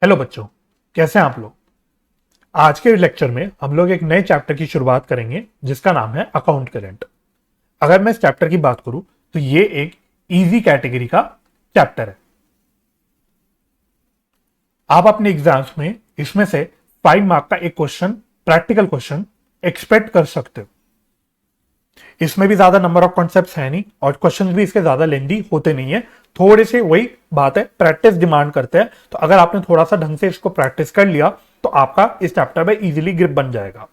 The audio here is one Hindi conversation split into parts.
हेलो बच्चों, कैसे हैं आप लोग। आज के लेक्चर में हम लोग एक नए चैप्टर की शुरुआत करेंगे जिसका नाम है अकाउंट करेंट। अगर मैं इस चैप्टर की बात करूं तो ये एक इजी कैटेगरी का चैप्टर है। आप अपने एग्जाम्स में इसमें से 5 मार्क का एक क्वेश्चन, प्रैक्टिकल क्वेश्चन एक्सपेक्ट कर सकते हो। इसमें भी ज्यादा नंबर ऑफ कॉन्सेप्ट्स है नहीं और क्वेश्चंस भी इसके ज्यादा लेंदी होते नहीं है। थोड़े से वही बात है, प्रैक्टिस डिमांड करते हैं। तो अगर आपने थोड़ा सा ढंग से इसको प्रैक्टिस कर लिया तो आपका इस चैप्टर में इजीली ग्रिप बन जाएगा।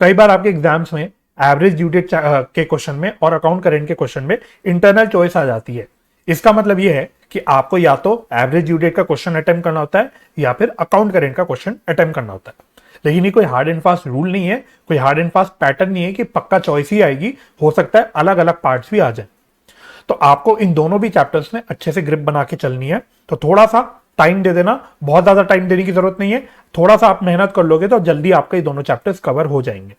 कई बार आपके एग्जाम्स में एवरेज ड्यू डेट के क्वेश्चन में और अकाउंट करेंट के क्वेश्चन में इंटरनल चॉइस आ जाती है। इसका मतलब यह है कि आपको या तो एवरेज ड्यू डेट का क्वेश्चन अटेम्प्ट करना होता है या फिर अकाउंट करेंट का क्वेश्चन अटेम्प्ट करना होता है। लेकिन ये कोई हार्ड एंड फास्ट रूल नहीं है, कोई हार्ड एंड फास्ट पैटर्न नहीं है कि पक्का चॉइस ही आएगी। हो सकता है अलग अलग पार्ट्स भी आ जाए। तो आपको इन दोनों भी चैप्टर्स में अच्छे से ग्रिप बना के चलनी है। तो थोड़ा सा टाइम दे देना, बहुत ज्यादा टाइम देने की जरूरत नहीं है। थोड़ा सा आप मेहनत कर लोगे तो जल्दी आपके ये दोनों चैप्टर्स कवर हो जाएंगे।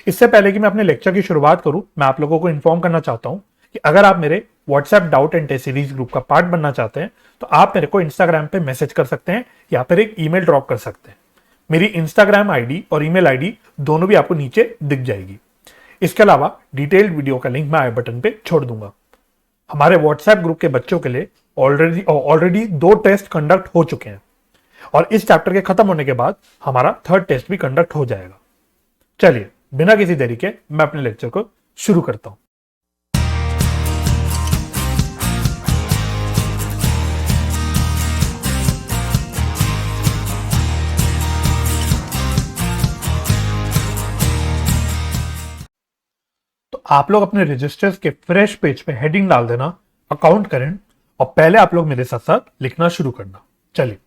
इससे पहले कि मैं अपने लेक्चर की शुरुआत करूं, मैं आप लोगों को इन्फॉर्म करना चाहता हूं कि अगर आप मेरे WhatsApp doubt and test series group का पार्ट बनना चाहते हैं तो आप मेरे को इंस्टाग्राम पे मैसेज कर सकते हैं या फिर एक ईमेल ड्रॉप कर सकते हैं। मेरी इंस्टाग्राम आईडी और ईमेल आईडी दोनों भी आपको नीचे दिख जाएगी। इसके अलावा डिटेल्ड वीडियो का लिंक मैं आई बटन पे छोड़ दूंगा। हमारे व्हाट्सएप ग्रुप के बच्चों के लिए ऑलरेडी 2 टेस्ट कंडक्ट हो चुके हैं और इस चैप्टर के खत्म होने के बाद हमारा थर्ड टेस्ट भी कंडक्ट हो जाएगा। चलिए बिना किसी देरी के मैं अपने लेक्चर को शुरू करता हूं। तो आप लोग अपने रजिस्टर्स के फ्रेश पेज पे हेडिंग डाल देना अकाउंट करेंट और पहले आप लोग मेरे साथ साथ लिखना शुरू करना। चलिए,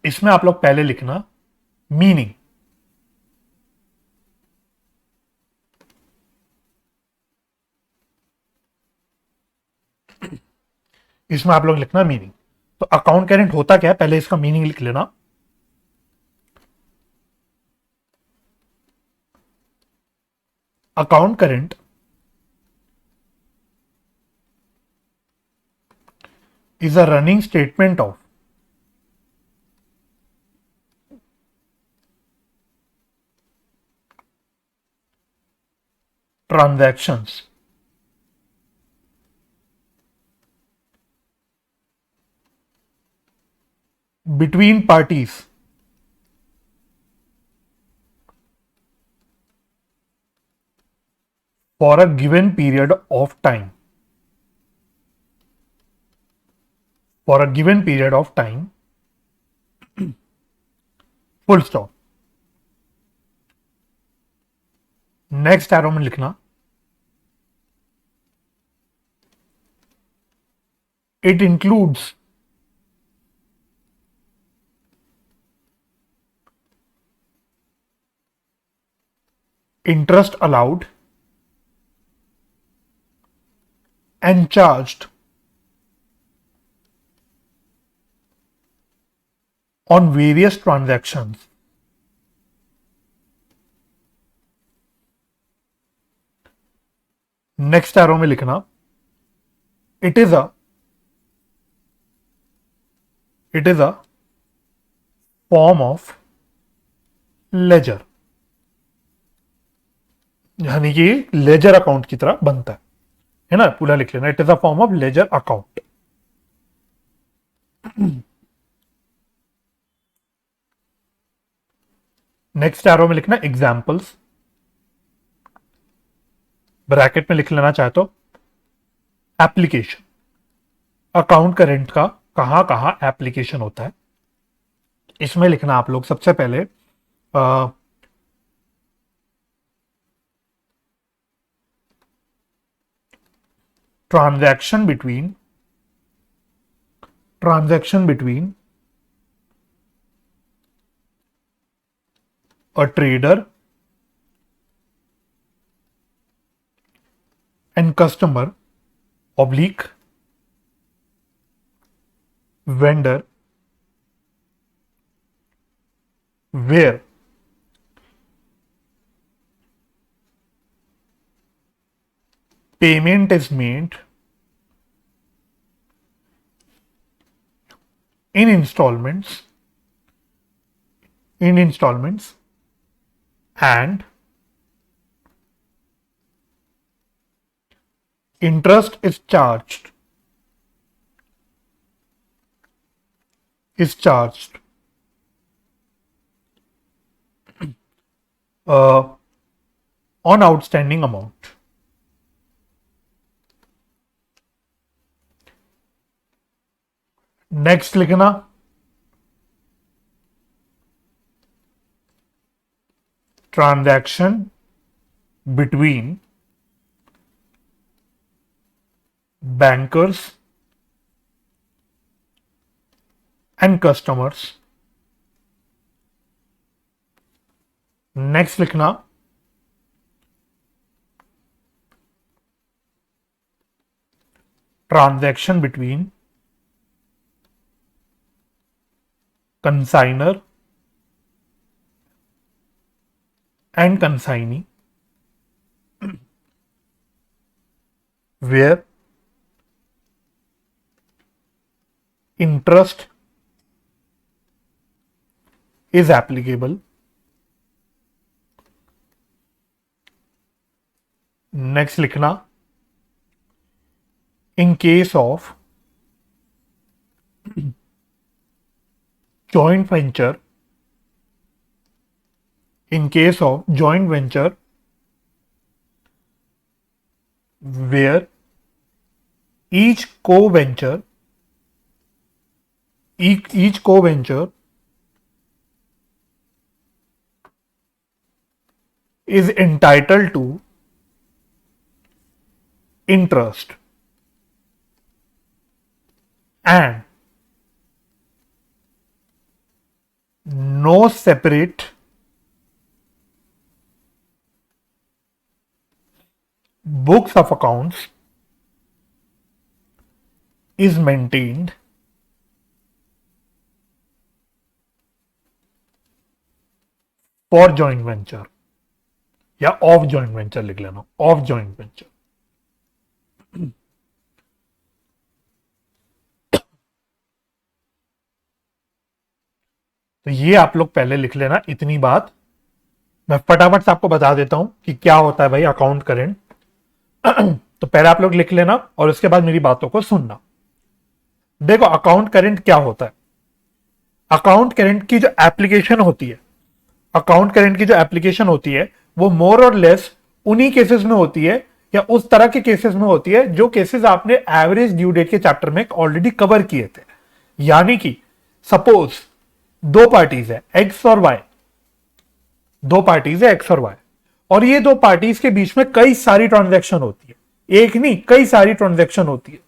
इसमें आप लोग पहले लिखना मीनिंग। इसमें आप लोग लिखना मीनिंग। तो अकाउंट करेंट होता क्या है, पहले इसका मीनिंग लिख लेना। Account current is a running statement of transactions between parties for a given period of time. For a given period of time, full stop. Next arrow में लिखना it includes interest allowed and charged on various transactions next arrow में लिखना it is a it is a form of ledger, यानी कि लेजर अकाउंट की तरह बनता है ना। पूरा लिख लेना, it is a form of ledger account. Next arrow में लिखना एग्जाम्पल्स, ब्रैकेट में लिख लेना चाहे तो एप्लीकेशन। अकाउंट करेंट का कहां कहां एप्लीकेशन होता है, इसमें लिखना आप लोग सबसे पहले transaction between transaction between a trader and customer oblique vendor where payment is made in installments and interest is charged on outstanding amount. Next लिखना transaction between bankers and customers. Next लिखना transaction between consignor and consignee where interest is applicable. Next लिखना in case of joint venture, where each co-venture is entitled to interest and no separate books of accounts is maintained for joint venture या ऑफ जॉइंट वेंचर लिख लेना, ऑफ जॉइंट वेंचर. तो ये आप लोग पहले लिख लेना इतनी बात. मैं फटाफट से आपको बता देता हूं कि क्या होता है भाई अकाउंट करेंट. तो पहले आप लोग लिख लेना और उसके बाद मेरी बातों को सुनना. देखो अकाउंट करेंट क्या होता है. अकाउंट करेंट की जो एप्लीकेशन होती है वो मोर और लेस उन्हीं केसेस में होती है या उस तरह के केसेस में होती है जो केसेस आपने एवरेज ड्यू डेट के चैप्टर में ऑलरेडी कवर किए थे. यानी कि सपोज दो पार्टीज है एक्स और वाई, और ये दो पार्टीज के बीच में कई सारी ट्रांजैक्शन होती है. एक नहीं कई सारी ट्रांजैक्शन होती है.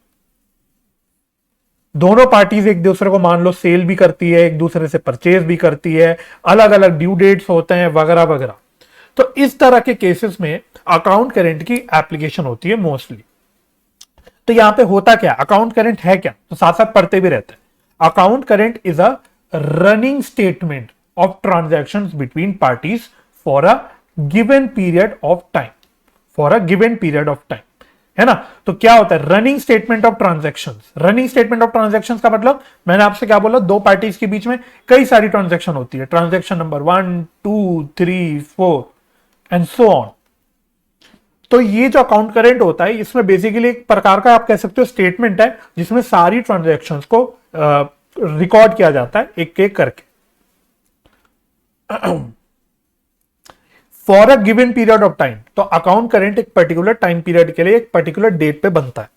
दोनों पार्टीज एक दूसरे को मान लो सेल भी करती है, एक दूसरे से परचेज भी करती है, अलग अलग ड्यू डेट्स होते हैं वगैरह वगैरह. तो इस तरह के केसेस में अकाउंट करेंट की एप्लीकेशन होती है मोस्टली. तो यहां पे होता क्या, अकाउंट करेंट है क्या, तो साथ साथ पढ़ते भी रहते हैं. Account current is a running statement of transactions between parties for a given period of time, है ना. तो क्या होता है running statement of transactions. Running statement of transactions का मतलब मैंने आपसे क्या बोला, दो पार्टीज के बीच में कई सारी ट्रांजैक्शन होती है. Transaction number 1 2 3 4 and so on. तो ये जो अकाउंट करेंट होता है इसमें बेसिकली एक प्रकार का आप कह सकते हो स्टेटमेंट है जिसमें सारी ट्रांजैक्शंस को रिकॉर्ड किया जाता है एक एक करके. For a given period of time. तो अकाउंट करेंट एक पर्टिकुलर टाइम पीरियड के लिए एक पर्टिकुलर डेट पे बनता है.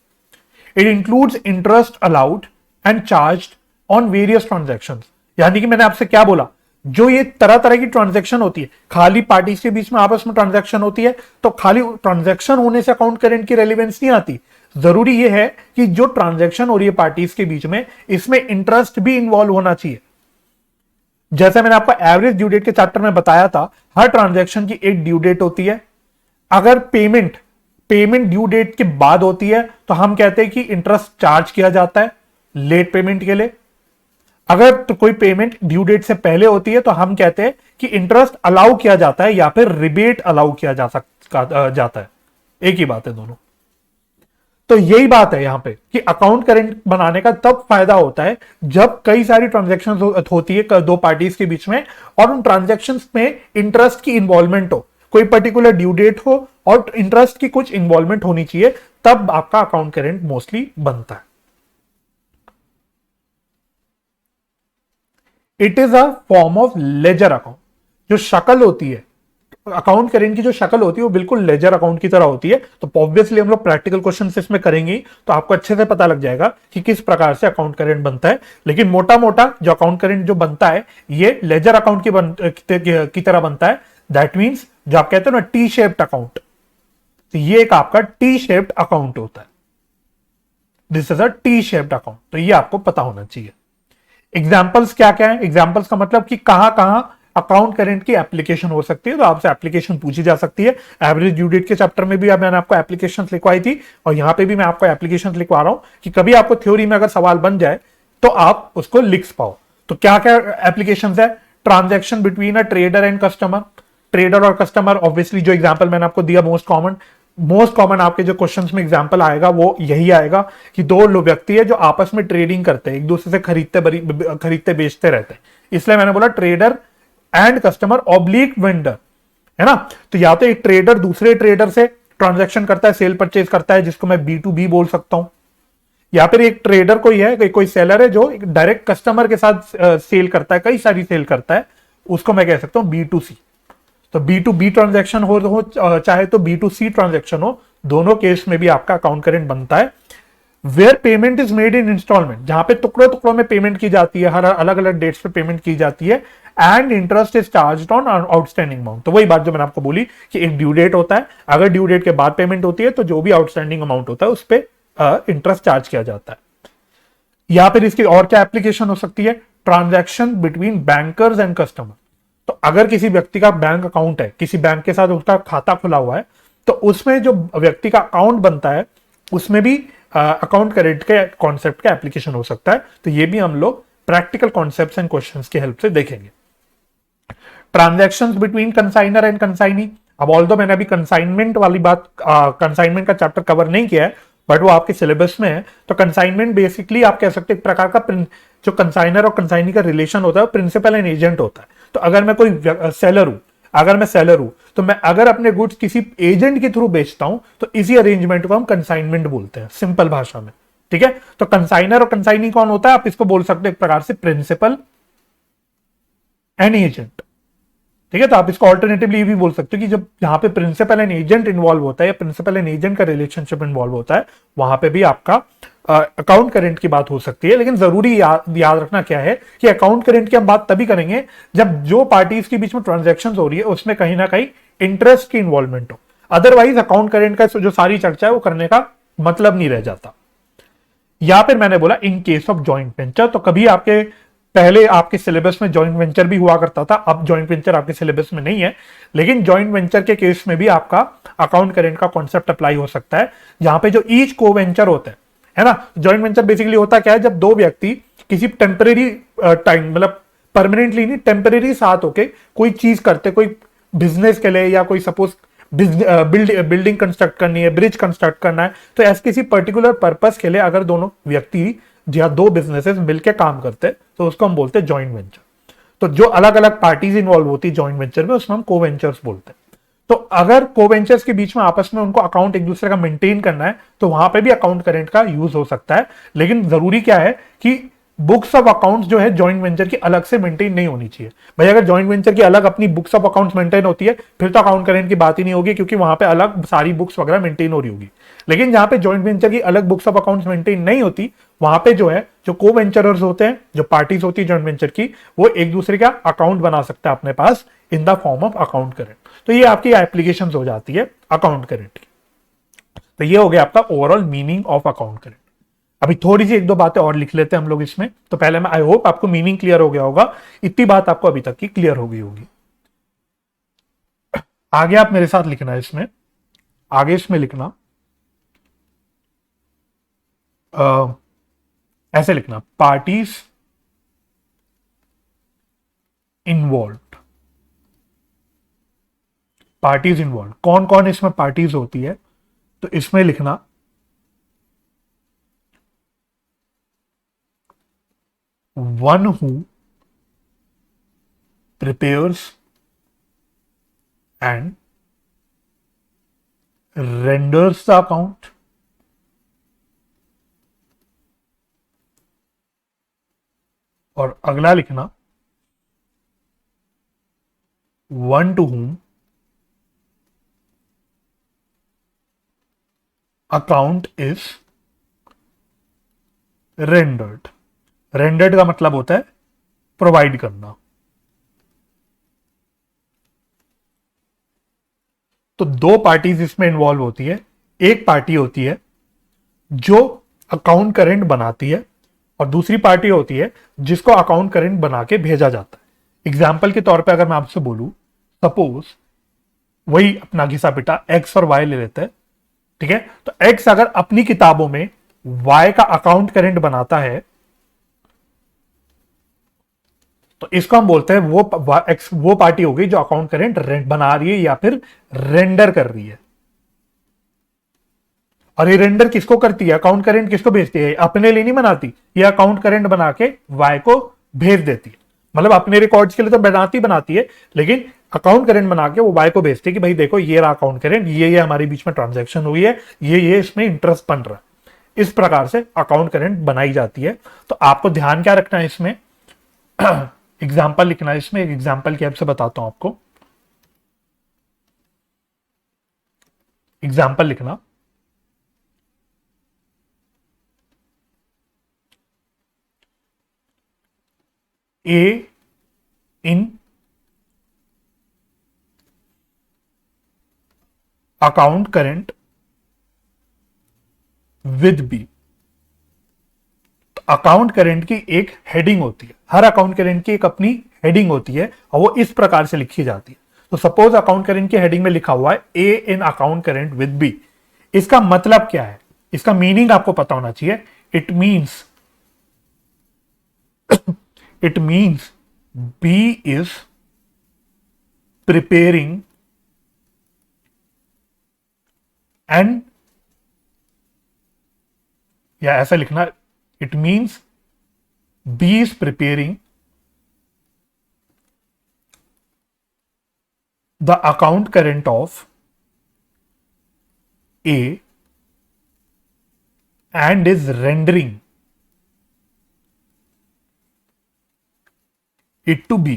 It includes interest allowed and charged on various transactions. यानी कि मैंने आपसे क्या बोला, जो ये तरह तरह की ट्रांजैक्शन होती है, खाली पार्टीज के बीच में आपस में ट्रांजैक्शन होती है, तो खाली ट्रांजैक्शन होने से अकाउंट करेंट की रेलिवेंस नहीं आती. जरूरी ये है कि जो ट्रांजैक्शन हो रही है पार्टीज के बीच में इसमें इंटरेस्ट भी इन्वॉल्व होना चाहिए. जैसे मैंने आपको एवरेज ड्यू डेट के चैप्टर में बताया था, हर ट्रांजैक्शन की एक ड्यू डेट होती है. अगर पेमेंट ड्यू डेट के बाद होती है तो हम कहते हैं कि इंटरेस्ट चार्ज किया जाता है लेट पेमेंट के लिए. अगर तो कोई पेमेंट ड्यू डेट से पहले होती है तो हम कहते हैं कि इंटरेस्ट अलाउ किया जाता है या फिर रिबेट अलाउ किया जाता है. एक ही बात है दोनों. तो यही बात है यहां पे कि अकाउंट करेंट बनाने का तब फायदा होता है जब कई सारी ट्रांजैक्शन होती है दो पार्टीज के बीच में, और उन ट्रांजैक्शंस में इंटरेस्ट की इन्वॉल्वमेंट हो, कोई पर्टिकुलर ड्यू डेट हो और इंटरेस्ट की कुछ इन्वॉल्वमेंट होनी चाहिए, तब आपका अकाउंट करेंट मोस्टली बनता है। It is a form of ledger account. जो शक्ल होती है अकाउंट करेंट की, जो शक्ल होती है वो बिल्कुल लेजर अकाउंट की तरह होती है। तो ऑब्वियसली हम लोग प्रैक्टिकल क्वेश्चन इसमें करेंगे तो आपको अच्छे से पता लग जाएगा कि किस प्रकार से अकाउंट करेंट बनता है। लेकिन मोटा मोटा जो अकाउंट करेंट जो बनता है ये लेजर अकाउंट की तरह बनता है। दैट मीन्स जो आप कहते हो ना टी शेप्ड अकाउंट, तो ये एक आपका टी शेप्ड अकाउंट होता है। This is a T shaped account, तो ये आपको पता होना चाहिए। एग्जाम्पल्स क्या क्या है? एग्जाम्पल्स का मतलब कि कहां कहां अकाउंट करेंट की एप्लीकेशन हो सकती है, तो आपसे एप्लीकेशन पूछी जा सकती है। एवरेज ड्यू डेट के चैप्टर में भी मैंने आपको एप्लीकेशन लिखवाई थी, और यहां पे भी मैं आपको एप्लीकेशन लिखवा रहा हूं कि कभी आपको थ्योरी में अगर सवाल बन जाए तो आप उसको लिख पाओ। तो क्या क्या एप्लीकेशन है? Transaction between a trader and customer, trader और कस्टमर, ऑब्वियसली जो एग्जाम्पल मैंने आपको दिया मोस्ट कॉमन आपके जो क्वेश्चंस में एग्जांपल आएगा वो यही आएगा कि दो लोग व्यक्ति है जो आपस में ट्रेडिंग करते हैं, एक दूसरे से खरीदते बेचते रहते हैं, इसलिए मैंने बोला trader and customer oblique vendor, है ना। तो या तो एक ट्रेडर दूसरे ट्रेडर से ट्रांजैक्शन करता है, सेल परचेज करता है, जिसको मैं B2B बोल सकता हूं, या फिर एक ट्रेडर कोई है, कोई सेलर है जो डायरेक्ट कस्टमर के साथ सेल करता है, कई सारी सेल करता है, उसको मैं कह सकता हूं B2C। तो B2B ट्रांजैक्शन हो चाहे तो B2C ट्रांजैक्शन हो, दोनों केस में भी आपका अकाउंट करेंट बनता है। Where payment is made in instalment, जहां पे टुकड़ों टुकड़ों में पेमेंट की जाती है, हर अलग अलग डेट्स पे पेमेंट की जाती है, and interest is charge on outstanding amount. तो वही बात जो मैंने आपको बोली कि एक ड्यू डेट होता है, अगर ड्यू डेट के बाद पेमेंट होती है तो जो भी आउटस्टैंडिंग अमाउंट होता है उस पर इंटरेस्ट चार्ज किया जाता है। या फिर इसकी और क्या एप्लीकेशन हो सकती है? Transaction between bankers and customer. तो अगर किसी व्यक्ति का बैंक अकाउंट है, किसी बैंक के साथ उसका खाता खुला हुआ है, तो उसमें जो व्यक्ति का अकाउंट बनता है उसमें भी अकाउंट करेंट के कॉन्सेप्ट का एप्लीकेशन हो सकता है। तो ये भी हम लोग प्रैक्टिकल कॉन्सेप्ट्स एंड क्वेश्चंस की हेल्प से देखेंगे। Transactions between consignor and consignee, अब ऑल्दो मैंने अभी कंसाइनमेंट वाली बात, कंसाइनमेंट का चैप्टर कवर नहीं किया है, बट वो आपके सिलेबस में है। तो कंसाइनमेंट बेसिकली आप कह सकते हैं एक प्रकार का जो कंसाइनर और कंसाइनी का रिलेशन होता है प्रिंसिपल एंड एजेंट होता है। तो अगर मैं कोई सेलर हूं, अगर मैं सेलर हूं तो मैं अगर अपने गुड्स किसी एजेंट के थ्रू बेचता हूं तो इसी अरेंजमेंट को हम कंसाइनमेंट बोलते हैं सिंपल भाषा में, ठीक है। तो कंसाइनर और कंसाइनी कौन होता है? आप इसको बोल सकते हैं एक प्रकार से प्रिंसिपल एंड एजेंट, ठीक है। तो आप इसको ऑल्टरनेटिवली भी बोल सकते हो कि जब यहां पे प्रिंसिपल एंड एजेंट इन्वॉल्व होता है या प्रिंसिपल एंड एजेंट का रिलेशनशिप इन्वॉल्व होता है, वहां पे भी आपका अकाउंट करेंट की बात हो सकती है। लेकिन जरूरी याद रखना क्या है कि अकाउंट करेंट की हम बात तभी करेंगे जब जो पार्टीज के बीच में ट्रांजैक्शन हो रही है उसमें कहीं ना कहीं इंटरेस्ट की इन्वॉल्वमेंट हो। अदरवाइज अकाउंट करेंट का जो सारी चर्चा है वो करने का मतलब नहीं रह जाता। या फिर मैंने बोला in case of joint venture, तो कभी आपके पहले आपके सिलेबस में जॉइंट वेंचर भी हुआ करता था, अब जॉइंट वेंचर आपके सिलेबस में नहीं है, लेकिन जॉइंट वेंचर के केस में भी आपका अकाउंट करेंट का कॉन्सेप्ट अप्लाई हो सकता है, जहां पे जो ईच को वेंचर होता है ना। जॉइंट वेंचर बेसिकली होता क्या है? जब दो व्यक्ति किसी टेम्परेरी टाइम, मतलब परमानेंटली नहीं, टेम्परेरी साथ होके कोई चीज करते, कोई बिजनेस के लिए या कोई सपोज बिल्डिंग कंस्ट्रक्ट करनी है, ब्रिज कंस्ट्रक्ट करना है, तो ऐसे किसी पर्टिकुलर पर्पस के लिए अगर दोनों व्यक्ति या दो बिजनेसेस मिलकर काम करते तो उसको हम बोलते हैं जॉइंट वेंचर। तो जो अलग अलग पार्टीज इन्वॉल्व होती है जॉइंट वेंचर में उसमें हम को वेंचर्स बोलते हैं। तो अगर को वेंचर्स के बीच में आपस में उनको अकाउंट एक दूसरे का मेंटेन करना है तो वहां पे भी अकाउंट करेंट का यूज हो सकता है। लेकिन जरूरी क्या है कि बुक्स ऑफ अकाउंट्स जो है जॉइंट वेंचर की अलग से मेंटेन नहीं होनी चाहिए। भाई अगर जॉइंट वेंचर की अलग अपनी बुक्स ऑफ अकाउंट्स मेंटेन होती है फिर तो अकाउंट करेंट की बात ही नहीं होगी, क्योंकि वहां पे अलग सारी बुक्स वगैरह मेंटेन हो रही होगी। लेकिन जहां पे जॉइंट वेंचर की अलग बुक्स ऑफ अकाउंट्स मेंटेन नहीं होती, वहां पे जो है जो को वेंचरर्स होते हैं, जो पार्टीज होती है जॉइंट वेंचर की, वो एक दूसरे का अकाउंट बना सकता है अपने पास in the form of account current. तो ये आपकी एप्लीकेशन हो जाती है अकाउंट करेंट की। तो ये हो गया आपका overall meaning of account current. अभी थोड़ी सी एक दो बातें और लिख लेते हैं हम लोग इसमें। तो पहले मैं आई होप आपको मीनिंग क्लियर हो गया होगा, इतनी बात आपको अभी तक की क्लियर हो गई होगी। आगे आप मेरे साथ लिखना है इसमें, आगे इसमें लिखना ऐसे लिखना, पार्टीज इन्वॉल्व। पार्टीज इन्वॉल्व कौन कौन इसमें पार्टीज होती है? तो इसमें लिखना one who prepares and renders the account, और अगला लिखना one two whom account is rendered. Rendered का मतलब होता है प्रोवाइड करना। तो दो पार्टीज इसमें इन्वॉल्व होती है। एक पार्टी होती है जो अकाउंट करेंट बनाती है, और दूसरी पार्टी होती है जिसको अकाउंट करेंट बना के भेजा जाता है। एग्जाम्पल के तौर पे अगर मैं आपसे बोलूं, सपोज वही अपना घिसा पिटा एक्स और वाई ले लेते हैं, ठीक है। तो एक्स अगर अपनी किताबों में वाई का अकाउंट करेंट बनाता है, तो इसको हम बोलते हैं वो पार्टी हो गई जो अकाउंट करेंट बना रही है या फिर रेंडर कर रही है। और ये रेंडर किसको करती है, अकाउंट करेंट किसको भेजती है, अपने लिए नहीं बनाती, ये अकाउंट करेंट बना के वाई को भेज देती है। मतलब अपने रिकॉर्ड्स के लिए तो बनाती है, लेकिन अकाउंट करेंट बना के वो वाई को भेजती है कि भाई देखो ये रहा अकाउंट करेंट, ये हमारे बीच में ट्रांजैक्शन हुई है, ये इसमें इंटरेस्ट बन रहा है। इस प्रकार से अकाउंट करेंट बनाई जाती है। तो आपको ध्यान क्या रखना है इसमें, एग्जाम्पल लिखना है इसमें। एक एग्जाम्पल की आपसे बताता हूं आपको। एग्जाम्पल लिखना, A in account current with B. Account current की एक हेडिंग होती है, हर अकाउंट करेंट की एक अपनी हेडिंग होती है, और वो इस प्रकार से लिखी जाती है। तो सपोज अकाउंट करेंट की हेडिंग में लिखा हुआ है ए in account current with B. इसका मतलब क्या है, इसका मीनिंग आपको पता होना चाहिए। It means B is preparing and, या ऐसा लिखना, it means B is preparing the account current of A and is rendering it to B.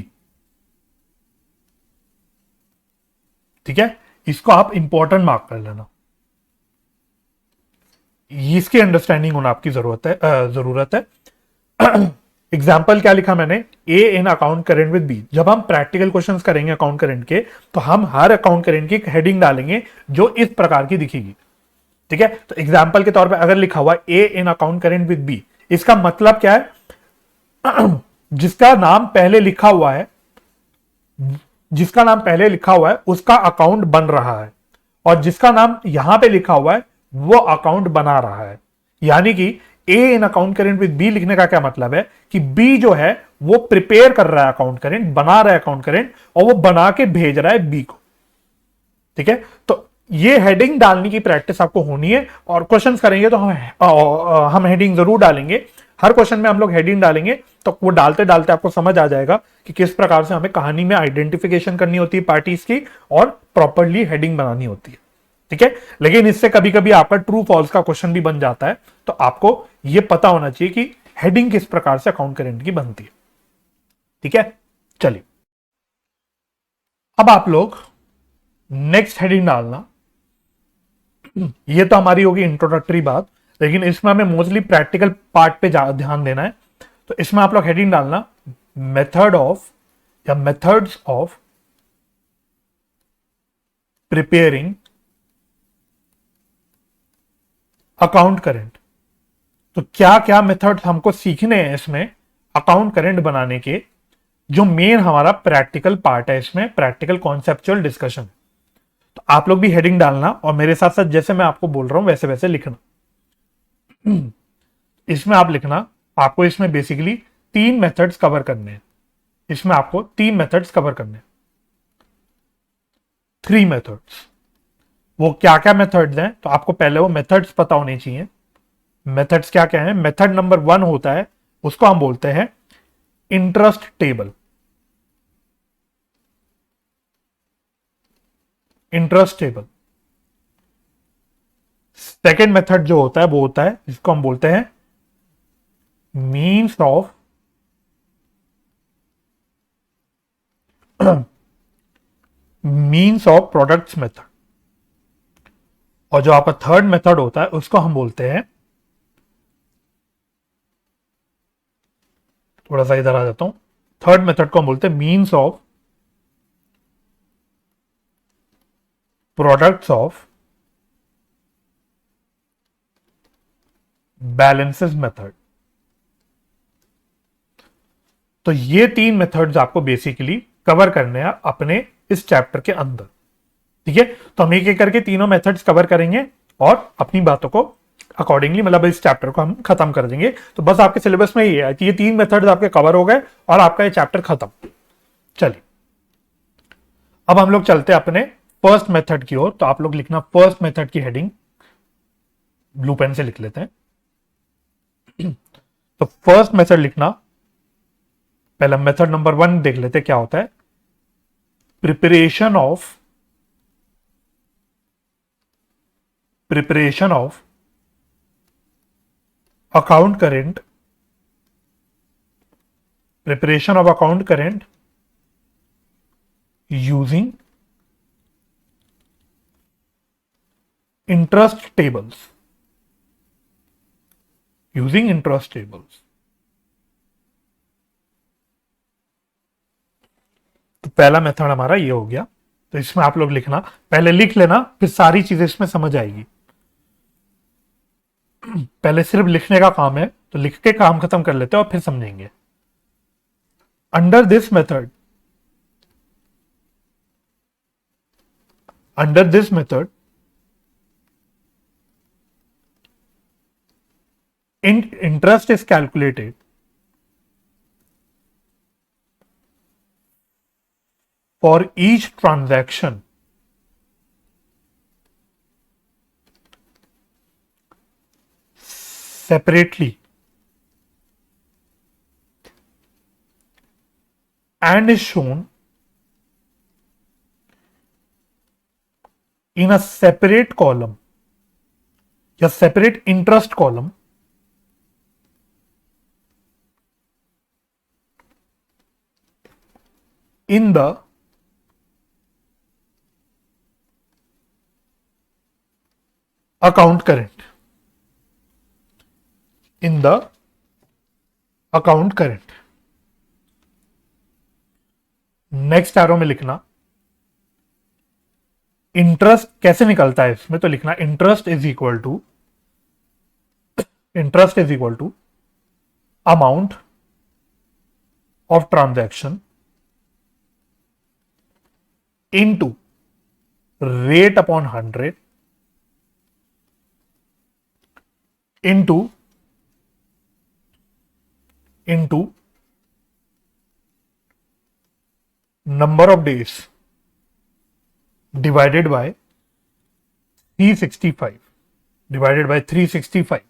ठीक है, इसको आप इंपॉर्टेंट मार्क कर लेना, इसकी अंडरस्टैंडिंग होना आपकी जरूरत है। एग्जाम्पल क्या लिखा मैंने, ए in account current with B. जब हम प्रैक्टिकल क्वेश्चंस करेंगे अकाउंट करेंट के, तो हम हर अकाउंट करेंट की एक हेडिंग डालेंगे जो इस प्रकार की दिखेगी। ठीक है, तो एग्जाम्पल के तौर पे अगर लिखा हुआ ए in account current with B, इसका मतलब क्या है, जिसका नाम पहले लिखा हुआ है उसका अकाउंट बन रहा है, और जिसका नाम यहां पे लिखा हुआ है वो अकाउंट बना रहा है। यानी कि ए in account current with B लिखने का क्या मतलब है कि बी जो है वो प्रिपेयर कर रहा है अकाउंट करेंट, बना रहा है अकाउंट करेंट, और वो बना के भेज रहा है बी को। ठीक है, तो ये हेडिंग डालने की प्रैक्टिस आपको होनी है, और क्वेश्चन करेंगे तो हम हेडिंग जरूर डालेंगे। हर क्वेश्चन में हम लोग हेडिंग डालेंगे, तो वो डालते डालते आपको समझ आ जाएगा कि किस प्रकार से हमें कहानी में आइडेंटिफिकेशन करनी होती है पार्टीज की, और प्रॉपरली हेडिंग बनानी होती है। ठीक है, लेकिन इससे कभी कभी आपका ट्रू फॉल्स का क्वेश्चन भी बन जाता है, तो आपको यह पता होना चाहिए कि हेडिंग किस प्रकार से अकाउंट करेंट की बनती है। ठीक है, चलिए अब आप लोग नेक्स्ट हेडिंग डालना। ये तो हमारी होगी इंट्रोडक्टरी बात, लेकिन इसमें हमें मोस्टली प्रैक्टिकल पार्ट पे ध्यान देना है। तो इसमें आप लोग हेडिंग डालना मेथड ऑफ या methods of preparing account current. तो क्या क्या मेथड हमको सीखने हैं इसमें अकाउंट करेंट बनाने के, जो मेन हमारा प्रैक्टिकल पार्ट है, इसमें प्रैक्टिकल कॉन्सेप्चुअल डिस्कशन। तो आप लोग भी हेडिंग डालना, और मेरे साथ साथ जैसे मैं आपको बोल रहा हूं वैसे वैसे लिखना। इसमें आप लिखना, आपको इसमें बेसिकली 3 मेथड्स कवर करने हैं। इसमें आपको 3 मेथड्स कवर करने हैं, 3 मेथड्स। वो क्या क्या मेथड्स हैं, तो आपको पहले वो मेथड्स पता होने चाहिए। मेथड्स क्या क्या है, मेथड नंबर 1 होता है, उसको हम बोलते हैं interest table, interest table. Second method जो होता है वो होता है, जिसको हम बोलते हैं means of means of products method. और जो आपका थर्ड मेथड होता है उसको हम बोलते हैं, थोड़ा सा इधर आ जाता हूं, थर्ड मेथड को हम बोलते हैं means of products of balances method. तो ये तीन मेथड्स आपको बेसिकली कवर करने हैं अपने इस चैप्टर के अंदर। ठीक है, तो हम एक एक करके तीनों मेथड्स कवर करेंगे और अपनी बातों को अकॉर्डिंगली, मतलब इस चैप्टर को हम खत्म कर देंगे। तो बस आपके सिलेबस में ये है कि ये तीन मेथड्स आपके कवर हो गए और आपका ये चैप्टर खत्म। चलिए, अब हम लोग चलते हैं अपने फर्स्ट मेथड की ओर। तो आप लोग लिखना फर्स्ट मेथड की हेडिंग ब्लू पेन से लिख लेते हैं। तो फर्स्ट मेथड लिखना, पहला मेथड नंबर 1 देख लेते हैं क्या होता है। Preparation of account current, preparation of account current using interest tables, using interest tables. तो पहला मेथड हमारा ये हो गया। तो इसमें आप लोग लिखना, पहले लिख लेना, फिर सारी चीजें इसमें समझ आएगी। पहले सिर्फ लिखने का काम है, तो लिख के काम खत्म कर लेते हैं और फिर समझेंगे। Under this method, under this method interest is calculated for each transaction separately and is shown in a separate column या separate interest column in the account current, in the account current। Next arrow में लिखना इंटरेस्ट कैसे निकलता है इसमें। तो लिखना interest is equal to, interest is equal to amount of transaction into rate upon 100 into number of days divided by 365, divided by 365।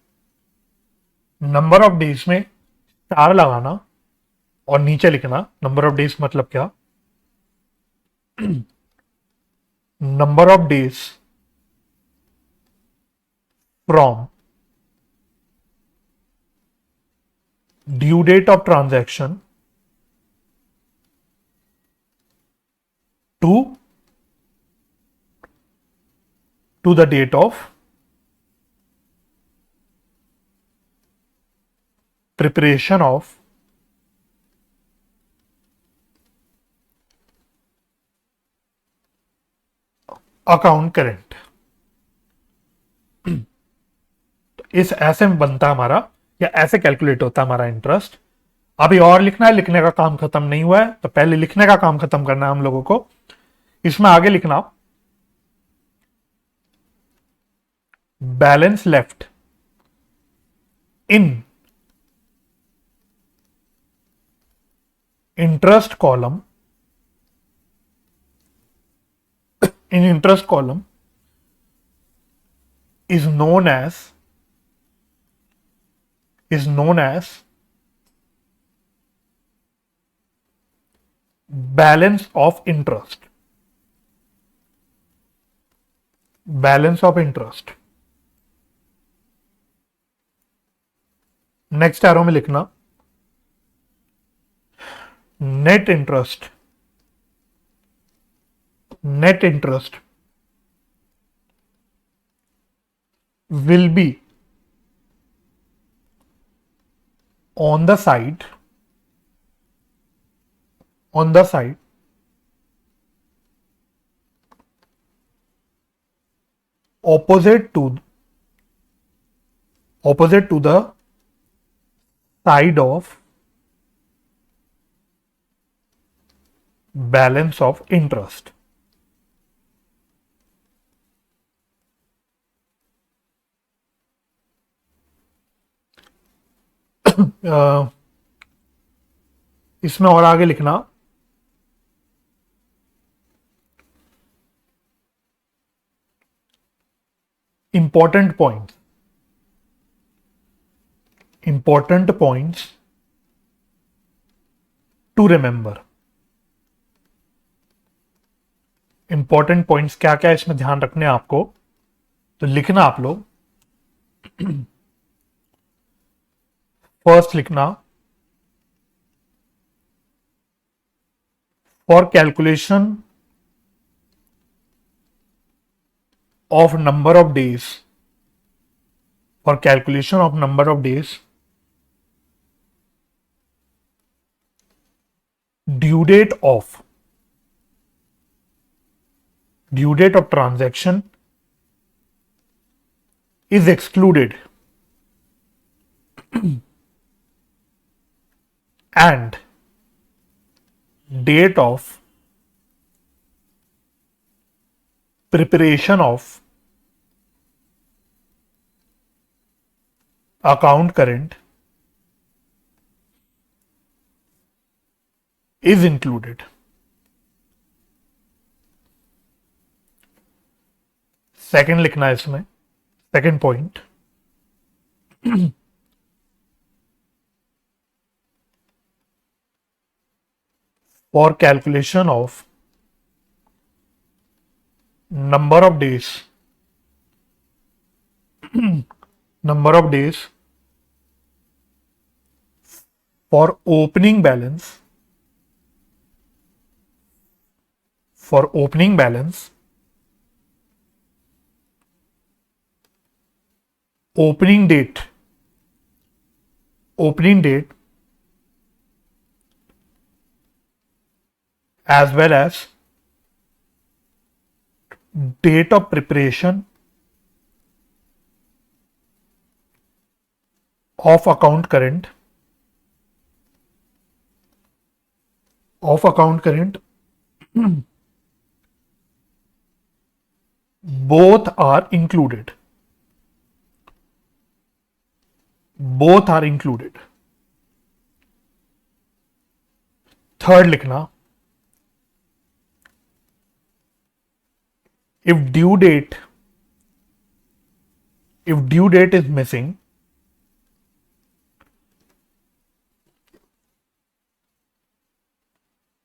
Number of days में स्टार लगाना और नीचे लिखना नंबर ऑफ डेज मतलब क्या, number of days from due date of transaction to the date of preparation of account current. इस ऐसे में बनता हमारा, या ऐसे कैलकुलेट होता है हमारा इंटरेस्ट। अभी और लिखना है, लिखने का काम खत्म नहीं हुआ है, तो पहले लिखने का काम खत्म करना है हम लोगों को। इसमें आगे लिखना balance left in interest column, in interest column is known as balance of interest, balance of interest. Next arrow में लिखना net interest, net interest will be on the side opposite to the side of balance of interest। इसमें और आगे लिखना important points to remember. Important points क्या क्या इसमें ध्यान रखने हैं आपको, तो लिखना आप लोग। फर्स्ट लिखना for calculation of number of days, for calculation of number of days due date of transaction is excluded and date of preparation of account current is included। Second लिखना है इसमें, second point for calculation of number of days for opening balance opening date as well as date of preparation of account current both are included। Third लिखना if due date is missing,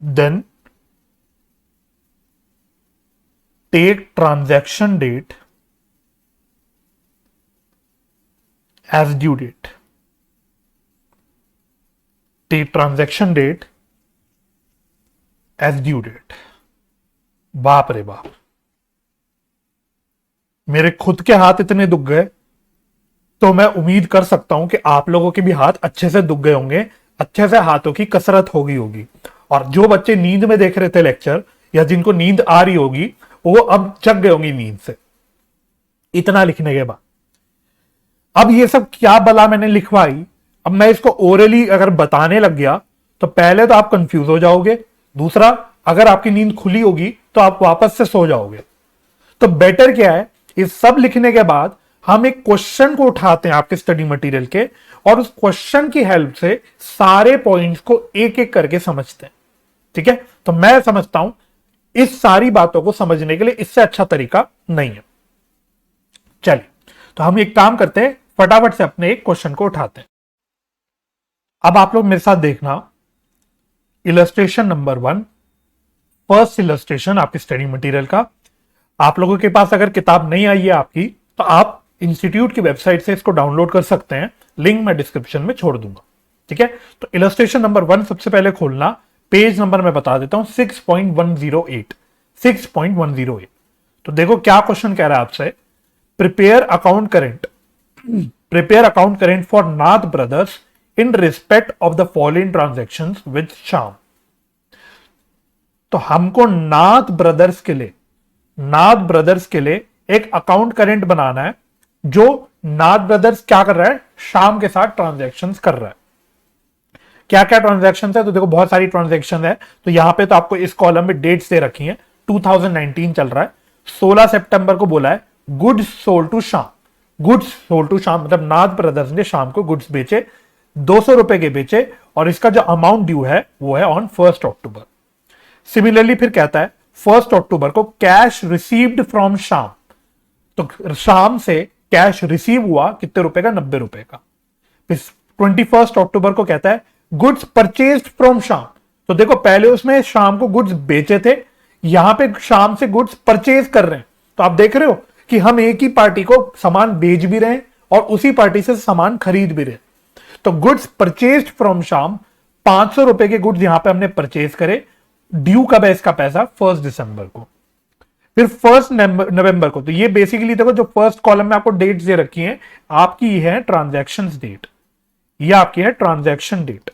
then take transaction date as due date। take transaction date as due date। बाप रे बाप, मेरे खुद के हाथ इतने दुख गए, तो मैं उम्मीद कर सकता हूं कि आप लोगों के भी हाथ अच्छे से दुख गए होंगे, अच्छे से हाथों की कसरत होगी। और जो बच्चे नींद में देख रहे थे लेक्चर, या जिनको नींद आ रही होगी, वो अब जग गए होंगी नींद से, इतना लिखने के बाद। अब ये सब क्या बला मैंने लिखवाई, अब मैं इसको ओरली अगर बताने लग गया तो पहले तो आप कंफ्यूज हो जाओगे, दूसरा अगर आपकी नींद खुली होगी तो आप वापस से सो जाओगे। तो बेटर क्या है, इस सब लिखने के बाद हम एक क्वेश्चन को उठाते हैं आपके स्टडी मटेरियल के, और उस क्वेश्चन की हेल्प से सारे पॉइंट्स को एक एक करके समझते हैं। ठीक है, तो मैं समझता हूं इस सारी बातों को समझने के लिए इससे अच्छा तरीका नहीं है। चलिए, तो हम एक काम करते हैं, फटाफट से अपने एक क्वेश्चन को उठाते हैं। अब आप लोग मेरे साथ देखना, इलस्ट्रेशन नंबर 1 फर्स्ट इलस्ट्रेशन आपके स्टडी मटेरियल का। आप लोगों के पास अगर किताब नहीं आई है आपकी, तो आप इंस्टीट्यूट की वेबसाइट से इसको डाउनलोड कर सकते हैं, लिंक मैं डिस्क्रिप्शन में छोड़ दूंगा। ठीक है, तो इलस्ट्रेशन नंबर 1 सबसे पहले खोलना, पेज नंबर मैं बता देता हूं 6.108। 6.108। तो देखो क्या क्वेश्चन कह रहा है आपसे, prepare account current for Nath brothers in respect of the following transactions with Shyam. तो हमको नाथ ब्रदर्स के लिए एक अकाउंट करेंट बनाना है, जो नाथ ब्रदर्स क्या कर रहा है, श्याम के साथ ट्रांजैक्शंस कर रहा है। क्या क्या ट्रांजैक्शन है, तो देखो बहुत सारी ट्रांजैक्शन है। तो यहां पे तो आपको इस कॉलम में डेट्स दे रखी हैं। 2019 चल रहा है, 16 सितंबर को बोला है goods sold to Shyam. Goods sold to Shyam मतलब नाथ ब्रदर्स ने श्याम को गुड्स बेचे, 200 रुपए के बेचे, और इसका जो अमाउंट ड्यू है वो है ऑन 1 अक्टूबर। सिमिलरली फिर कहता है 1 अक्टूबर को कैश रिसीव्ड फ्रॉम श्याम। तो श्याम से कैश रिसीव हुआ कितने रुपए का, 90 रुपए का। फिर 21 अक्टूबर को कहता है गुड्स परचेज्ड फ्रॉम श्याम। तो देखो पहले उसमें श्याम को गुड्स बेचे थे, यहां पे श्याम से गुड्स परचेज कर रहे हैं। तो आप देख रहे हो कि हम एक ही पार्टी को सामान बेच भी रहे हैं और उसी पार्टी से सामान खरीद भी रहे हैं। तो गुड्स परचेज्ड फ्रॉम श्याम, 500 रुपए के गुड्स यहां पे हमने परचेज करे। ड्यू कब है इसका पैसा, 1 दिसंबर को। फिर 1 नवंबर को, तो ये बेसिकली देखो जो फर्स्ट कॉलम में आपको डेट्स दे रखी हैं, आपकी ये है ट्रांजैक्शन डेट, ये आपकी है ट्रांजैक्शन डेट।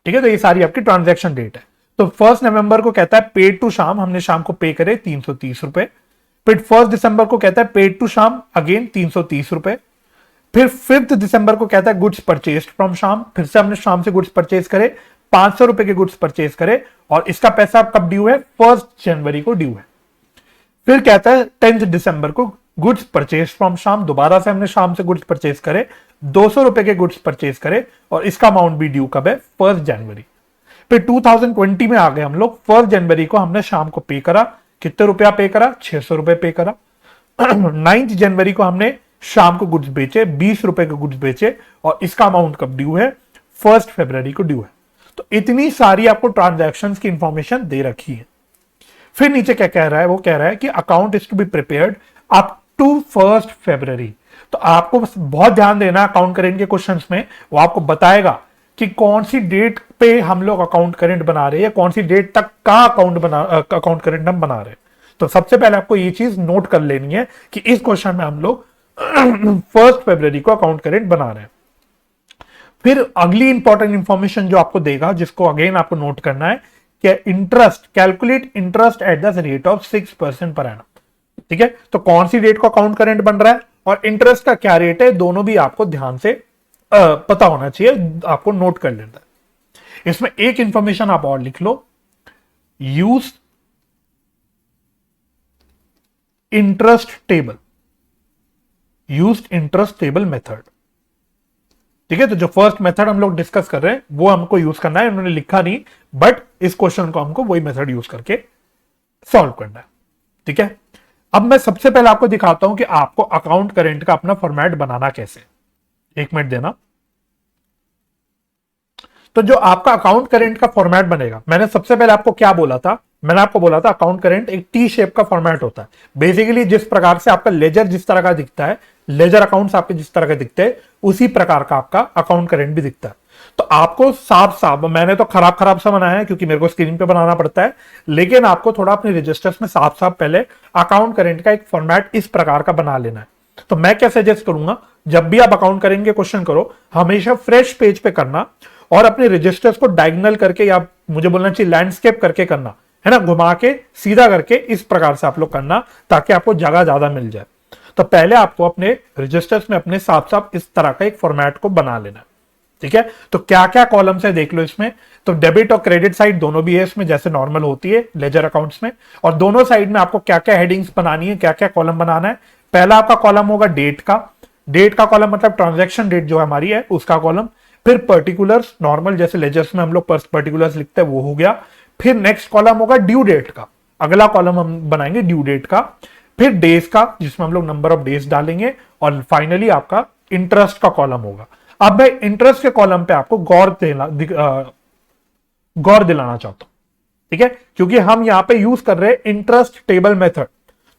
ठीक है, तो ये सारी आपकी ट्रांजैक्शन डेट है। तो 1 नवंबर को कहता है पेड टू श्याम, हमने शाम को पे करे 330 रुपए। फिर 1 दिसंबर को कहता है पेड टू श्याम, अगेन 330 रुपए। फिर 5 दिसंबर को कहता है गुड्स परचेस्ड फ्रॉम श्याम, फिर से हमने श्याम से गुड्स परचेज करे, 500 रुपए के गुड्स परचेज करे, और इसका पैसा कब ड्यू है, 1 जनवरी को ड्यू है। फिर कहता है 10 दिसंबर को गुड्स परचेज फ्रॉम श्याम, दोबारा से हमने श्याम से गुड्स परचेज करे, 200 रुपए के गुड्स परचेज करे, और इसका अमाउंट भी ड्यू कब है, 1 जनवरी। फिर 2020 में आ गए हम लोग, 1 जनवरी को हमने श्याम को पे करा, कितने रुपया पे करा, 600 रुपए पे करा। 9 जनवरी को हमने शाम को गुड्स बेचे, 20 रुपए के गुड्स बेचे, और इसका अमाउंट कब ड्यू है, 1 फरवरी को ड्यू है। तो इतनी सारी आपको ट्रांजैक्शन की इंफॉर्मेशन दे रखी है। फिर नीचे क्या कह रहा है, वो कह रहा है कि account is to be prepared up to 1 फरवरी। तो आपको बहुत ध्यान देना अकाउंट करेंट के क्वेश्चंस में, वो आपको बताएगा कि कौन सी डेट पे हम लोग अकाउंट करेंट बना रहे हैं, या कौन सी डेट तक का अकाउंट करेंट हम बना रहे हैं। तो सबसे पहले आपको ये चीज नोट कर लेनी है कि इस क्वेश्चन में हम लोग 1 फरवरी को अकाउंट करेंट बना रहे हैं। फिर अगली इंपॉर्टेंट इंफॉर्मेशन जो आपको देगा, जिसको अगेन आपको नोट करना है, कि interest, calculate interest eight the rate of 6% per annum. ठीक है, तो कौन सी डेट को अकाउंट करेंट बन रहा है और इंटरेस्ट का क्या रेट है, दोनों भी आपको ध्यान से पता होना चाहिए, आपको नोट कर लेना है। इसमें एक इंफॉर्मेशन आप और लिख लो, use interest table, used interest table method. ठीक है, तो जो फर्स्ट मेथड हम लोग डिस्कस कर रहे हैं वो हमको यूज करना है, उन्होंने लिखा नहीं, बट इस क्वेश्चन को हमको वही मेथड यूज करके सॉल्व करना है। ठीक है, अब मैं सबसे पहले आपको दिखाता हूं कि आपको अकाउंट करेंट का अपना फॉर्मेट बनाना कैसे। 1 मिनट देना। तो जो आपका अकाउंट करेंट का फॉर्मेट बनेगा, मैंने सबसे पहले आपको क्या बोला था, मैंने आपको बोला था अकाउंट करेंट एक टी शेप का फॉर्मेट होता है। बेसिकली जिस प्रकार से आपका लेजर जिस तरह का दिखता है, लेजर अकाउंट्स आपके जिस तरह के दिखते हैं, उसी प्रकार का आपका अकाउंट करेंट भी दिखता है। तो आपको साफ साफ, मैंने तो खराब खराब सा बनाया है क्योंकि मेरे को स्क्रीन पे बनाना पड़ता है, लेकिन आपको थोड़ा अपने रजिस्टर्स में साफ साफ पहले अकाउंट करेंट का एक फॉर्मेट इस प्रकार का बना लेना है। तो मैं क्या सजेस्ट करूंगा, जब भी आप अकाउंट करेंट के क्वेश्चन करो, हमेशा फ्रेश पेज पे करना, और अपने रजिस्टर्स को डायगोनल करके, या मुझे बोलना चाहिए लैंडस्केप करके करना है ना, घुमा के सीधा करके इस प्रकार से आप लोग करना, ताकि आपको जगह ज्यादा मिल जाए। तो पहले आपको अपने रजिस्टर्स में अपने साफ साफ इस तरह का एक फॉर्मेट को बना लेना। ठीक है, तो क्या क्या कॉलम्स है देख लो इसमें। तो डेबिट और क्रेडिट साइड दोनों भी है इसमें, जैसे नॉर्मल होती है लेजर अकाउंट्स में, और दोनों साइड में आपको क्या क्या हेडिंग्स बनानी है, क्या क्या कॉलम बनाना है। पहला आपका कॉलम होगा डेट का, डेट का कॉलम मतलब ट्रांजैक्शन डेट जो हमारी है उसका कॉलम। फिर पर्टिकुलर्स, नॉर्मल जैसे लेजर्स में हम लोग पर्टिकुलर्स लिखते हैं वो हो गया। फिर नेक्स्ट कॉलम होगा ड्यू डेट का, अगला कॉलम हम बनाएंगे ड्यू डेट का। फिर डेज का, जिसमें हम लोग नंबर ऑफ डेज डालेंगे, और फाइनली आपका इंटरेस्ट का कॉलम होगा। अब मैं इंटरेस्ट के कॉलम पे आपको गौर दिलाना चाहता हूं। ठीक है, क्योंकि हम यहां पे यूज कर रहे हैं इंटरेस्ट टेबल मेथड।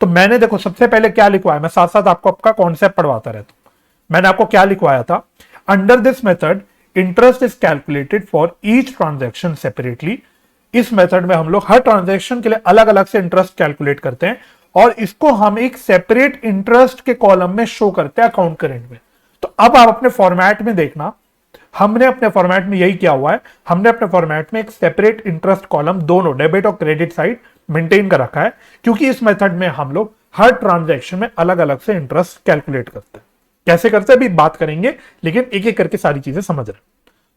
तो मैंने देखो सबसे पहले क्या लिखवाया, मैं साथ साथ आपको आपका कॉन्सेप्ट पढ़वाता रहता हूं। मैंने आपको क्या लिखवाया था, under this method interest is calculated for each transaction separately. इस मेथड में हम लोग हर ट्रांजैक्शन के लिए अलग अलग से इंटरेस्ट कैलकुलेट करते हैं और इसको हम एक सेपरेट इंटरेस्ट के कॉलम में शो करते हैं अकाउंट करेंट में। तो अब आप अपने फॉर्मेट में देखना, हमने अपने फॉर्मेट में यही किया हुआ है, हमने अपने फॉर्मेट में एक सेपरेट इंटरेस्ट कॉलम दोनों डेबिट और क्रेडिट साइड मेंटेन कर रखा है, क्योंकि इस मेथड में हम लोग हर ट्रांजैक्शन में अलग अलग से इंटरेस्ट कैलकुलेट करते हैं। कैसे करते हैं अभी बात करेंगे, लेकिन एक एक करके सारी चीजें समझ रहे हैं।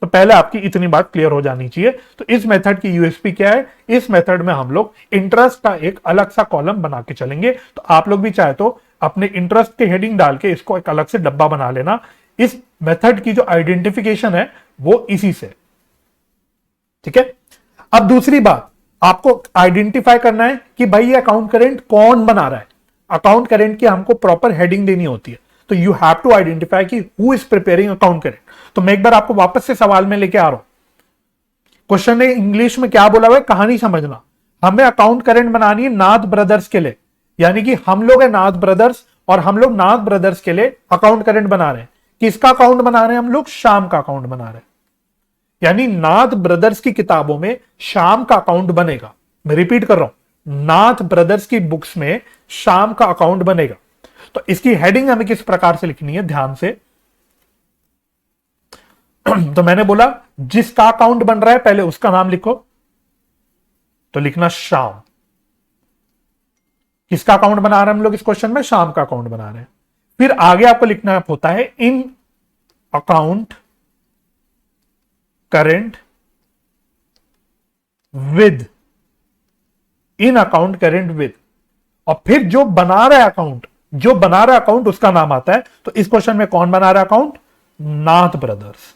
तो पहले आपकी इतनी बात क्लियर हो जानी चाहिए। तो इस मेथड की यूएसपी क्या है, इस मेथड में हम लोग इंटरेस्ट का एक अलग सा कॉलम बना के चलेंगे। तो आप लोग भी चाहे तो अपने इंटरेस्ट के हेडिंग डाल के इसको एक अलग से डब्बा बना लेना। इस मेथड की जो आइडेंटिफिकेशन है वो इसी से, ठीक है। अब दूसरी बात, आपको आइडेंटिफाई करना है कि भाई ये अकाउंट करेंट कौन बना रहा है। अकाउंट करेंट की हमको प्रॉपर हेडिंग देनी होती है। तो यू हैव टू आइडेंटिफाई कि who is preparing account current. तो मैं एक बार आपको वापस से सवाल में लेके आ रहा हूं। क्वेश्चन ने इंग्लिश में क्या बोला हुआ है, कहानी समझना। हमें अकाउंट करेंट बनानी है नाथ ब्रदर्स के लिए, यानी कि हम लोग है नाथ ब्रदर्स और हम लोग नाथ ब्रदर्स के लिए अकाउंट करेंट बना रहे हैं। किसका अकाउंट बना रहे हैं हम लोग, श्याम का अकाउंट बना रहे हैं। यानी नाथ ब्रदर्स की किताबों में श्याम का अकाउंट बनेगा। मैं रिपीट कर रहा हूं, नाथ ब्रदर्स की बुक्स में श्याम का अकाउंट बनेगा। तो इसकी हेडिंग हमें किस प्रकार से लिखनी है, ध्यान से। तो मैंने बोला जिसका अकाउंट बन रहा है पहले उसका नाम लिखो, तो लिखना श्याम। किसका अकाउंट बना रहे हैं हम लोग इस क्वेश्चन में, श्याम का अकाउंट बना रहे हैं। फिर आगे आपको लिखना होता है in account current with, in account current with, और फिर जो बना रहा है अकाउंट, जो बना रहा है अकाउंट उसका नाम आता है। तो इस क्वेश्चन में कौन बना रहा है अकाउंट, नाथ ब्रदर्स।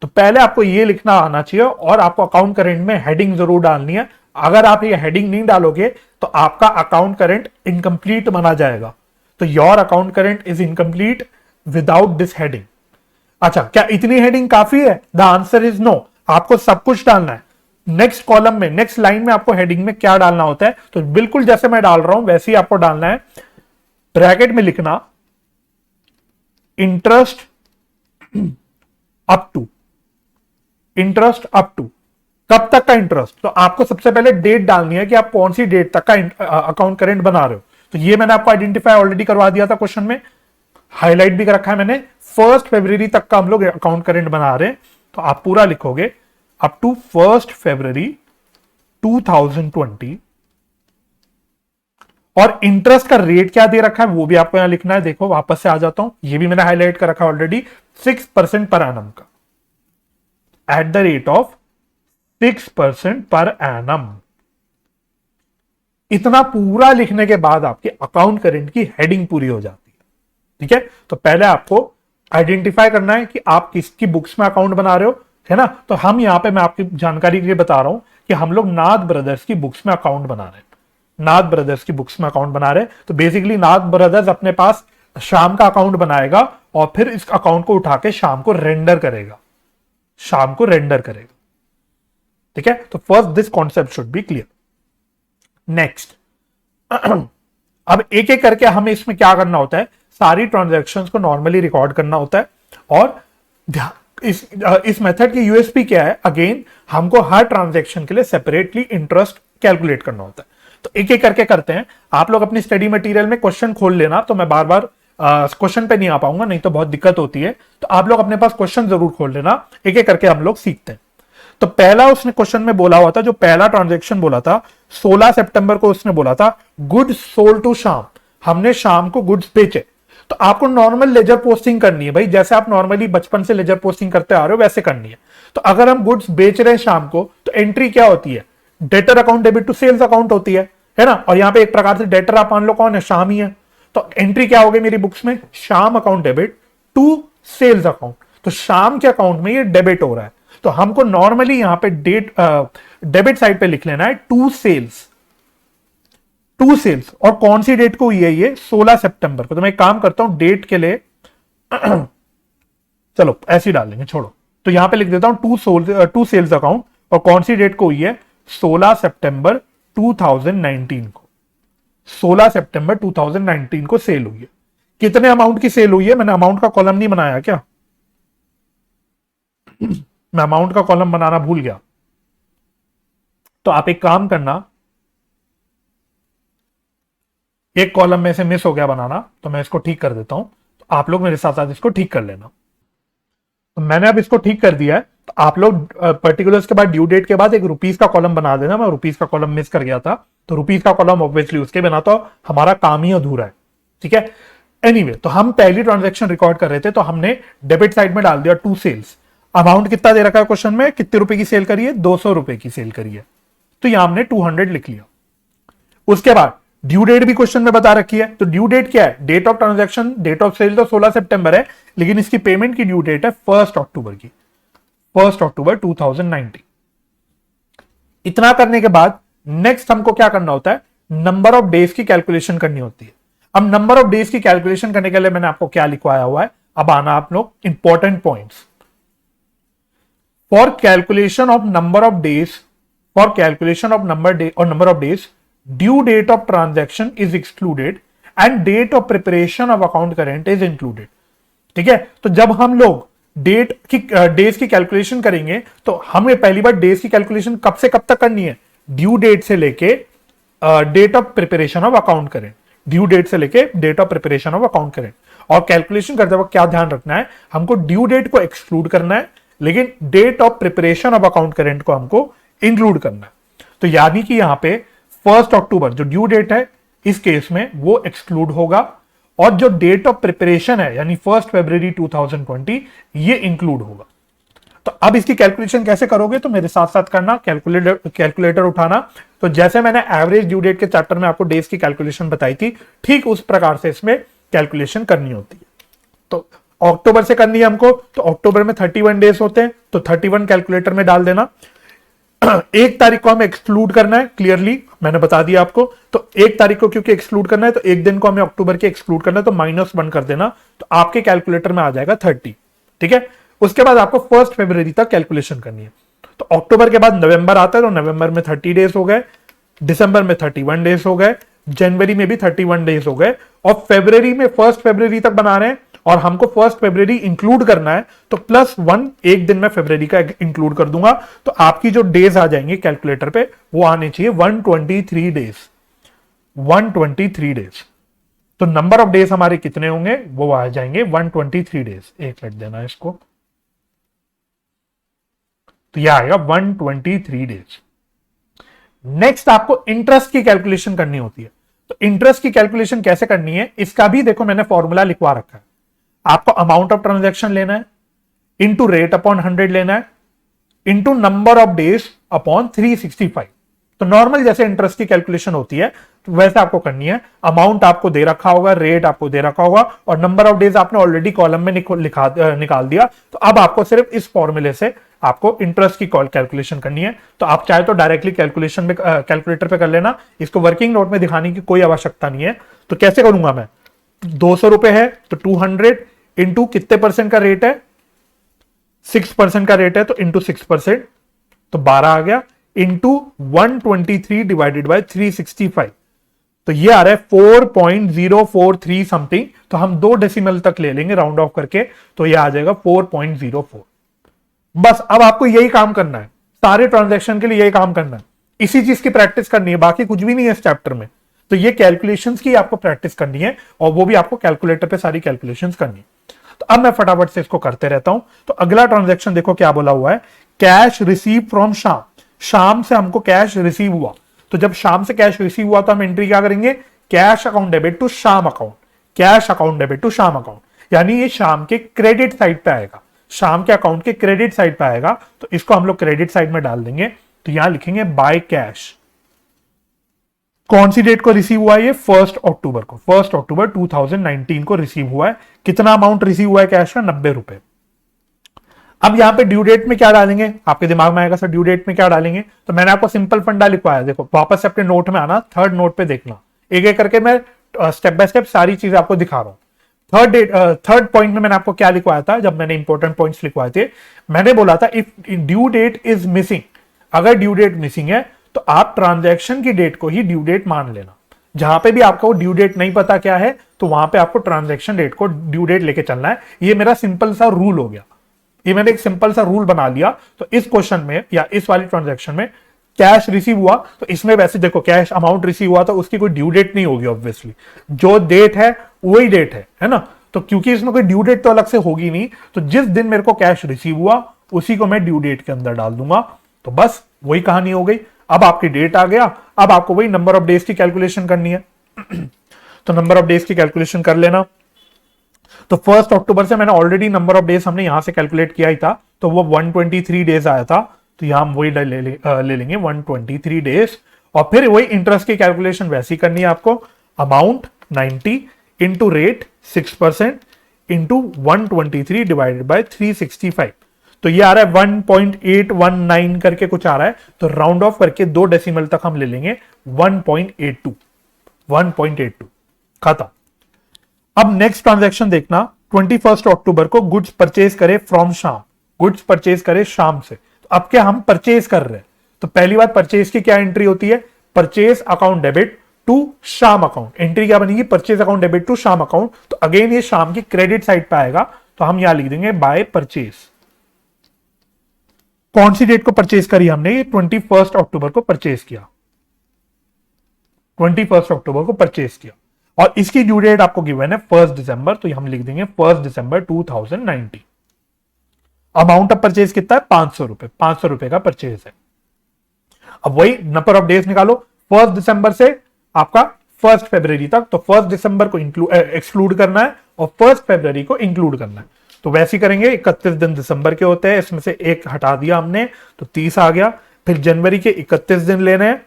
तो पहले आपको ये लिखना आना चाहिए और आपको अकाउंट करेंट में हेडिंग जरूर डालनी है। अगर आप ये हेडिंग नहीं डालोगे तो आपका अकाउंट करेंट इनकम्प्लीट माना जाएगा। तो your account current is incomplete without this heading. अच्छा, क्या इतनी हेडिंग काफी है? The answer is no. आपको सब कुछ डालना है। नेक्स्ट कॉलम में, नेक्स्ट लाइन में आपको हेडिंग में क्या डालना होता है, तो बिल्कुल जैसे मैं डाल रहा हूं वैसे ही आपको डालना है। ब्रैकेट में लिखना interest up to, interest up to, कब तक का इंटरेस्ट। तो आपको सबसे पहले डेट डालनी है कि आप कौन सी डेट तक का अकाउंट करेंट बना रहे हो। तो ये मैंने आपको आइडेंटिफाई ऑलरेडी करवा दिया था क्वेश्चन में, हाईलाइट भी कर रखा है मैंने। 1 फरवरी तक का हम लोग अकाउंट करेंट बना रहे हैं। तो आप पूरा लिखोगे अप टू 1 फरवरी 2020। और इंटरेस्ट का रेट क्या दे रखा है वो भी आपको यहां लिखना है। देखो वापस से आ जाता हूं, ये भी मैंने हाईलाइट कर रखा है ऑलरेडी, 6% पर एनम का, eight the rate of 6% per annum. इतना पूरा लिखने के बाद आपके अकाउंट करेंट की हेडिंग पूरी हो जाती है। ठीक है, तो पहले आपको आइडेंटिफाई करना है कि आप किसकी बुक्स में अकाउंट बना रहे हो, है ना। तो हम यहां पे, मैं आपकी जानकारी के लिए बता रहा हूं कि हम लोग नाथ ब्रदर्स की बुक्स में अकाउंट बना रहे हैं। नाथ ब्रदर्स की बुक्स में अकाउंट बना रहे हैं। तो बेसिकली नाथ ब्रदर्स अपने पास शाम का अकाउंट बनाएगा और फिर इस अकाउंट को उठा के शाम को रेंडर करेगा, शाम को रेंडर करेगा। ठीक है, तो first this concept should be clear. Next, अब एक एक करके हमें इसमें क्या करना होता है, सारी ट्रांजैक्शंस को नॉर्मली रिकॉर्ड करना होता है। और इस मेथड की यूएसपी क्या है, अगेन हमको हर ट्रांजैक्शन के लिए सेपरेटली इंटरेस्ट कैलकुलेट करना होता है। तो एक एक करके करते हैं। आप लोग अपनी स्टडी मटेरियल में क्वेश्चन खोल लेना, तो मैं बार बार क्वेश्चन पे नहीं आ पाऊंगा, नहीं तो बहुत दिक्कत होती है। तो आप लोग अपने पास क्वेश्चन जरूर खोल लेना, एक एक करके हम लोग सीखते हैं। तो पहला उसने क्वेश्चन में बोला हुआ था, जो पहला ट्रांजैक्शन बोला था 16 सितंबर को, उसने बोला था गुड्स सोल्ड टू शाम। हमने शाम को गुड्स बेचे। तो आपको नॉर्मल लेजर पोस्टिंग करनी है भाई, जैसे आप नॉर्मली बचपन से लेजर पोस्टिंग करते आ रहे हो वैसे करनी है। तो अगर हम गुड्स बेच रहे हैं शाम को, तो एंट्री क्या होती है, debtor account debit to sales account होती है ना। और यहां पे एक प्रकार से डेटर आप मान लो कौन है, शाम ही है। तो एंट्री क्या होगी मेरी बुक्स में, Sham account debit to sales account. तो शाम के अकाउंट में ये डेबिट हो रहा है। तो हमको नॉर्मली यहां पे डेबिट साइड पे लिख लेना है टू सेल्स, टू सेल्स। और कौन सी डेट को हुई है ये, 16 सितंबर को। तो मैं एक काम करता हूं, डेट के लिए चलो ऐसे ही डाल लेंगे, छोड़ो, तो यहां पे लिख देता हूं टू सेल्स अकाउंट, और कौन सी डेट को हुई है, 16 सितंबर 2019 को, 16 सितंबर 2019 को सेल हुई है। कितने अमाउंट की सेल हुई है, मैंने अमाउंट का कॉलम नहीं बनाया क्या, मैं अमाउंट का कॉलम बनाना भूल गया। तो आप एक काम करना, एक कॉलम में से मिस हो गया बनाना, तो मैं इसको ठीक कर देता हूं, तो आप लोग मेरे साथ साथ इसको ठीक कर लेना। तो मैंने अब इसको ठीक कर दिया है, तो आप लोग पर्टिकुलर्स के बाद ड्यू डेट के बाद एक रुपीस का कॉलम बना देना। मैं रुपीस का कॉलम मिस कर गया था, तो रुपीस का कॉलम ऑब्वियसली उसके बिना तो हमारा काम ही अधूरा है, ठीक है। एनीवे, तो हम पहली ट्रांजेक्शन रिकॉर्ड कर रहे थे, तो हमने डेबिट साइड में डाल दिया टू सेल्स। अमाउंट कितना दे रखा है क्वेश्चन में, कितने रुपए की सेल करी है, 200 रुपए की सेल करी है, तो यहां हमने 200 लिख लिया। उसके बाद ड्यू डेट भी क्वेश्चन में बता रखी है, तो ड्यू डेट क्या है, date of transaction, date of sale तो 16 सितंबर है, लेकिन इसकी पेमेंट की ड्यू डेट है 1 अक्टूबर की, 1 अक्टूबर 2019। इतना करने के बाद नेक्स्ट हमको क्या करना होता है, नंबर ऑफ डेज की कैलकुलेशन करनी होती है। अब नंबर ऑफ डेज की कैलकुलेशन करने के लिए मैंने आपको क्या लिखवाया हुआ है, अब आना आप लोग important points. For calculation of number of days, for calculation of number of days, due date of transaction is excluded and date of preparation of account current is included. ठीक है, तो जब हम लोग डेज की कैलकुलेशन करेंगे, तो हमें पहली बार डेज की कैलकुलेशन कब से कब तक करनी है, ड्यू डेट से लेके date of preparation of account current, due date से लेके date of preparation of account current. और कैलकुलेशन करते वक्त क्या ध्यान रखना है, हमको ड्यू डेट को एक्सक्लूड करना है, लेकिन date of preparation of account current को हमको इंक्लूड करना है। तो यानी कि यहां पे 1 अक्टूबर जो ड्यू डेट है इस केस में वो एक्सक्लूड होगा, और जो डेट ऑफ प्रिपरेशन है यानी 1 फरवरी 2020 ये इंक्लूड होगा। तो अब इसकी कैलकुलेशन कैसे करोगे, तो मेरे साथ साथ करना, कैलकुलेटर उठाना। तो जैसे मैंने एवरेज ड्यू डेट के चैप्टर में आपको डेज की कैलकुलेशन बताई थी, ठीक उस प्रकार से इसमें कैलकुलेशन करनी होती है। तो अक्टूबर से करनी है हमको, तो अक्टूबर में 31 डेज होते हैं, तो 31 कैलकुलेटर में डाल देना। 1 तारीख को हमें एक्सक्लूड करना है, क्लियरली मैंने बता दिया आपको। तो 1 तारीख को क्योंकि एक्सक्लूड करना है, तो एक दिन को हमें अक्टूबर के एक्सक्लूड करना है, तो -1 कर देना, तो आपके कैलकुलेटर में आ जाएगा 30। ठीक है, उसके बाद आपको 1 फरवरी तक कैलकुलेशन करनी है। तो अक्टूबर के बाद नवंबर आता है, तो नवंबर में 30 डेज हो गए, दिसंबर में 31 डेज हो गए, जनवरी में भी 31 डेज हो गए, और फरवरी में 1 फरवरी तक बना रहे हैं, और हमको 1 फरवरी इंक्लूड करना है, तो +1 एक दिन में फरवरी का इंक्लूड कर दूंगा, तो आपकी जो डेज आ जाएंगे कैलकुलेटर पे वो आने चाहिए 123 डेज, 123 डेज। तो नंबर ऑफ डेज हमारे कितने होंगे, वो आ जाएंगे 123 डेज। एक मिनट देना इसको, तो यह आएगा 123 डेज। नेक्स्ट आपको इंटरेस्ट की कैलकुलेशन करनी होती है। तो इंटरेस्ट की कैलकुलेशन कैसे करनी है, इसका भी देखो मैंने फॉर्मूला लिखवा रखा है। आपको अमाउंट ऑफ ट्रांजैक्शन लेना है, इंटू रेट अपॉन 100 लेना है, into number of days upon 365। तो नॉर्मल जैसे इंटरेस्ट की कैलकुलेशन होती है तो वैसे आपको करनी है। अमाउंट आपको दे रखा होगा, रेट आपको दे रखा होगा, और नंबर ऑफ डेज आपने ऑलरेडी कॉलम में निकाल दिया। तो अब आपको सिर्फ इस फॉर्मूले से आपको इंटरेस्ट की कैलकुलेशन करनी है। तो आप चाहे तो डायरेक्टली कैलकुलेशन में कैलकुलेटर पे कर लेना, इसको वर्किंग नोट में दिखाने की कोई आवश्यकता नहीं है। तो कैसे करूंगा मैं, 200 रुपए है तो 200 इंटू कितने परसेंट का रेट है, 6% का रेट है, तो इंटू 6%, तो 12 आ गया, इंटू 123 डिवाइडेड बाय 365, तो ये आ रहा है 4.043 समथिंग। तो हम 2 डेसिमल तक ले लेंगे राउंड ऑफ करके, तो ये आ जाएगा 4.04। बस अब आपको यही काम करना है, सारे ट्रांजैक्शन के लिए यही काम करना है, इसी चीज की प्रैक्टिस करनी है, बाकी कुछ भी नहीं है इस चैप्टर में। तो ये कैलकुलेशंस की आपको प्रैक्टिस करनी है, और वो भी आपको कैलकुलेटर पे सारी कैलकुलेशंस करनी है। तो अब मैं फटाफट से इसको करते रहता हूं। तो अगला ट्रांजैक्शन देखो क्या बोला हुआ है, कैश रिसीव फ्रॉम शाम। शाम से हमको कैश रिसीव हुआ, तो जब शाम से कैश रिसीव हुआ तो हम एंट्री क्या करेंगे, cash account debit to Sham account, cash account debit to Sham account, यानी ये शाम के क्रेडिट साइड पे आएगा, शाम के अकाउंट के क्रेडिट साइड पे आएगा। तो इसको हम लोग क्रेडिट साइड में डाल देंगे। तो यहां लिखेंगे बाय कैश। कौन सी डेट को रिसीव हुआ है, ये 1 अक्टूबर को, 1 अक्टूबर 2019 को रिसीव हुआ है। कितना अमाउंट रिसीव हुआ है कैश का, 90 रुपए। अब यहां पे ड्यू डेट में क्या डालेंगे, आपके दिमाग में आएगा सर ड्यू डेट में क्या डालेंगे, तो मैंने आपको सिंपल फंडा लिखवाया, देखो वापस से अपने नोट में आना, 3rd नोट पे देखना, एक एक करके मैं स्टेप बाय स्टेप सारी चीजें आपको दिखा रहा हूं। थर्ड पॉइंट में मैंने आपको क्या लिखवाया था, जब मैंने इंपॉर्टेंट पॉइंट्स लिखवाए थे, मैंने बोला था if due date is missing, अगर ड्यू डेट मिसिंग है तो आप ट्रांजैक्शन की डेट को ही ड्यू डेट मान लेना। जहां पे भी आपको ड्यू डेट नहीं पता क्या है, तो वहां पे आपको ट्रांजैक्शन डेट को ड्यू डेट लेके चलना है। ये मेरा सिंपल सा रूल हो गया, ये मैंने एक सिंपल सा रूल बना लिया। तो इस क्वेश्चन में या इस वाली ट्रांजैक्शन में कैश रिसीव हुआ, तो इसमें वैसे देखो कैश अमाउंट रिसीव हुआ तो उसकी कोई ड्यू डेट नहीं होगी, ऑब्वियसली जो डेट है वही डेट है ना। तो क्योंकि इसमें कोई ड्यू डेट तो अलग से होगी नहीं, तो जिस दिन मेरे को कैश रिसीव हुआ उसी को मैं ड्यू डेट के अंदर डाल दूंगा। तो बस वही कहानी हो गई। अब आपकी डेट आ गया, अब आपको वही नंबर ऑफ डेज की कैलकुलेशन करनी है। तो नंबर ऑफ डेज की कैलकुलेशन कर लेना। तो 1 अक्टूबर से मैंने ऑलरेडी नंबर ऑफ डेज हमने यहां से कैलकुलेट किया ही था, तो वो 123 डेज आया था। तो यहां हम वही ले लेंगे 123 डेज। और फिर वही इंटरेस्ट की कैलकुलेशन वैसी करनी है आपको। Amount 90 into rate 6% into 123 divided by 365। तो ये आ रहा है 1.819 करके कुछ आ रहा है। तो राउंड ऑफ करके 2 डेसिमल तक हम ले लेंगे 1.82 खत्म। अब नेक्स्ट ट्रांजैक्शन देखना, 21 अक्टूबर को गुड्स परचेज करे फ्रॉम शाम, गुड्स परचेज करे शाम से। तो अब क्या हम परचेज कर रहे हैं, तो पहली बात परचेज की क्या एंट्री होती है, purchase account debit to Sham account. Entry क्या बनेगी, purchase account debit to Sham account. तो अगेन ये शाम की क्रेडिट साइड पे आएगा, तो हम यहां लिख देंगे बाय परचेज। कौन सी डेट को परचेज करी हमने, ये 21 अक्टूबर को परचेज किया, 21 अक्टूबर को परचेज किया। और इसकी ड्यू डेट आपको गिवन है 1 दिसंबर, तो हम लिख देंगे 1 दिसंबर 2019। अमाउंट ऑफ परचेज कितना है, 500 रुपए, 500 रुपए का परचेज है। अब वही नंबर ऑफ डेज निकालो, 1 दिसंबर से आपका 1 फरवरी तक। तो 1 दिसंबर को एक्सक्लूड करना है और 1 फरवरी को इंक्लूड करना है। तो वैसे ही करेंगे, 31 दिन दिसंबर के होते हैं, इसमें से एक हटा दिया हमने तो 30 आ गया। फिर जनवरी के 31 दिन लेने हैं,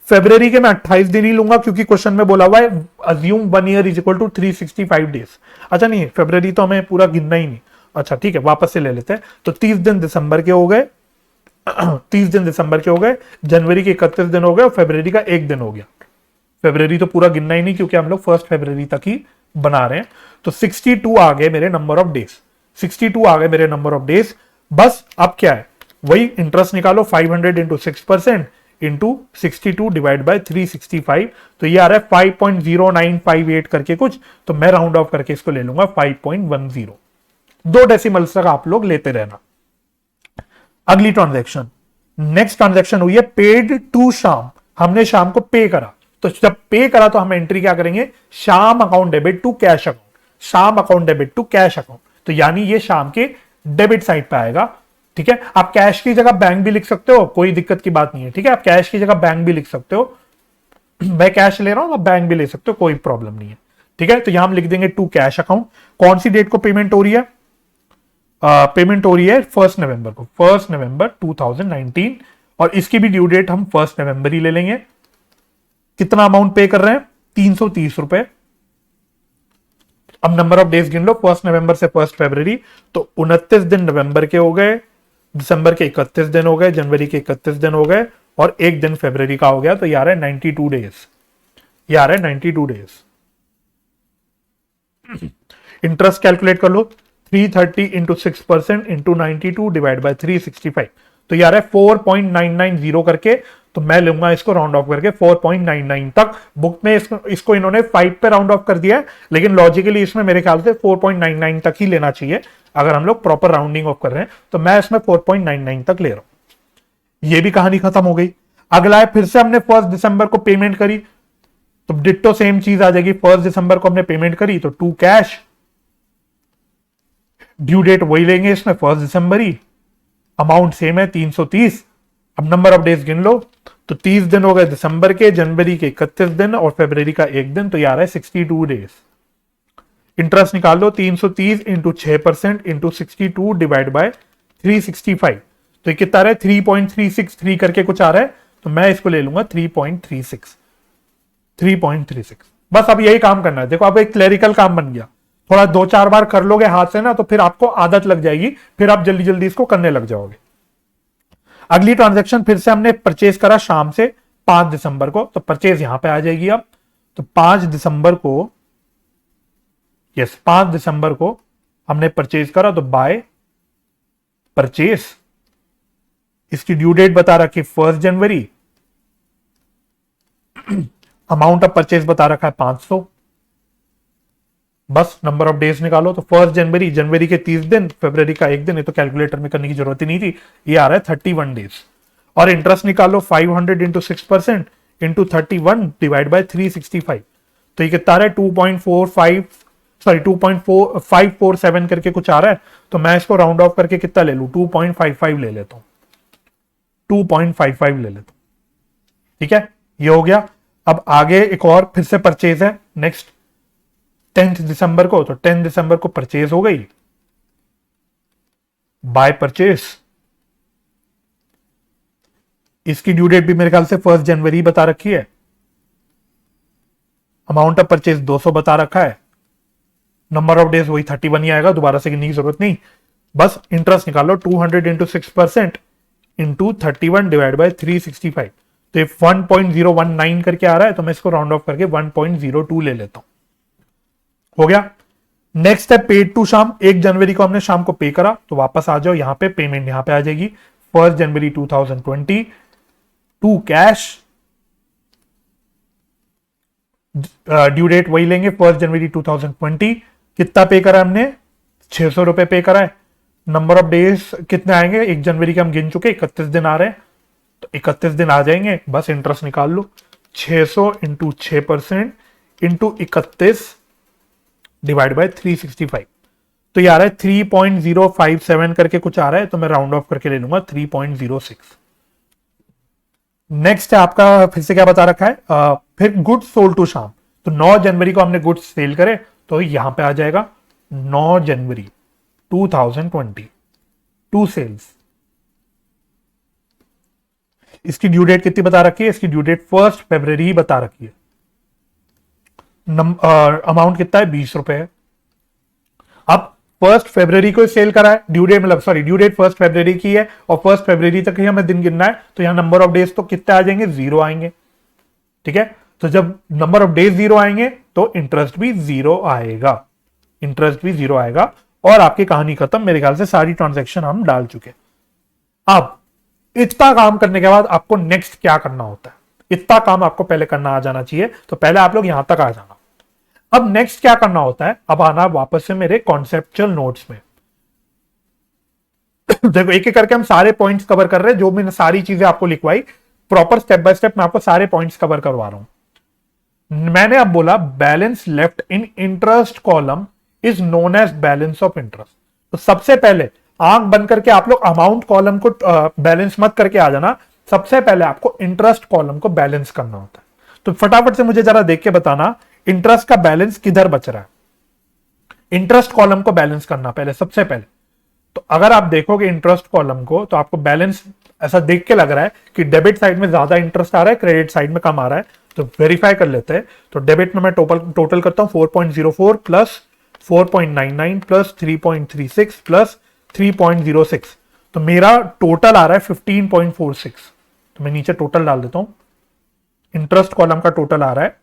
फरवरी के मैं 28 दिन ही लूंगा क्योंकि क्वेश्चन में बोला हुआ है assume 1 year is equal to 365 days. अच्छा नहीं, फरवरी तो हमें पूरा गिनना ही नहीं। अच्छा ठीक है, वापस से ले लेते हैं। तो 30 दिन दिसंबर के हो गए 30 दिन दिसंबर के हो गए, जनवरी के 31 दिन हो गए और फरवरी का 1 दिन हो गया। फरवरी तो पूरा गिनना ही नहीं क्योंकि हम लोग 1 फरवरी तक ही बना रहे हैं। तो 62 आ गए मेरे नंबर ऑफ डेज, 62 आ गए मेरे नंबर ऑफ डेज। बस अब क्या है, वही इंटरेस्ट निकालो, 500 इंटू 6% इंटू 62 डिवाइड बाय 365। तो ये आ रहा है 5.0958 करके कुछ। तो मैं राउंड ऑफ करके इसको ले लूंगा 5.10। 2 डेसिमल्स तक आप लोग लेते रहना। अगली ट्रांजैक्शन, नेक्स्ट ट्रांजैक्शन हुई है पेड टू शाम। हमने शाम को पे करा, तो जब पे करा तो हम एंट्री क्या करेंगे, Sham account debit to cash account, Sham account debit to cash account. तो यानी ये शाम के डेबिट साइड पे आएगा। ठीक है, आप कैश की जगह बैंक भी लिख सकते हो, कोई दिक्कत की बात नहीं है। ठीक है, आप कैश की जगह बैंक भी लिख सकते हो। मैं कैश ले रहा हूं, आप बैंक भी ले सकते हो, कोई प्रॉब्लम नहीं है। ठीक है, तो यहां हम लिख देंगे टू कैश अकाउंट। कौन सी डेट को पेमेंट हो रही है, पेमेंट हो रही है 1 नवंबर को, 1 नवंबर 2019। और इसकी भी ड्यू डेट हम 1 नवंबर ही ले लेंगे। कितना अमाउंट पे कर रहे हैं, 330 रुपए। अब नंबर ऑफ डेज गिन लो, 1 नवंबर से 1 फरवरी, तो 29 दिन नवंबर के हो गए, दिसंबर के 31 दिन हो गए, जनवरी के 31 दिन हो गए और 1 दिन फरवरी का हो गया। तो यार है 92 डेज, यार है 92 डेज। इंटरेस्ट कैलकुलेट कर लो, 330 इंटू 6% इंटू 92 डिवाइड बाय 365। तो यार है 4.990 करके। तो मैं लूंगा इसको राउंड ऑफ करके 4.99 तक। बुक में इसको इन्होंने 5 पे राउंड ऑफ कर दिया है, लेकिन लॉजिकली इसमें मेरे ख्याल से 4.99 तक ही लेना चाहिए अगर हम लोग प्रॉपर राउंडिंग ऑफ कर रहे हैं। तो मैं इसमें 4.99 तक ले रहा हूं। ये भी कहानी खत्म हो गई। अगला है, फिर से हमने 1 दिसंबर को पेमेंट करी, तो डिट्टो सेम चीज आ जाएगी। 1 दिसंबर को हमने पेमेंट करी तो टू कैश, ड्यू डेट वही लेंगे इसमें 1 दिसंबर ही, अमाउंट सेम है 330। अब नंबर ऑफ डेज गिन लो, तो 30 दिन हो गए दिसंबर के, जनवरी के 31 दिन और फरवरी का 1 दिन। तो यार है 62 डेज। इंटरेस्ट निकाल लो, 330 इंटू 6% इंटू 62 डिवाइड बाय 365। तो ये कितना रहा है, 3.363 करके कुछ आ रहा है। तो मैं इसको ले लूंगा 3.36। बस अब यही काम करना है। देखो अब एक क्लरिकल काम बन गया, थोड़ा 2-4 बार कर लोगे हाथ से ना, तो फिर आपको आदत लग जाएगी, फिर आप जल्दी जल्दी इसको करने लग जाओगे। अगली ट्रांजैक्शन फिर से हमने परचेज करा शाम से 5 दिसंबर को, तो परचेज यहां पे आ जाएगी। अब तो 5 दिसंबर को यस 5 दिसंबर को हमने परचेज करा, तो बाय परचेज, इसकी ड्यू डेट बता रखी 1 जनवरी, अमाउंट ऑफ परचेज बता रखा है 500, बस नंबर ऑफ डेज निकालो। तो 1 जनवरी, जनवरी के 30 दिन, फरवरी का 1 दिन, ये तो कैलकुलेटर में करने की जरूरत ही नहीं थी, ये आ रहा है 31 डेज। और इंटरेस्ट निकालो 500 इंटू 6% इंटू 31 डिवाइड बाय 365, तो ये कितना आ रहा है 2.45 सॉरी 2.4547 करके कुछ आ रहा है। तो मैं इसको राउंड ऑफ करके कितना ले लूं, 2.55 ले लेता हूं, 2.55 ले लेता हूं, ठीक है, ये हो गया। अब आगे एक और फिर से परचेज है नेक्स्ट 10 दिसंबर को, तो 10 दिसंबर को परचेज हो गई, बाय परचेज, इसकी ड्यू डेट भी मेरे ख्याल से 1 जनवरी बता रखी है, अमाउंट ऑफ परचेज 200 बता रखा है, नंबर ऑफ डेज वही 31 ही आएगा, दोबारा से गिनने की जरूरत नहीं, बस इंटरेस्ट निकालो 200 इंटू 6% इंटू 31 डिवाइड बाय 365, तो ये 1.019 करके आ रहा है, तो मैं इसको राउंड ऑफ करके 1.02 ले लेता हूं, हो गया। नेक्स्ट है पेड टू शाम, 1 जनवरी को हमने शाम को पे करा, तो वापस आ जाओ यहां पे, पेमेंट यहां पे आ जाएगी 1 जनवरी 2020 टू कैश, ड्यू डेट वही लेंगे 1 जनवरी 2020, कितना पे करा हमने 600 रुपए पे करा है, नंबर ऑफ डेज कितने आएंगे, 1 जनवरी के हम गिन चुके 31 दिन आ रहे हैं, तो 31 दिन आ जाएंगे, बस इंटरेस्ट निकाल लो 600 इंटू 6% इंटू 31 डिवाइड बाय 365, तो ये आ रहा है 3.057 करके कुछ आ रहा है, तो मैं राउंड ऑफ करके ले लूंगा 3.06। नेक्स्ट है आपका फिर से क्या बता रखा है, फिर गुड्स सोल्ड टू शाम, तो 9 जनवरी को हमने गुड्स सेल करे, तो यहां पे आ जाएगा 9 जनवरी 2020 टू सेल्स, इसकी ड्यू डेट कितनी बता रखी है, इसकी ड्यू डेट 1 फरवरी ही बता रखी है, अमाउंट कितना है 20 रुपए है। अब 1 फरवरी को सेल करा है, ड्यू डेट मतलब सॉरी ड्यू डेट 1 फरवरी की है, और 1 फरवरी तक ही हमें दिन गिनना है, तो यहां नंबर ऑफ डेज तो कितने आ जाएंगे 0 आएंगे, ठीक है, तो जब नंबर ऑफ डेज 0 आएंगे तो इंटरेस्ट भी 0 आएगा, इंटरेस्ट भी 0 आएगा, और आपकी कहानी खत्म, मेरे ख्याल से सारी ट्रांजैक्शन हम डाल चुके। अब इतना काम करने के बाद आपको नेक्स्ट क्या करना होता है, इतना काम आपको पहले करना आ जाना चाहिए, तो पहले आप लोग यहां तक आ जाना। अब नेक्स्ट क्या करना होता है, अब आना वापस से मेरे कॉन्सेप्चुअल नोट्स में। देखो एक एक करके हम सारे पॉइंट्स कवर कर रहे हैं, जो मैंने सारी चीजें आपको लिखवाई, प्रॉपर स्टेप बाय स्टेप मैं आपको सारे पॉइंट्स कवर करवा रहा हूं। मैंने अब बोला balance left in interest column is known as balance of interest, तो सबसे पहले आंख बंद करके आप लोग अमाउंट कॉलम को बैलेंस मत करके आ जाना, सबसे पहले आपको इंटरेस्ट कॉलम को बैलेंस करना होता है। तो फटाफट से मुझे जरा देख के बताना इंटरेस्ट का बैलेंस किधर बच रहा है, इंटरेस्ट कॉलम को बैलेंस करना पहले सबसे पहले। तो अगर आप देखोगे इंटरेस्ट कॉलम को, तो आपको बैलेंस ऐसा देख के लग रहा है कि डेबिट साइड में ज्यादा इंटरेस्ट आ रहा है, क्रेडिट साइड में कम आ रहा है, तो वेरीफाई कर लेते हैं। तो डेबिट में मैं टोटल करता हूं 4.04 प्लस 4.99 प्लस 3.36 प्लस 3.06, तो मेरा टोटल आ रहा है 15.46। तो मैं नीचे टोटल डाल देता हूं, इंटरेस्ट कॉलम का टोटल आ रहा है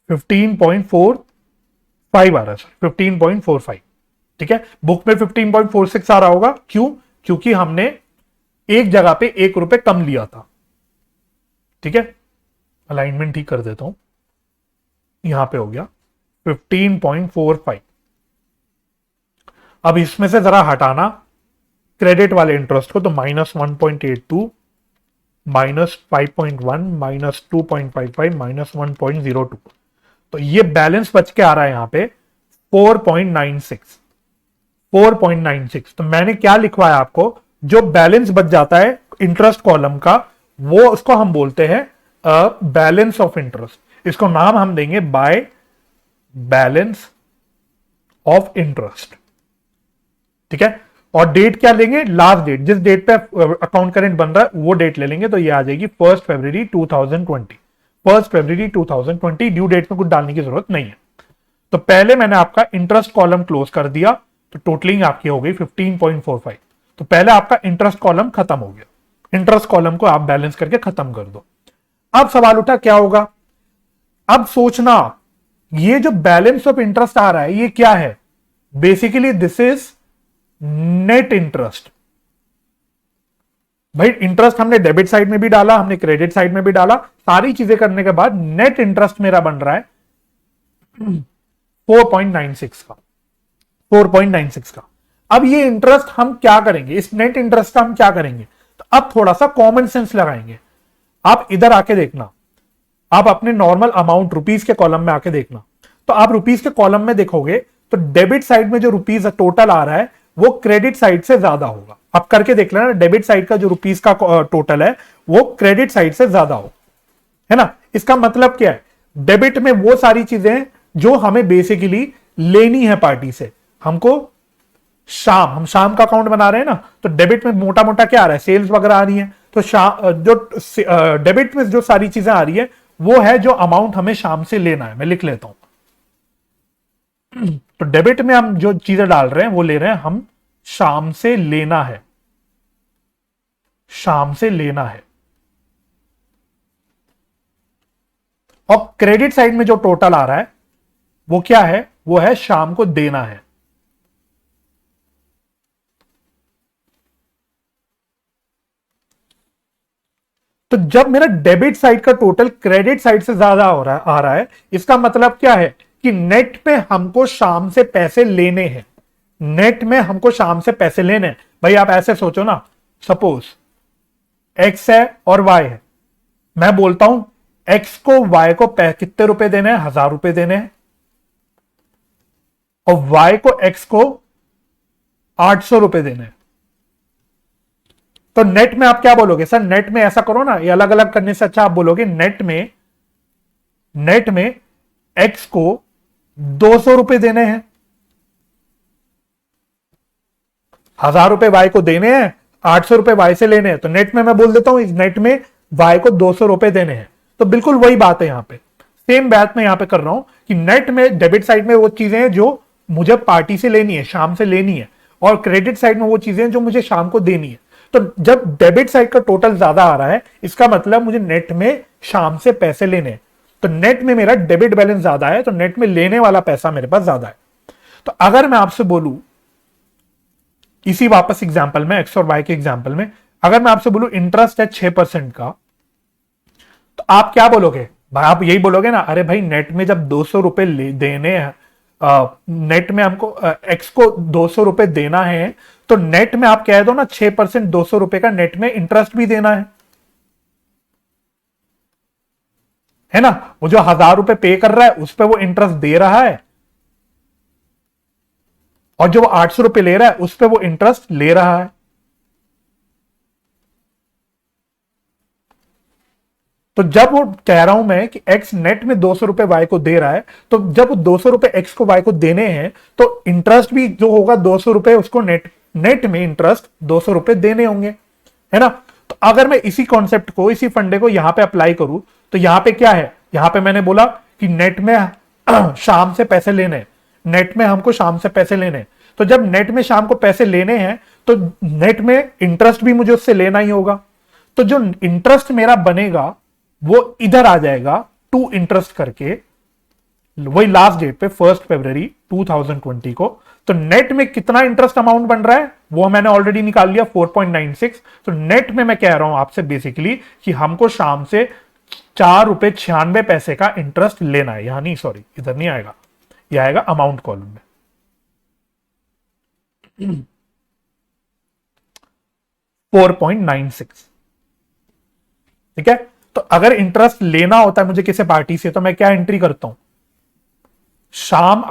15.45 आ रहा है सर, 15.45, ठीक है। बुक में 15.46 आ रहा होगा, क्यों, क्योंकि हमने एक जगह पे 1 रुपए कम लिया था, ठीक है। अलाइनमेंट ठीक कर देता हूं, यहां पे हो गया 15.45। अब इसमें से जरा हटाना क्रेडिट वाले इंटरेस्ट को, तो -1.82 -5.1 -2.55 -1.02, तो ये बैलेंस बच के आ रहा है यहां पे 4.96। तो मैंने क्या लिखवाया आपको, जो बैलेंस बच जाता है इंटरेस्ट कॉलम का, वो उसको हम बोलते हैं बैलेंस ऑफ इंटरेस्ट, इसको नाम हम देंगे बाय बैलेंस ऑफ इंटरेस्ट, ठीक है। और डेट क्या लेंगे, लास्ट डेट, जिस डेट पे अकाउंट करेंट बन रहा है वो डेट ले लेंगे, तो ये आ जाएगी 1 फरवरी 2020। 1 फरवरी 2020 ड्यू डेट में कुछ डालने की जरूरत नहीं है। तो पहले मैंने आपका इंटरेस्ट कॉलम क्लोज कर दिया, तो टोटलिंग आपकी हो गई 15.45। तो पहले आपका इंटरेस्ट कॉलम खत्म हो गया, इंटरेस्ट कॉलम को आप बैलेंस करके खत्म कर दो। अब सवाल उठा क्या होगा, अब सोचना ये जो बैलेंस ऑफ इंटरेस्ट आ रहा है ये क्या है? Basically this is net interest. भाई इंटरेस्ट हमने डेबिट साइड में भी डाला, हमने क्रेडिट साइड में भी डाला, सारी चीजें करने के बाद नेट इंटरेस्ट मेरा बन रहा है 4.96 का, 4.96 का। अब ये इंटरेस्ट हम क्या करेंगे, इस नेट इंटरेस्ट का हम क्या करेंगे? तो अब थोड़ा सा कॉमन सेंस लगाएंगे। आप इधर आके देखना, आप अपने नॉर्मल अमाउंट रुपीस के कॉलम में आके देखना, तो आप रुपीस के कॉलम में देखोगे तो डेबिट साइड में जो रुपीस टोटल आ रहा है वो क्रेडिट साइड से ज्यादा होगा। आप करके देख लेना, डेबिट साइड का जो रुपीस का टोटल है वो क्रेडिट साइड से ज्यादा हो, है ना। इसका मतलब क्या है? डेबिट में वो सारी चीजें जो हमें बेसिकली लेनी है पार्टी से, हमको हम शाम का अकाउंट बना रहे हैं ना, तो डेबिट में मोटा मोटा क्या आ रहा है? सेल्स वगैरह आ रही है। तो जो डेबिट में जो सारी चीजें आ रही है वो है जो अमाउंट हमें शाम से लेना है। मैं लिख लेता हूं। तो डेबिट में हम जो चीजें डाल रहे हैं वो ले रहे हैं हम शाम से लेना है, शाम से लेना है। और क्रेडिट साइड में जो टोटल आ रहा है वो क्या है? वो है शाम को देना है। तो जब मेरा डेबिट साइड का टोटल क्रेडिट साइड से ज्यादा आ रहा है, इसका मतलब क्या है कि नेट में हमको शाम से पैसे लेने हैं, नेट में हमको शाम से पैसे लेने हैं। भाई आप ऐसे सोचो ना, सपोज एक्स है और वाई है, मैं बोलता हूं एक्स को वाई को कितने रुपए देने हैं? 1000 रुपए देने हैं, और वाई को एक्स को 800 रुपए देने हैं। तो नेट में आप क्या बोलोगे? सर नेट में ऐसा करो ना, ये अलग अलग करने से अच्छा आप बोलोगे नेट में एक्स को 200 रुपए देने हैं, 1000 रुपए वाई को देने हैं, 800 रुपए वाई से लेने हैं। तो नेट में मैं बोल देता हूं इस नेट में वाई को 200 रुपए देने हैं। तो बिल्कुल वही बात है यहां पे, सेम बात मैं यहां पे कर रहा हूं कि नेट में डेबिट साइड में वो चीजें हैं जो मुझे पार्टी से लेनी है, शाम से लेनी है, और क्रेडिट साइड में वो चीजें जो मुझे शाम को देनी है। तो जब डेबिट साइड का टोटल ज्यादा आ रहा है, इसका मतलब मुझे नेट में शाम से पैसे लेने हैं। तो नेट में मेरा डेबिट बैलेंस ज्यादा है, तो नेट में लेने वाला पैसा मेरे पास ज्यादा है। तो अगर मैं आपसे बोलूं इसी वापस एग्जांपल में, एक्स और वाई के एग्जांपल में, अगर मैं आपसे बोलूं इंटरेस्ट है 6% का, तो आप क्या बोलोगे? भाई आप यही बोलोगे ना, अरे भाई नेट में जब 200 रुपए देने हैं, नेट में हमको एक्स को 200 रुपए देना है, तो नेट में आप कह दो ना 6% 200 रुपए का नेट में इंटरेस्ट भी देना है ना। वो जो 1000 रुपए पे कर रहा है उस पर वो इंटरेस्ट दे रहा है, और जो वो 800 रुपए ले रहा है उस पर वो इंटरेस्ट ले रहा है। तो जब वो कह रहा हूं मैं कि एक्स नेट में 200 रुपए वाई को दे रहा है, तो जब 200 रुपए एक्स को वाई को देने हैं, तो इंटरेस्ट भी जो होगा 200 रुपए उसको नेट में इंटरेस्ट 200 रुपए देने होंगे, है ना। तो अगर मैं इसी कॉन्सेप्ट को, इसी फंडे को यहां पे अप्लाई करूं, तो यहां पे क्या है? यहां पे मैंने बोला कि नेट में शाम से पैसे लेने, नेट में हमको शाम से पैसे लेने। तो जब नेट में शाम को पैसे लेने हैं, तो नेट में इंटरेस्ट भी मुझे उससे लेना ही होगा। तो जो इंटरेस्ट मेरा बनेगा वो इधर आ जाएगा टू इंटरेस्ट करके, वही लास्ट डेट पे 1 फरवरी 2020 को। तो नेट में कितना इंटरेस्ट अमाउंट बन रहा है वो मैंने ऑलरेडी निकाल लिया, 4.96। तो नेट में मैं कह रहा हूं आपसे बेसिकली कि हमको शाम से 4.96 का इंटरेस्ट लेना है। यहां नहीं, सॉरी इधर नहीं आएगा, यह आएगा अमाउंट कॉलम में। 4.96, ठीक है। तो अगर इंटरेस्ट लेना होता है मुझे किसी पार्टी से, तो मैं क्या एंट्री करता हूं? शाम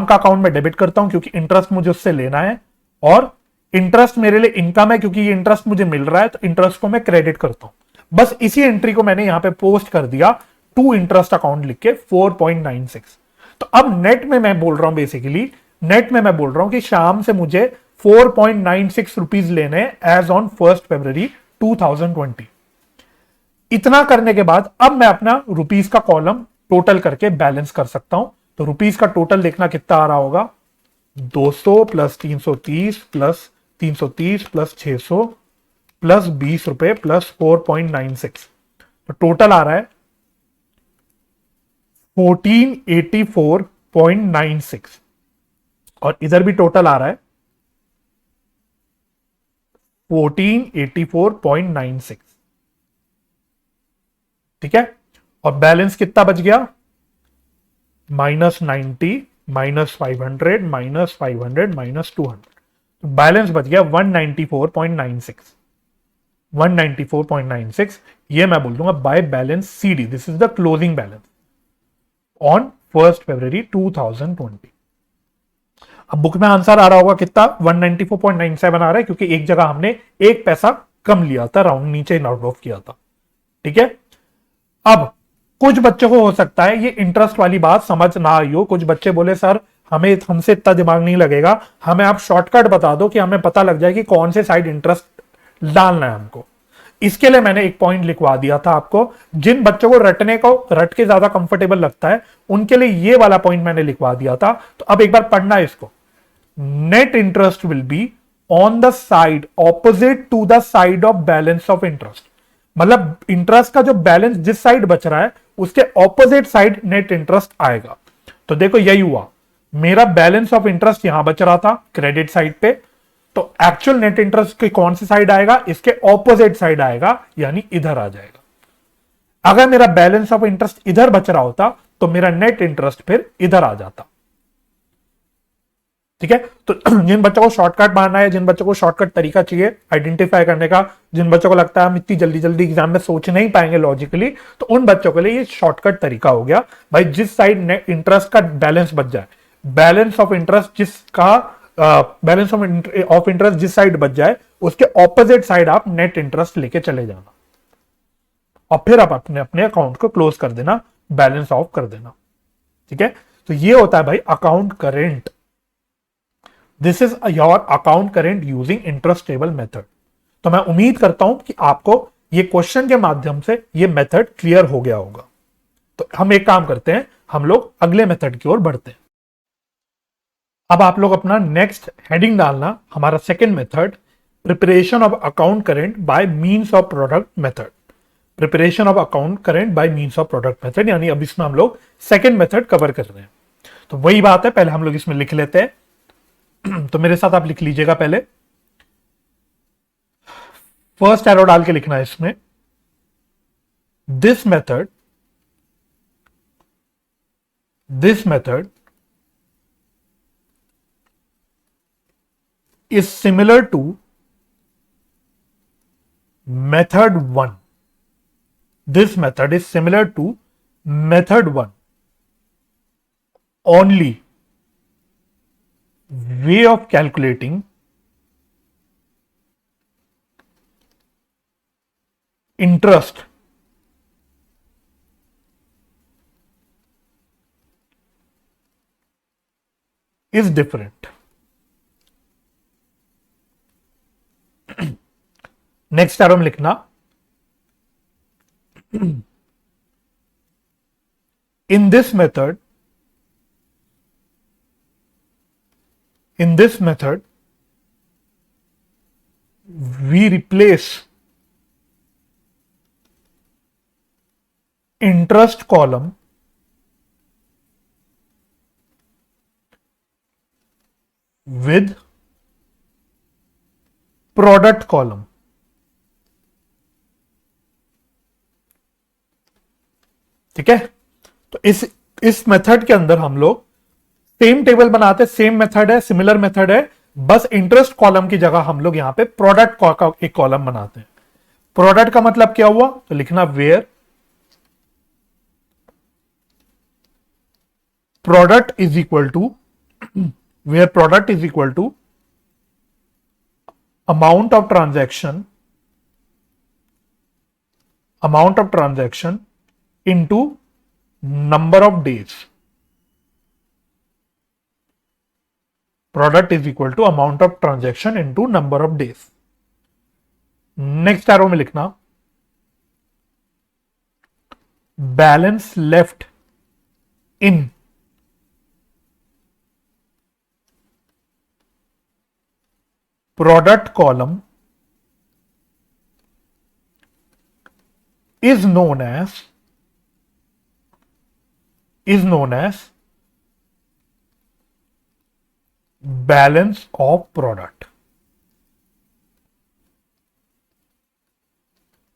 का अकाउंट में डेबिट करता हूं क्योंकि इंटरेस्ट मुझे उससे लेना है, और इंटरेस्ट मेरे लिए इनकम है क्योंकि ये इंटरेस्ट मुझे मिल रहा है, तो इंटरेस्ट को मैं क्रेडिट करता हूं। बस इसी एंट्री को मैंने यहां पे पोस्ट कर दिया, टू इंटरेस्ट अकाउंट लिख के 4.96। तो अब नेट में मैं बोल रहा हूं, बेसिकली नेट में मैं बोल रहा हूं कि शाम से मुझे 4.96 रुपीज लेने एज ऑन 1 फरवरी 2020। इतना करने के बाद अब मैं अपना रुपीस का कॉलम टोटल करके बैलेंस कर सकता हूं। तो रुपीस का टोटल देखना कितना आ रहा होगा, 200 प्लस 330 प्लस 330 प्लस 600 प्लस 20 रुपए प्लस 4.96। तो टोटल आ रहा है 1484.96 और इधर भी टोटल आ रहा है 1484.96। ठीक है, और बैलेंस कितना बच गया, -90 -500 -500 -200, तो बैलेंस बच गया 194.96। 194.96 ये मैं बोल दूंगा by balance CD, this is the closing balance on 1 फरवरी 2020। अब बुक में आंसर आ रहा होगा कितना, 194.97 आ रहा है, क्योंकि एक जगह हमने एक पैसा कम लिया था, राउंड नीचे नॉट ऑफ किया था। ठीक है, अब कुछ बच्चों को हो सकता है ये इंटरेस्ट वाली बात समझ ना आई हो, कुछ बच्चे बोले सर हमें हमसे इतना दिमाग नहीं लगेगा, हमें आप शॉर्टकट बता दो कि हमें पता लग जाए कि कौन से साइड इंटरेस्ट डालना है हमको। इसके लिए मैंने एक पॉइंट लिखवा दिया था आपको, जिन बच्चों को रटने को रट के ज्यादा कंफर्टेबल लगता है उनके लिए ये वाला पॉइंट मैंने लिखवा दिया था। तो अब एक बार पढ़ना है इसको, net interest will be on the side opposite to the side of balance of interest, मतलब इंटरेस्ट का जो बैलेंस जिस साइड बच रहा है उसके ऑपोजिट साइड नेट इंटरेस्ट आएगा। तो देखो यही हुआ, मेरा बैलेंस ऑफ इंटरेस्ट यहां बच रहा था क्रेडिट साइड पे, तो एक्चुअल नेट इंटरेस्ट की कौन सी साइड आएगा, इसके ऑपोजिट साइड आएगा, यानी इधर आ जाएगा। अगर मेरा बैलेंस ऑफ इंटरेस्ट इधर बच रहा होता तो मेरा नेट इंटरेस्ट फिर इधर आ जाता। ठीक है, तो जिन बच्चों को शॉर्टकट मारना है, जिन बच्चों को शॉर्टकट तरीका चाहिए आइडेंटिफाई करने का, जिन बच्चों को लगता है हम इतनी जल्दी जल्दी एग्जाम में सोच नहीं पाएंगे लॉजिकली, तो उन बच्चों के लिए ये शॉर्टकट तरीका हो गया भाई, जिस साइड नेट इंटरेस्ट का बैलेंस बच जाए, बैलेंस ऑफ इंटरेस्ट जिसका बैलेंस ऑफ इंटरेस्ट जिस साइड बच जाए उसके ऑपोजिट साइड आप नेट इंटरेस्ट लेके चले जाना, और फिर आप अपने अपने अकाउंट को क्लोज कर देना, बैलेंस ऑफ कर देना। ठीक है, तो ये होता है भाई account current. This is your account current using interest table method. तो मैं उम्मीद करता हूं कि आपको ये क्वेश्चन के माध्यम से ये मेथड क्लियर हो गया होगा। तो हम एक काम करते हैं, हम लोग अगले मेथड की ओर बढ़ते हैं। अब आप लोग अपना नेक्स्ट हेडिंग डालना, हमारा second method, preparation of account current by means of product method. Preparation of account current by means of product method, यानी अब इसमें हम लोग सेकेंड मेथड कवर कर रहे हैं। तो वही बात है, पहले हम लोग इसमें लिख लेते हैं। तो मेरे साथ आप लिख लीजिएगा, पहले फर्स्ट एरो डाल के लिखना है इसमें, this method is similar to method 1. This method is similar to method 1. Only way of calculating interest is different. Next arrow में लिखना, in this method we replace interest column with product column. ठीक है, तो इस मेथड के अंदर हम लोग सेम टेबल बनाते, सेम मेथड है, सिमिलर मेथड है, बस इंटरेस्ट कॉलम की जगह हम लोग यहां पे प्रोडक्ट का एक कॉलम बनाते हैं। प्रोडक्ट का मतलब क्या हुआ, तो लिखना where product is equal to amount of transaction into number of days. Product is equal to amount of transaction into number of days. Next arrow में लिखना, balance left in product column is known as is known as balance of product.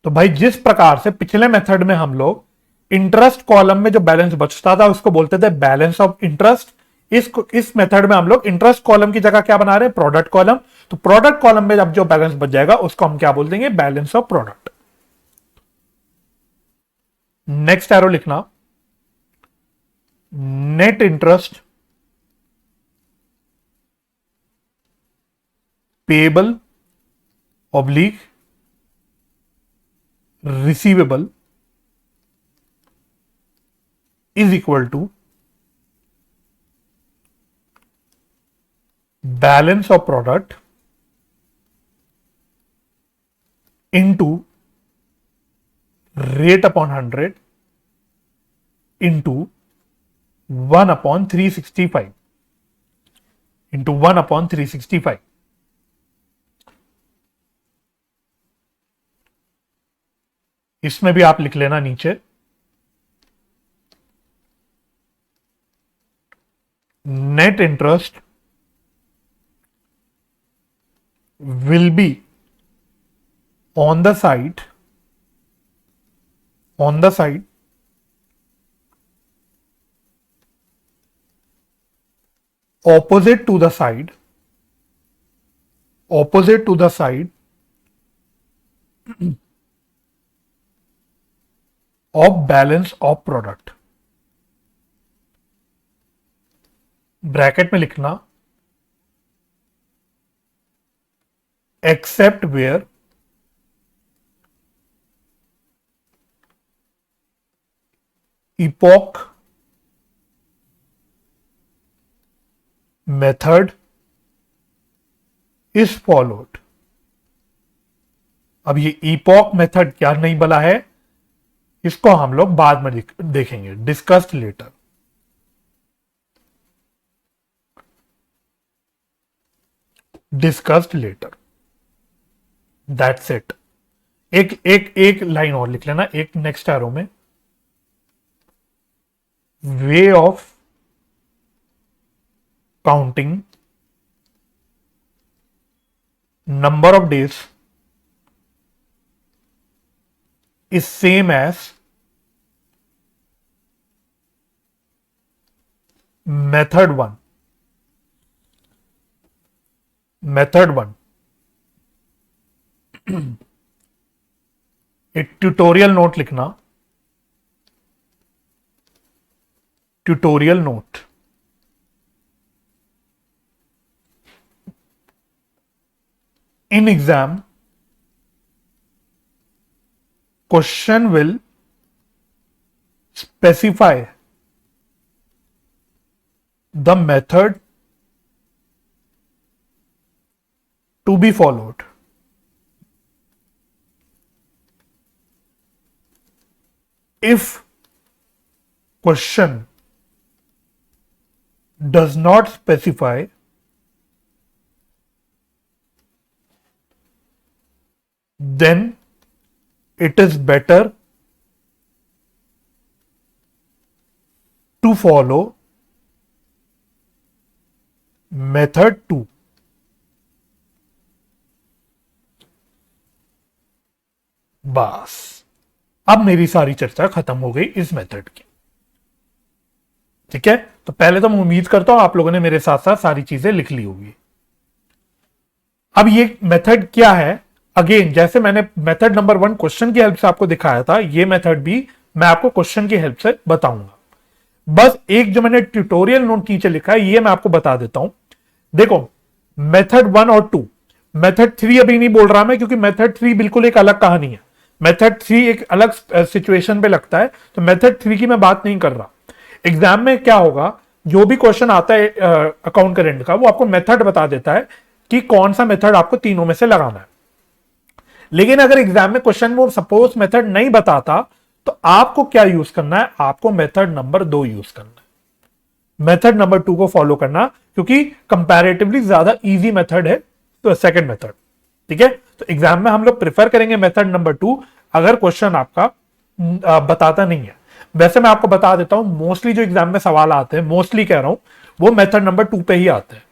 तो भाई जिस प्रकार से पिछले मेथड में हम लोग इंटरेस्ट कॉलम में जो बैलेंस बचता था उसको बोलते थे बैलेंस ऑफ इंटरेस्ट, इस मेथड में हम लोग इंटरेस्ट कॉलम की जगह क्या बना रहे हैं, प्रोडक्ट कॉलम। तो प्रोडक्ट कॉलम में जब जो बैलेंस बच जाएगा उसको हम क्या बोल देंगे, balance of product. Next arrow लिखना, net interest payable oblique receivable is equal to balance of product into rate upon 100 into 1/365 into 1/365। इसमें भी आप लिख लेना नीचे net interest will be on the side opposite to the side of balance of product। Bracket में लिखना except where epoch method is followed। अब ये epoch मेथड क्या नहीं बोला है, इसको हम लोग बाद में देखेंगे, डिस्कस्ड लेटर। That's it. एक लाइन और लिख लेना, एक नेक्स्ट एरो में way of counting number of days is same as method one. एक ट्यूटोरियल नोट लिखना, tutorial note in exam question will specify the method to be followed। If question does not specify, then it is better to follow method 2। बस अब मेरी सारी चर्चा खत्म हो गई इस मेथड की। ठीक है, तो पहले तो मैं उम्मीद करता हूं आप लोगों ने मेरे साथ साथ सारी चीजें लिख ली होगी। अब ये मेथड क्या है, अगेन जैसे मैंने मेथड नंबर 1 क्वेश्चन की हेल्प से आपको दिखाया था, ये मेथड भी मैं आपको क्वेश्चन की हेल्प से बताऊंगा। बस एक जो मैंने ट्यूटोरियल नोट नीचे लिखा है ये मैं आपको बता देता हूं। देखो मेथड 1 और 2, मेथड 3 अभी नहीं बोल रहा मैं, क्योंकि मेथड 3 बिल्कुल एक अलग कहानी है। मेथड 3 एक अलग सिचुएशन पे लगता है, तो मेथड 3 की मैं बात नहीं कर रहा। एग्जाम में क्या होगा, जो भी क्वेश्चन आता है अकाउंट करेंट का, वो आपको मेथड बता देता है कि कौन सा मेथड आपको तीनों में से लगाना है। लेकिन अगर एग्जाम में क्वेश्चन वो सपोज मेथड नहीं बताता, तो आपको क्या यूज करना है, आपको मेथड नंबर 2 यूज करना है। मेथड नंबर 2 को फॉलो करना, क्योंकि कंपैरेटिवली ज्यादा इजी मेथड है तो सेकंड मेथड। ठीक है, तो एग्जाम में हम लोग प्रेफर करेंगे मेथड नंबर 2 अगर क्वेश्चन आपका बताता नहीं है। वैसे मैं आपको बता देता हूं, मोस्टली जो एग्जाम में सवाल आते हैं, मोस्टली कह रहा हूं, वो मेथड नंबर 2 पे ही आते हैं।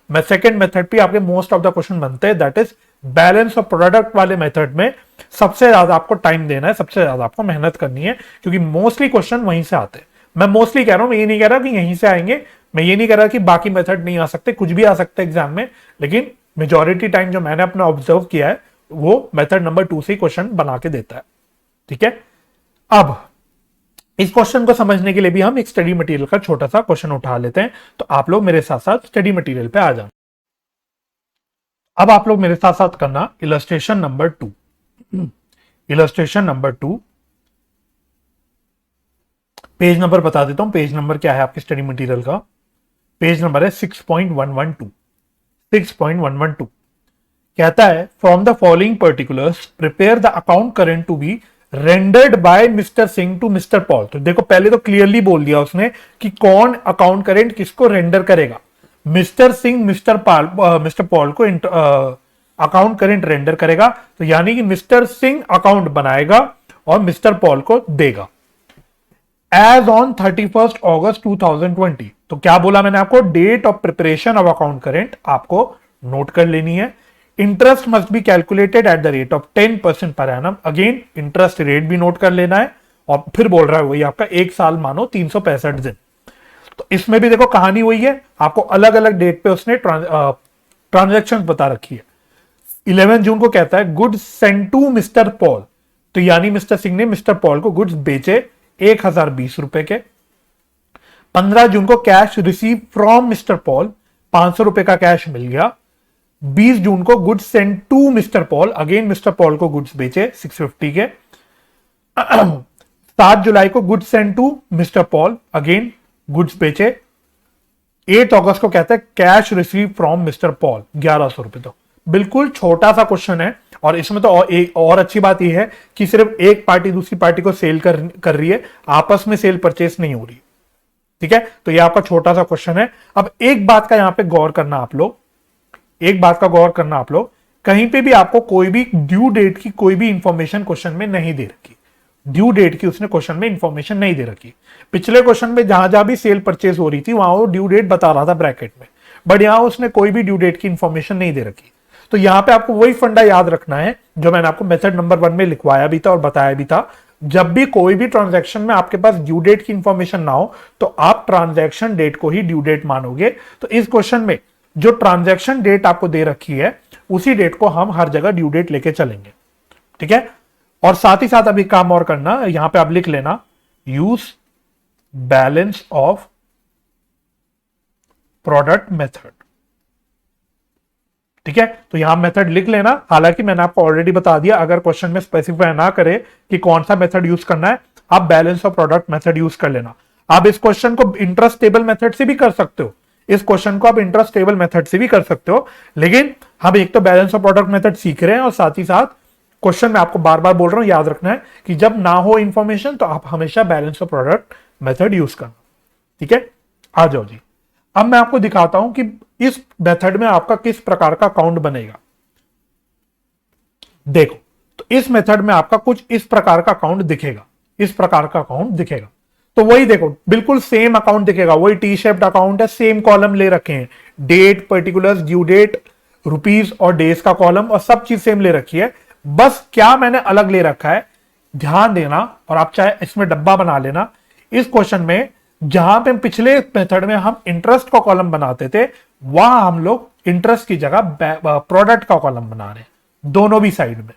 मैं सेकंड मेथड पे आपके मोस्ट ऑफ द क्वेश्चन बनते हैं, that is balance of product वाले मेथड में सबसे ज्यादा आपको टाइम देना है, सबसे ज्यादा आपको मेहनत करनी है, क्योंकि मोस्टली क्वेश्चन वहीं से आते हैं। मैं मोस्टली कह रहा हूं, मैं ये नहीं कह रहा कि यहीं से आएंगे, मैं ये नहीं कह रहा कि बाकी मेथड नहीं आ सकते, कुछ भी आ सकते एग्जाम में, लेकिन मेजोरिटी टाइम जो मैंने अपना ऑब्जर्व किया है वो मेथड नंबर 2 से क्वेश्चन बना के देता है। ठीक है, अब इस क्वेश्चन को समझने के लिए भी हम एक स्टडी मटेरियल का छोटा सा क्वेश्चन उठा लेते हैं, तो आप लोग मेरे साथ साथ स्टडी मटेरियल पे आ जाओ। अब आप लोग मेरे साथ साथ करना illustration number 2। Illustration number 2, page number बता देता हूं, पेज नंबर क्या है आपके स्टडी मटेरियल का, पेज नंबर है 6.112। 6.112 कहता है, from the following particulars prepare the account current to be rendered by mister Singh to mister Paul. तो देखो पहले तो क्लियरली बोल दिया उसने कि कौन अकाउंट करेंट किसको रेंडर करेगा, मिस्टर सिंह मिस्टर पॉल को अकाउंट करेंट रेंडर करेगा, तो यानी कि मिस्टर सिंह अकाउंट बनाएगा और मिस्टर पॉल को देगा। एज ऑन 31 अगस्त 2020, तो क्या बोला मैंने आपको, date of preparation of account current आपको नोट कर लेनी है। Interest must be calculated at the rate of 10% per annum, again interest rate भी नोट कर लेना है, और फिर बोल रहा है वही आपका एक साल मानो 365 दिन। तो इसमें भी देखो कहानी वही है, आपको अलग अलग डेट पे उसने ट्रांजेक्शन बता रखी है। 11 जून को कहता है goods send to mister Paul, तो यानी मिस्टर सिंह ने मिस्टर पॉल को गुड्स बेचे 1020 रुपए के। 15 जून को cash receive from mister Paul, 500 रुपए का कैश मिल गया। 20 जून को goods send to mister Paul, again mister Paul को गुड्स बेचे 650 के। 7 जुलाई को goods send to mister Paul, again goods बेचे। 8 अगस्त को कहता है cash receive from mister Paul 1100 रुपए। तो बिल्कुल छोटा सा क्वेश्चन है, और इसमें तो एक और अच्छी बात यह है कि सिर्फ एक पार्टी दूसरी पार्टी को सेल कर रही है, आपस में सेल परचेस नहीं हो रही। ठीक है, तो ये आपका छोटा सा क्वेश्चन है। अब एक बात का यहां पे गौर करना आप लोग, एक बात का गौर करना आप लोग, कहीं पे भी आपको कोई भी ड्यू डेट की कोई भी इंफॉर्मेशन क्वेश्चन में नहीं दे रखी। ड्यू डेट की उसने क्वेश्चन में इंफॉर्मेशन नहीं दे रखी। पिछले क्वेश्चन में जहां जहां भी सेल परचेज हो रही थी वहां वो ड्यू डेट बता रहा था ब्रैकेट में, बट यहां उसने कोई भी ड्यू डेट की इंफॉर्मेशन नहीं दे रखी। तो यहां पे आपको वही फंडा याद रखना है जो मैंने आपको मेथड नंबर 1 में लिखवाया भी था और बताया भी था। जब भी कोई भी ट्रांजैक्शन में आपके पास ड्यू डेट की इंफॉर्मेशन ना हो तो आप ट्रांजैक्शन डेट को ही ड्यू डेट मानोगे। तो इस क्वेश्चन में जो ट्रांजैक्शन डेट आपको दे रखी है उसी डेट को हम हर जगह ड्यू डेट लेके चलेंगे। ठीक है, और साथ ही साथ अभी काम और करना, यहां पे आप लिख लेना use balance of product method. ठीक है, तो यहां मेथड लिख लेना। हालांकि मैंने आपको ऑलरेडी बता दिया, अगर क्वेश्चन में स्पेसिफाई ना करे कि कौन सा मेथड यूज करना है, आप balance of product method use कर लेना। आप इस क्वेश्चन को इंटरेस्ट टेबल मेथड से भी कर सकते हो, इस क्वेश्चन को आप इंटरेस्ट टेबल मेथड से भी कर सकते हो, लेकिन हम एक तो बैलेंस ऑफ प्रोडक्ट मेथड सीख रहे हैं और साथ ही साथ क्वेश्चन में आपको बार बार बोल रहा हूं, याद रखना है कि जब ना हो इंफॉर्मेशन तो आप हमेशा balance of product method use करना। ठीक है, आ जाओ जी। अब मैं आपको दिखाता हूं कि इस मेथड में आपका किस प्रकार का अकाउंट बनेगा। देखो, तो इस मेथड में आपका कुछ इस प्रकार का अकाउंट दिखेगा, इस प्रकार का अकाउंट दिखेगा। तो वही देखो, बिल्कुल सेम अकाउंट दिखेगा, वही टी शेप्ड अकाउंट है, सेम कॉलम ले रखे हैं, date, particulars, due date, rupees और डेज का कॉलम, और सब चीज सेम ले रखी है। बस क्या मैंने अलग ले रखा है, ध्यान देना, और आप चाहे इसमें डब्बा बना लेना। इस क्वेश्चन में जहां पे पिछले मेथड में हम इंटरेस्ट का कॉलम बनाते थे, वहां हम लोग इंटरेस्ट की जगह प्रोडक्ट का कॉलम बना रहे हैं, दोनों भी साइड में।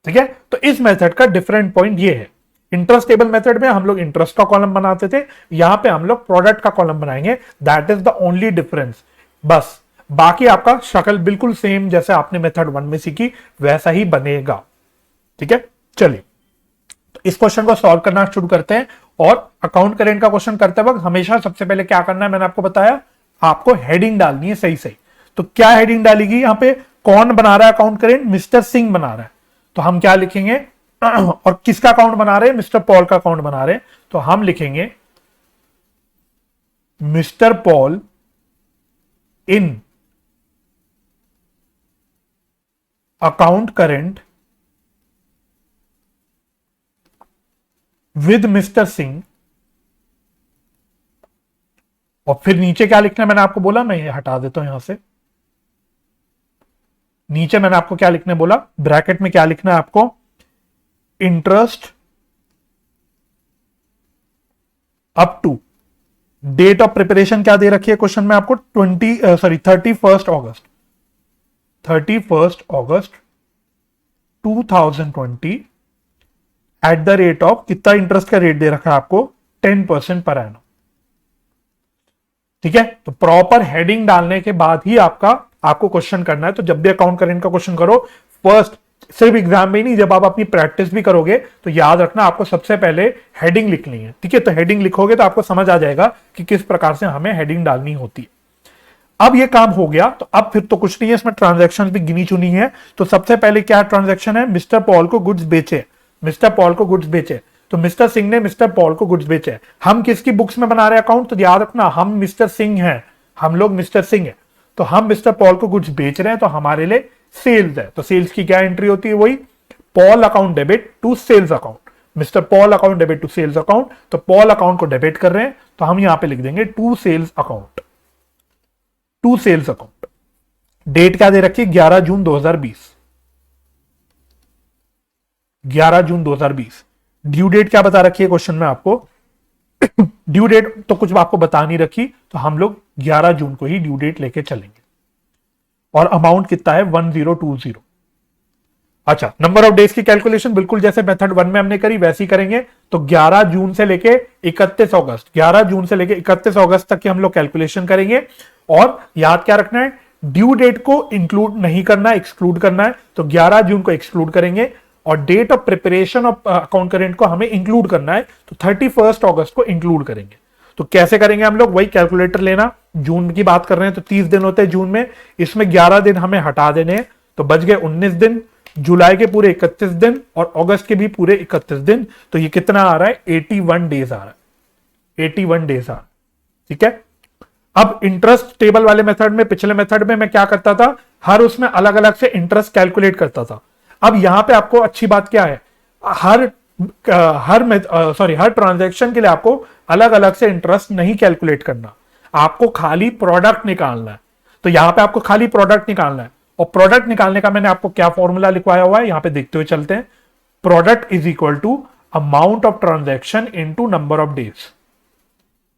ठीक है, तो इस मेथड का डिफरेंट पॉइंट ये है, इंटरेस्ट टेबल मेथड में हम लोग इंटरेस्ट का कॉलम बनाते थे, यहां पे हम लोग प्रोडक्ट का कॉलम बनाएंगे। That is the only difference. बस बाकी आपका शक्ल बिल्कुल सेम जैसे आपने मेथड 1 में सीखी वैसा ही बनेगा। ठीक है, चलिए तो इस क्वेश्चन को सॉल्व करना शुरू करते हैं। और अकाउंट करेंट का क्वेश्चन करते वक्त हमेशा सबसे पहले क्या करना है, मैंने आपको बताया, आपको हेडिंग डालनी है सही सही। तो क्या हेडिंग डालेगी, यहां पे कौन बना रहा है अकाउंट करेंट, मिस्टर सिंह बना रहा है, तो हम क्या लिखेंगे, और किसका अकाउंट बना रहे हैं, मिस्टर पॉल का अकाउंट बना रहे हैं, तो हम लिखेंगे mister Paul in account current with mister Singh, और फिर नीचे क्या लिखना है मैंने आपको बोला, मैं ये हटा देता हूं यहां से। नीचे मैंने आपको क्या लिखने बोला, ब्रैकेट में क्या लिखना है आपको, interest up to, date of preparation क्या दे रखी है क्वेश्चन में आपको, 31 अगस्त, 31 अगस्त 2020 एट द रेट ऑफ, कितना इंटरेस्ट का रेट दे रखा है आपको, 10% पर एनम। ठीक है, तो प्रॉपर हेडिंग डालने के बाद ही आपको क्वेश्चन करना है। तो जब भी अकाउंट करेंट का क्वेश्चन करो, फर्स्ट सिर्फ एग्जाम में ही नहीं, जब आप अपनी प्रैक्टिस भी करोगे तो याद रखना आपको सबसे पहले हेडिंग लिखनी है। ठीक है, तो हेडिंग लिखोगे तो आपको समझ आ जाएगा कि किस प्रकार से हमें हेडिंग डालनी होती है। अब ये काम हो गया, तो अब फिर तो कुछ नहीं है, इसमें ट्रांजैक्शन भी गिनी चुनी है। तो सबसे पहले क्या ट्रांजैक्शन है, मिस्टर पॉल को गुड्स बेचे, मिस्टर पॉल को गुड्स बेचे। तो मिस्टर सिंह ने मिस्टर पॉल को गुड्स बेचे। हम किसकी बुक्स में बना रहे हैं अकाउंट, तो याद रखना हम मिस्टर सिंह हैं, हम लोग मिस्टर सिंह हैं। तो हम मिस्टर पॉल को गुड्स बेच रहे हैं, तो हमारे लिए सेल्स है। तो सेल्स की क्या एंट्री होती है, वही Paul account debit to sales account, mister Paul account debit to sales account. तो पॉल अकाउंट को डेबिट कर रहे हैं, तो हम यहां पे लिख देंगे to sales account, to sales account. Date क्या दे रखी है, 11 जून 2020, 11 जून 2020। ड्यू डेट क्या बता रखी है क्वेश्चन में आपको, ड्यू डेट तो कुछ आपको बता नहीं रखी, तो हम लोग 11 जून को ही ड्यू डेट लेके चलेंगे। और अमाउंट कितना है, 1020। अच्छा, नंबर ऑफ डेज की कैलकुलेशन बिल्कुल जैसे मेथड 1 में हमने करी वैसी करेंगे। तो 11 जून से लेके 31 अगस्त, 11 जून से लेके 31 अगस्त तक की हम लोग कैलकुलेशन करेंगे। और याद क्या रखना है, ड्यू डेट को इंक्लूड नहीं करना है, एक्सक्लूड करना है। तो 11 जून को एक्सक्लूड करेंगे, और date of preparation of account current को हमें इंक्लूड करना है, तो 31 अगस्त को इंक्लूड करेंगे। तो कैसे करेंगे हम लोग, वही कैलकुलेटर लेना, जून की बात कर रहे हैं तो 30 दिन होते हैं जून में, इसमें 11 दिन हमें हटा देने हैं, तो बच गए 19 दिन, जुलाई के पूरे 31 दिन और अगस्त के भी पूरे 31 दिन। तो ये कितना आ रहा है, 81 डेज आ रहा है, 81 डेज आ रहा है। ठीक है, अब इंटरेस्ट टेबल वाले मेथड में, पिछले मेथड में मैं क्या करता था, हर उसमें अलग अलग से इंटरेस्ट कैलकुलेट करता था। अब यहां पे आपको अच्छी बात क्या है, हर ट्रांजैक्शन के लिए आपको अलग अलग से इंटरेस्ट नहीं कैलकुलेट करना, आपको खाली प्रोडक्ट निकालना है। तो यहां पे आपको खाली प्रोडक्ट निकालना है, और प्रोडक्ट निकालने का मैंने आपको क्या फॉर्मूला लिखवाया हुआ है, यहां पे देखते हुए चलते हैं। Product is equal to amount of transaction into number of days,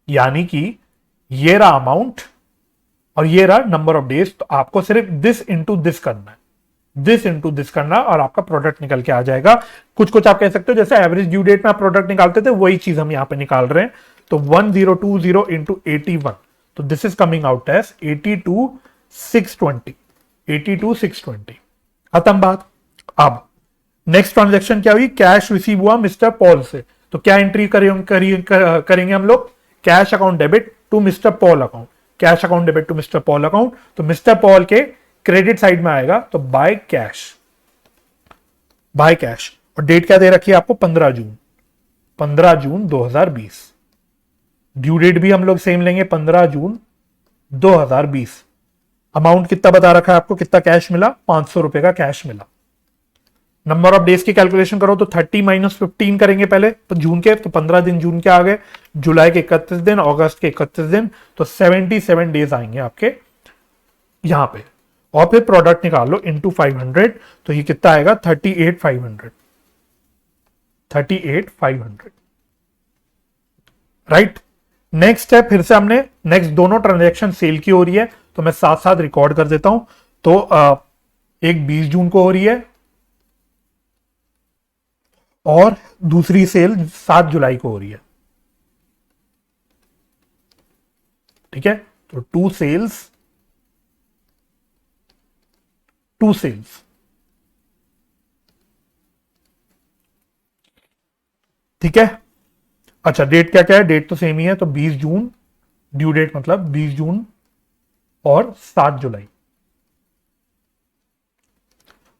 यानी कि ये रहा अमाउंट और ये रहा नंबर ऑफ डेज। तो आपको सिर्फ दिस इंटू दिस करना है, दिस इंटू दिस करना, और आपका प्रोडक्ट निकल के आ जाएगा। कुछ कुछ आप कह सकते हो जैसे एवरेज ड्यू डेट में आप प्रोडक्ट निकालते थे, वही चीज हम यहां पे निकाल रहे हैं। तो 1020 इंटू 81, तो this is coming out as 82,620, 82,620। खत्म बात। अब नेक्स्ट ट्रांजेक्शन क्या हुई, कैश रिसीव हुआ मिस्टर पॉल से। तो क्या एंट्री करेंगे हम लोग, cash account debit to mister Paul account, cash account debit to mister Paul account. तो मिस्टर पॉल के क्रेडिट साइड में आएगा, तो बाय कैश, बाय कैश। और डेट क्या दे रखी है आपको, 15 जून, 15 जून 2020। ड्यू डेट भी हम लोग सेम लेंगे, 15 जून 2020। अमाउंट कितना बता रखा है आपको, कितना कैश मिला, 500 रुपए का कैश मिला। नंबर ऑफ डेज की कैलकुलेशन करो तो 30 माइनस 15 करेंगे पहले, तो जून के, तो 15 दिन जून के आ गए, जुलाई के 31 दिन, अगस्त के 31 दिन, तो 77 डेज आएंगे आपके यहां पे। और फिर प्रोडक्ट निकाल लो इंटू 500, तो ये कितना आएगा, 38,500, 38,500। राइट, नेक्स्ट है, फिर से हमने नेक्स्ट दोनों ट्रांजेक्शन सेल की हो रही है, तो मैं साथ साथ रिकॉर्ड कर देता हूं। तो एक 20 जून को हो रही है और दूसरी सेल 7 जुलाई को हो रही है। ठीक है, तो टू सेल्स, टू सेल्स। ठीक है, अच्छा डेट क्या क्या है, डेट तो सेम ही है, तो 20 जून ड्यू डेट, मतलब 20 जून और 7 जुलाई।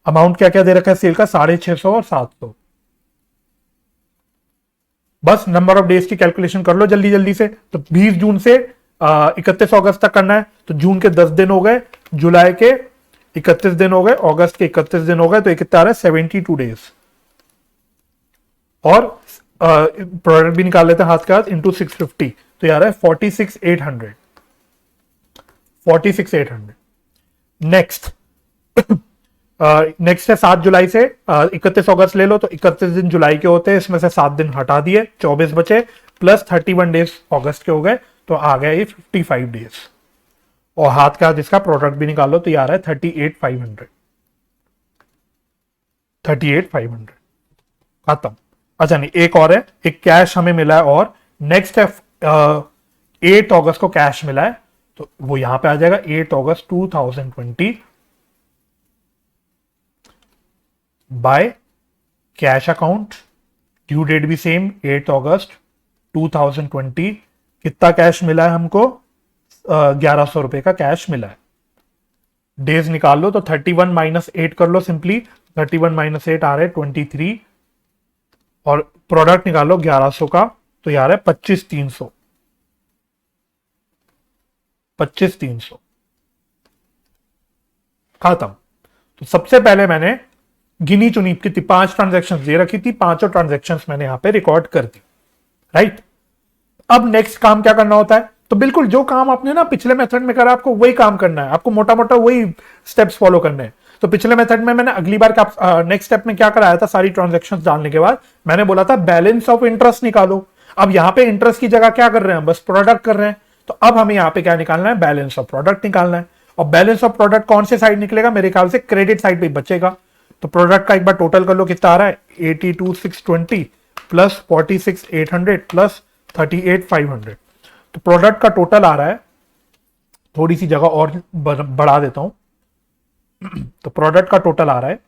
अमाउंट क्या क्या दे रखा है सेल का, 650 और 700। बस नंबर ऑफ डेज की कैलकुलेशन कर लो जल्दी जल्दी से। तो 20 जून से 31 अगस्त तक करना है, तो जून के 10 दिन हो गए, जुलाई के 31 दिन हो गए, अगस्त के 31 दिन हो गए, तो ये कितना आ रहा है, 72 डेज। और प्रोडक्ट भी निकाल लेते हैं हाथ के हाथ, इंटू 650, तो यार है 46,800। 46,800। नेक्स्ट नेक्स्ट है 7 जुलाई से 31 अगस्त ले लो, तो 31 दिन जुलाई के होते हैं, इसमें से 7 दिन हटा दिए, 24 बचे, प्लस 31 डेज अगस्त के हो गए, तो आ गया ये 55 डेज। और हाथ का इसका प्रोडक्ट भी निकालो तो यार है 38,500। 38,500 खत्म। अच्छा नहीं, एक और है, एक कैश हमें मिला है, और नेक्स्ट है 8 अगस्त को कैश मिला है, तो वो यहां पे आ जाएगा 8 अगस्त 2020 by cash account, due date भी सेम 8 अगस्त 2020। कितना कैश मिला है हमको? 1100 रुपए का कैश मिला है। डेज निकाल लो तो 31 माइनस 8 कर लो सिंपली, 31 माइनस 8 आ रहे 23, और प्रोडक्ट निकालो 1100 का, तो यार है 25,300। 25,300 खत्म। तो सबसे पहले मैंने गिनी चुनी की थी, 5 ट्रांजेक्शन दे रखी थी, 5 ट्रांजेक्शन मैंने यहां पे रिकॉर्ड कर दी, राइट। अब नेक्स्ट काम क्या करना होता है? तो बिल्कुल जो काम आपने ना पिछले मेथड में करा, आपको वही काम करना है, आपको मोटा मोटा वही स्टेप्स फॉलो करने हैं। तो पिछले मेथड में मैंने अगली बार नेक्स्ट स्टेप में क्या कराया था, सारी ट्रांजेक्शन डालने के बाद मैंने बोला था बैलेंस ऑफ इंटरेस्ट निकालो। अब यहां पे इंटरेस्ट की जगह क्या कर रहे हैं, बस प्रोडक्ट कर रहे हैं, तो अब हमें यहां पे क्या निकालना है, बैलेंस ऑफ प्रोडक्ट निकालना है। और बैलेंस ऑफ प्रोडक्ट कौन से साइड निकलेगा? मेरे ख्याल से क्रेडिट साइड पे बचेगा। तो प्रोडक्ट का एक बार टोटल कर लो, कितना आ रहा है, 82,620 प्लस 46,800 प्लस 38,500। तो प्रोडक्ट का टोटल आ रहा है, थोड़ी सी जगह और बढ़ा देता हूं, तो प्रोडक्ट का टोटल आ रहा है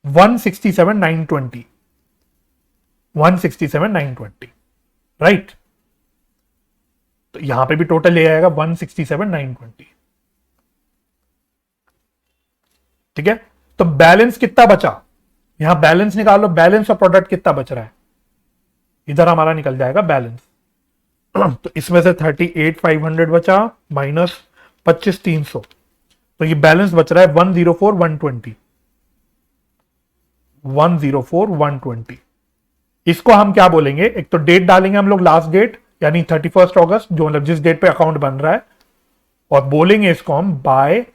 167,920। 167,920, राइट। तो यहां पे भी टोटल ले आएगा 167,920, ठीक है। तो बैलेंस कितना बचा, यहां बैलेंस निकाल लो, बैलेंस ऑफ प्रोडक्ट कितना बच रहा है, इधर हमारा निकल जाएगा बैलेंस। तो इसमें से 38,500 बचा माइनस 25,300, तो ये बैलेंस बच रहा है 104,120। 104,120। इसको हम क्या बोलेंगे, एक तो डेट डालेंगे हम लोग, लास्ट डेट यानी 31 अगस्त, जो मतलब जिस डेट पे अकाउंट बन रहा है, और बोलेंगे इसको हम बाय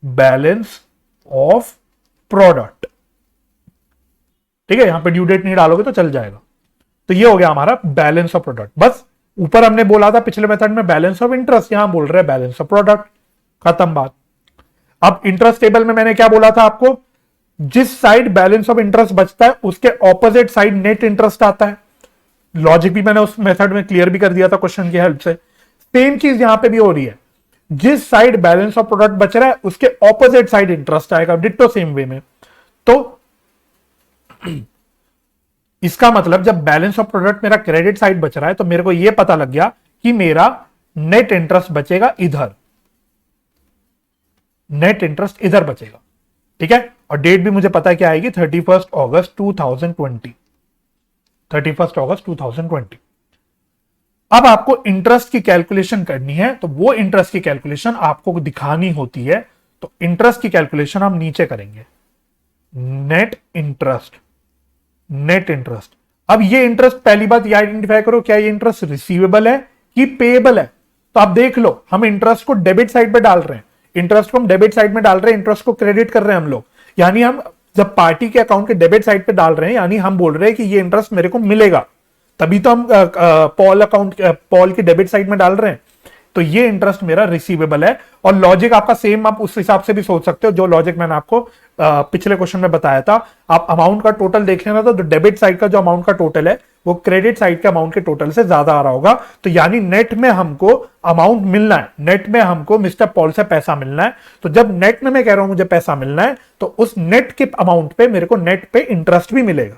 बैलेंस ऑफ प्रोडक्ट, ठीक है। यहां पे ड्यू डेट नहीं डालोगे तो चल जाएगा। तो ये हो गया हमारा बैलेंस ऑफ प्रोडक्ट। बस ऊपर हमने बोला था पिछले मेथड में बैलेंस ऑफ इंटरेस्ट, यहां बोल रहे हैं बैलेंस ऑफ प्रोडक्ट, खत्म बात। अब इंटरेस्ट टेबल में मैंने क्या बोला था आपको, जिस साइड बैलेंस ऑफ इंटरेस्ट बचता है उसके ऑपोजिट साइड नेट इंटरेस्ट आता है। लॉजिक भी मैंने उस मेथड में क्लियर भी कर दिया था क्वेश्चन की हेल्प से। सेम चीज यहां पे भी हो रही है, जिस साइड बैलेंस ऑफ प्रोडक्ट बच रहा है उसके ऑपोजिट साइड इंटरेस्ट आएगा, डिट्टो सेम वे में। तो इसका मतलब जब बैलेंस ऑफ प्रोडक्ट मेरा क्रेडिट साइड बच रहा है, तो मेरे को यह पता लग गया कि मेरा नेट इंटरेस्ट बचेगा इधर, नेट इंटरेस्ट इधर बचेगा, ठीक है। और डेट भी मुझे पता है क्या आएगी, 31 अगस्त 2020। 31 अगस्त 2020। अब आपको इंटरेस्ट की कैलकुलेशन करनी है, तो वो इंटरेस्ट की कैलकुलेशन आपको दिखानी होती है। तो इंटरेस्ट की कैलकुलेशन हम नीचे करेंगे, नेट इंटरेस्ट। नेट इंटरेस्ट, अब ये इंटरेस्ट पहली बात ये आइडेंटिफाई करो, क्या ये इंटरेस्ट रिसीवेबल है कि पेएबल है। तो आप देख लो, हम इंटरेस्ट को डेबिट साइड पे डाल रहे हैं, इंटरेस्ट को हम डेबिट साइड में डाल रहे हैं, इंटरेस्ट को क्रेडिट कर रहे हैं हम लोग। यानी हम जब पार्टी के अकाउंट के डेबिट साइड पे डाल रहे हैं, यानी हम बोल रहे हैं कि ये इंटरेस्ट मेरे को मिलेगा, तभी तो हम पॉल के डेबिट साइड में डाल रहे हैं। तो ये इंटरेस्ट मेरा रिसीवेबल है। और लॉजिक आपका सेम, आप उस हिसाब से भी सोच सकते हो जो लॉजिक मैंने आपको पिछले क्वेश्चन में बताया था। आप अमाउंट का टोटल देख लेना, तो डेबिट साइड का जो अमाउंट का टोटल है वो क्रेडिट साइड के अमाउंट के टोटल से ज्यादा आ रहा होगा। तो यानी नेट में हमको अमाउंट मिलना है, नेट में हमको मिस्टर पॉल से पैसा मिलना है। तो जब नेट में मैं कह रहा हूं मुझे पैसा मिलना है, तो उस नेट के अमाउंट पे मेरे को नेट पे इंटरेस्ट भी मिलेगा।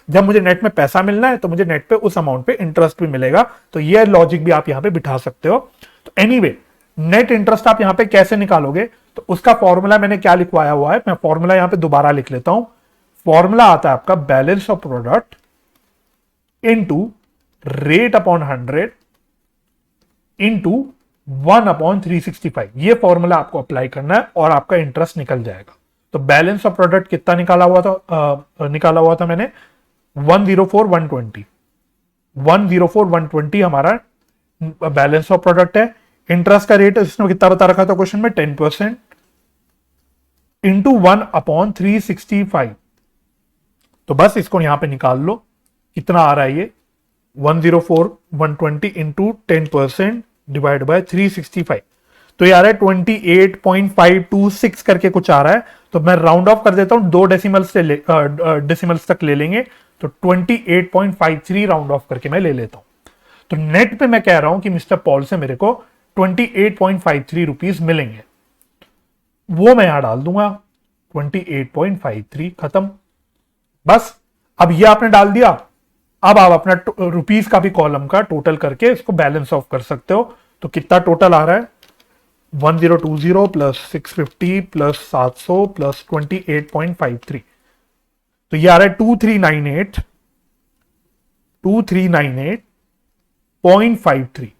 जब मुझे नेट में पैसा मिलना है तो मुझे नेट पे उस अमाउंट पे इंटरेस्ट भी मिलेगा। तो ये लॉजिक भी आप यहां पे बिठा सकते हो। तो एनीवे, नेट इंटरेस्ट आप यहां पे कैसे निकालोगे, तो उसका फॉर्मूला मैंने क्या लिखवाया हुआ है, मैं फॉर्मूला यहां पे दोबारा लिख लेता हूं। फॉर्मूला आता है आपका balance of product into rate upon 100 into 1/365। ये फॉर्मूला आपको अप्लाई करना है और आपका इंटरेस्ट निकल जाएगा। तो बैलेंस ऑफ प्रोडक्ट कितना निकाला हुआ था मैंने 104 120, 104 120 हमारा बैलेंस ऑफ प्रोडक्ट है। इंटरेस्ट का रेट इसने कितना बता रखा था क्वेश्चन में, 10% इंटू 1/365। तो बस इसको यहां पे निकाल लो, कितना आ रहा है ये, 104 120 इंटू 10% डिवाइड बाय 365। तो ये आ रहा है 28.526 करके कुछ आ रहा है। तो मैं राउंड ऑफ कर देता हूं, 2 डेसिमल्स तक ले लेंगे, तो 28.53 राउंड ऑफ करके मैं ले लेता हूं। तो नेट पे मैं कह रहा हूं कि मिस्टर पॉल से मेरे को 28.53 रुपीज मिलेंगे, वो मैं यहां डाल दूंगा 28.53, खत्म। बस अब ये आपने डाल दिया, अब आप अपना रुपीस का भी कॉलम का टोटल करके इसको बैलेंस ऑफ कर सकते हो। तो कितना टोटल आ रहा है, 1020 प्लस 650 प्लस 700 प्लस 28.53, तो ये आ रहा है 2398.53।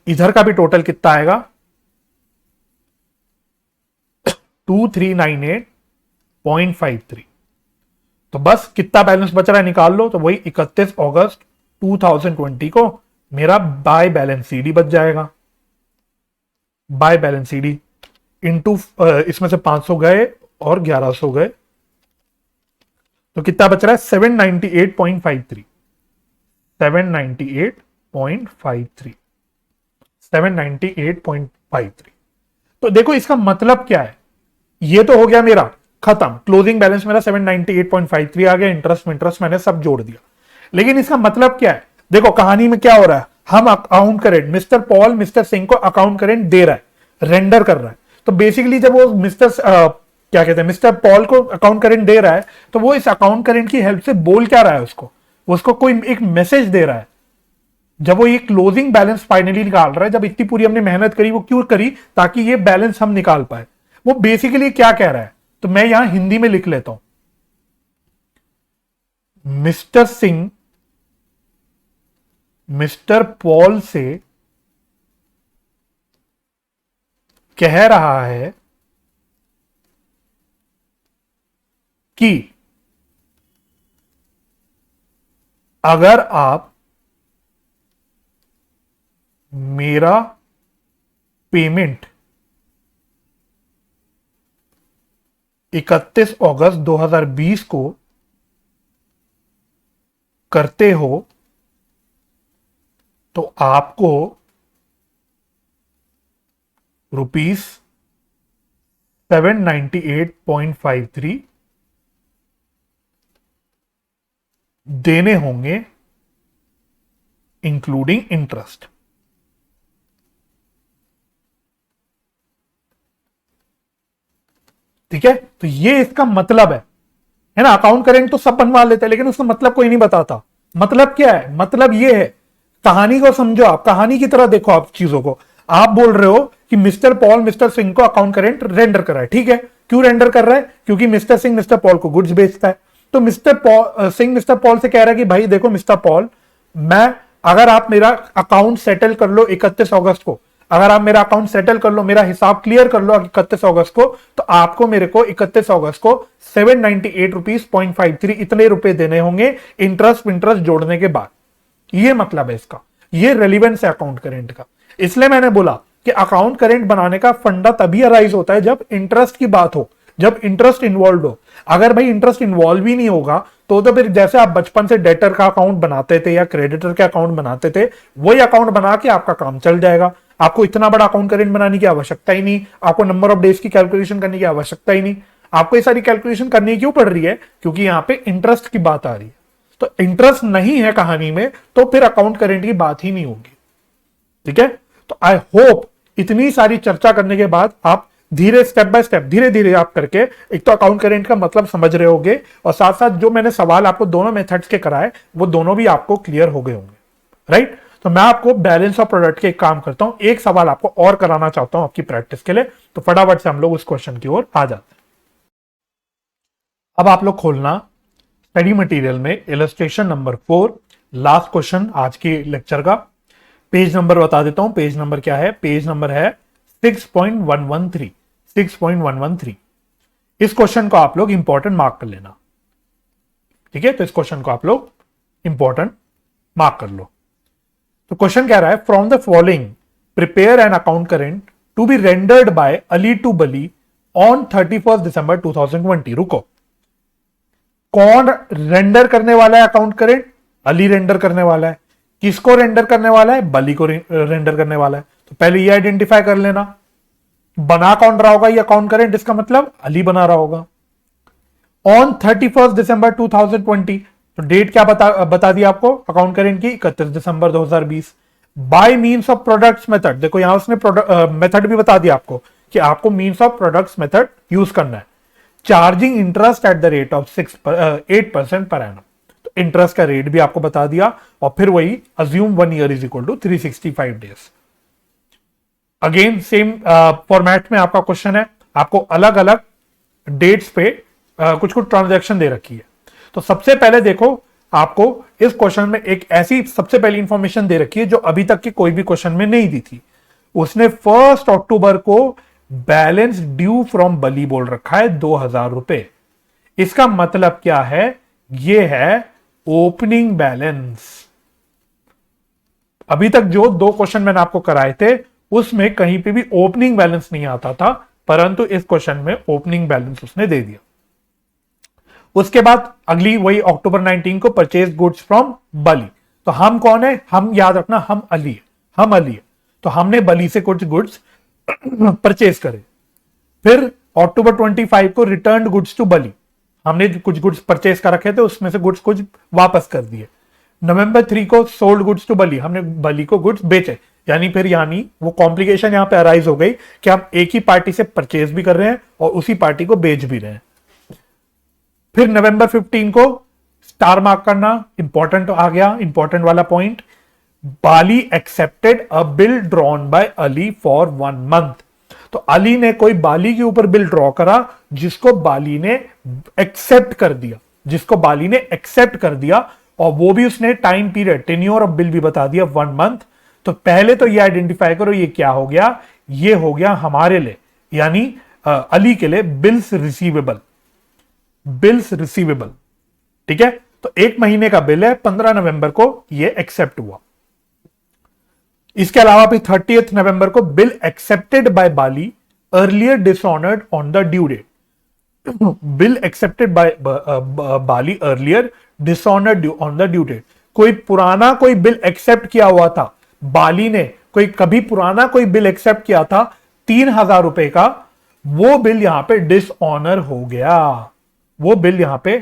इधर का भी टोटल कितना आएगा, 2398.53। तो बस कितना बैलेंस बच रहा है निकाल लो, तो वही 31 अगस्त 2020 को मेरा बाय बैलेंस सीडी बच जाएगा। बाय बैलेंस सीडी इंटू इसमें से 500 गए और 1100 गए, तो कितना बच रहा है, 798.53, 798.53, 798.53। तो देखो इसका मतलब क्या है, ये तो हो गया मेरा खत्म, क्लोजिंग बैलेंस मेरा 798.53 आ गया, इंटरेस्ट मैंने सब जोड़ दिया। लेकिन इसका मतलब क्या है, देखो कहानी में क्या हो रहा है, हम account current mister Paul mister Singh को अकाउंट करेंट दे रहा है, रेंडर कर रहा है। तो बेसिकली जब वो क्या कहते हैं मिस्टर पॉल को अकाउंट करेंट दे रहा है, तो वो इस अकाउंट करेंट की हेल्प से बोल क्या रहा है उसको कोई एक मैसेज दे रहा है। जब वो ये क्लोजिंग बैलेंस फाइनली निकाल रहा है, जब इतनी पूरी हमने मेहनत करी, वो क्यों करी, ताकि ये बैलेंस हम निकाल पाए। वो बेसिकली क्या कह रहा है, तो मैं यहां हिंदी में लिख लेता हूं, मिस्टर सिंह मिस्टर पॉल से कह रहा है कि अगर आप मेरा पेमेंट 31 अगस्त 2020 को करते हो तो आपको ₹798.53 देने होंगे इंक्लूडिंग इंटरेस्ट। ठीक है, तो ये इसका मतलब है ना। अकाउंट करेंट तो सब बनवा लेते हैं, लेकिन उसका मतलब कोई नहीं बताता। मतलब क्या है, मतलब ये है, कहानी को समझो आप, कहानी की तरह देखो आप चीजों को। आप बोल रहे हो कि मिस्टर पॉल मिस्टर सिंह को अकाउंट करेंट रेंडर कर रहा है, ठीक है, क्यों रेंडर कर रहा है, क्योंकि मिस्टर सिंह मिस्टर पॉल को गुड्स बेचता है। तो मिस्टर सिंह मिस्टर पॉल से कह रहा है कि भाई देखो मिस्टर पॉल, मैं अगर आप मेरा अकाउंट सेटल कर लो 31 अगस्त को, अगर आप मेरा अकाउंट सेटल कर लो, मेरा हिसाब क्लियर कर लो 31 अगस्त को, तो आपको मेरे को 31 अगस्त को 798.53 इतने रुपए देने होंगे इंटरेस्ट जोड़ने के बाद। ये मतलब है इसका, ये रेलिवेंस है अकाउंट करेंट का। इसलिए मैंने बोला कि अकाउंट करेंट बनाने का फंडा तभी अराइज होता है जब इंटरेस्ट की बात हो, जब इंटरेस्ट इन्वॉल्व हो। अगर भाई इंटरेस्ट इन्वॉल्व ही नहीं होगा तो फिर जैसे आप बचपन से डेटर का अकाउंट बनाते थे या क्रेडिटर का अकाउंट बनाते थे, वही अकाउंट बना के आपका काम चल जाएगा। आपको इतना बड़ा अकाउंट करेंट बनाने की आवश्यकता ही नहीं, आपको नंबर ऑफ डेज की कैलकुलेशन करने की आवश्यकता ही नहीं। आपको ये सारी कैलकुलेशन करनी क्यों पड़ रही है, क्योंकि यहां पे इंटरेस्ट की बात आ रही है। तो इंटरेस्ट नहीं है कहानी में, तो फिर अकाउंट करेंट की बात ही नहीं होगी। ठीक है, तो आई होप इतनी सारी चर्चा करने के बाद आप धीरे स्टेप बाय स्टेप धीरे धीरे आप करके एक तो अकाउंट करेंट का मतलब समझ रहे होंगे, और साथ साथ जो मैंने सवाल आपको दोनों मेथड्स के कराए वो दोनों भी आपको क्लियर हो गए होंगे, राइट। तो मैं आपको बैलेंस ऑफ प्रोडक्ट के एक काम करता हूं, एक सवाल आपको और कराना चाहता हूं आपकी प्रैक्टिस के लिए। तो फटाफट से हम लोग उस क्वेश्चन की ओर आ जाते हैं। अब आप लोग खोलना स्टडी मटेरियल में इलस्ट्रेशन नंबर 4, लास्ट क्वेश्चन आज के लेक्चर का। पेज नंबर बता देता हूं, पेज नंबर क्या है, पेज नंबर है 6.113, 6.113। इस क्वेश्चन को आप लोग इंपॉर्टेंट मार्क कर लेना। ठीक है, तो इस क्वेश्चन को आप लोग इंपॉर्टेंट मार्क कर लो। तो क्वेश्चन कह रहा है from the following prepare an account current to be rendered by Ali to Bali on 31 दिसंबर 2020। रुको, कौन रेंडर करने वाला है अकाउंट करेंट? अली रेंडर करने वाला है। किसको रेंडर करने वाला है? बली को रेंडर करने वाला है। तो पहले ये आइडेंटिफाई कर लेना, बना कौन रहा होगा ये अकाउंट करेंट, इसका मतलब अली बना रहा होगा। ऑन 31 दिसंबर 2020, तो डेट क्या बता दिया आपको अकाउंट करेंट की? 31 दिसंबर 2020। Bye means of products method, देखो यहां उसने मेथड भी बता दिया आपको कि आपको means of products method use करना है। Charging interest eight the rate of 8% per annum, तो इंटरेस्ट का रेट भी आपको बता दिया, और फिर वही assume 1 year is equal to 365 days. Again same format में आपका क्वेश्चन है, आपको अलग अलग डेट्स पे कुछ कुछ ट्रांजैक्शन दे रखी है। तो सबसे पहले देखो, आपको इस क्वेश्चन में एक ऐसी सबसे पहली इंफॉर्मेशन दे रखी है जो अभी तक की कोई भी क्वेश्चन में नहीं दी थी। उसने 1 अक्टूबर को बैलेंस ड्यू फ्रॉम बली बोल रखा है 2000 रुपए। इसका मतलब क्या है? ये है ओपनिंग बैलेंस। अभी तक जो 2 क्वेश्चन मैंने आपको कराए थे उसमें कहीं पे भी ओपनिंग बैलेंस नहीं आता था, परंतु इस क्वेश्चन में ओपनिंग बैलेंस उसने दे दिया। उसके बाद अगली वही अक्टूबर 19 को परचेज गुड्स फ्रॉम बली। तो हम कौन है? हम याद रखना, हम अली है, हम अली है। तो हमने बली से कुछ गुड्स परचेज करे। फिर अक्टूबर 25 को रिटर्न गुड्स टू बली, हमने कुछ गुड्स परचेज कर रखे थे, उसमें से गुड्स कुछ वापस कर दिए। नवंबर 3 को सोल्ड गुड्स टू बली, हमने बली को गुड्स बेचे। यानी वो कॉम्प्लिकेशन यहां पे अराइज हो गई कि हम एक ही पार्टी से परचेज भी कर रहे हैं और उसी पार्टी को बेच भी रहे हैं। फिर नवंबर 15 को स्टार मार्क करना, इंपॉर्टेंट आ गया, इंपॉर्टेंट वाला point. Bali accepted a bill drawn by Ali for 1 month. तो अली ने कोई बाली के ऊपर बिल ड्रॉ करा जिसको बाली ने एक्सेप्ट कर दिया, जिसको बाली ने एक्सेप्ट कर दिया, और वो भी उसने time period, tenure of bill भी बता दिया 1 मंथ। तो पहले तो ये आइडेंटिफाई करो ये क्या हो गया? ये हो गया हमारे लिए, यानी अली के लिए बिल्स रिसीवेबल, बिल्स रिसीवेबल। ठीक है, तो 1 महीने का बिल है, 15 नवंबर को ये एक्सेप्ट हुआ। इसके अलावा भी 30 नवंबर को bill accepted by Bali earlier dishonoured on the due date. Bill accepted by Bali earlier dishonoured on the due date. कोई पुराना कोई बिल एक्सेप्ट किया हुआ था, बाली ने कोई कभी पुराना कोई बिल एक्सेप्ट किया था 3000 रुपए का, वो बिल यहां पे डिसऑनर हो गया। वो बिल यहां पे,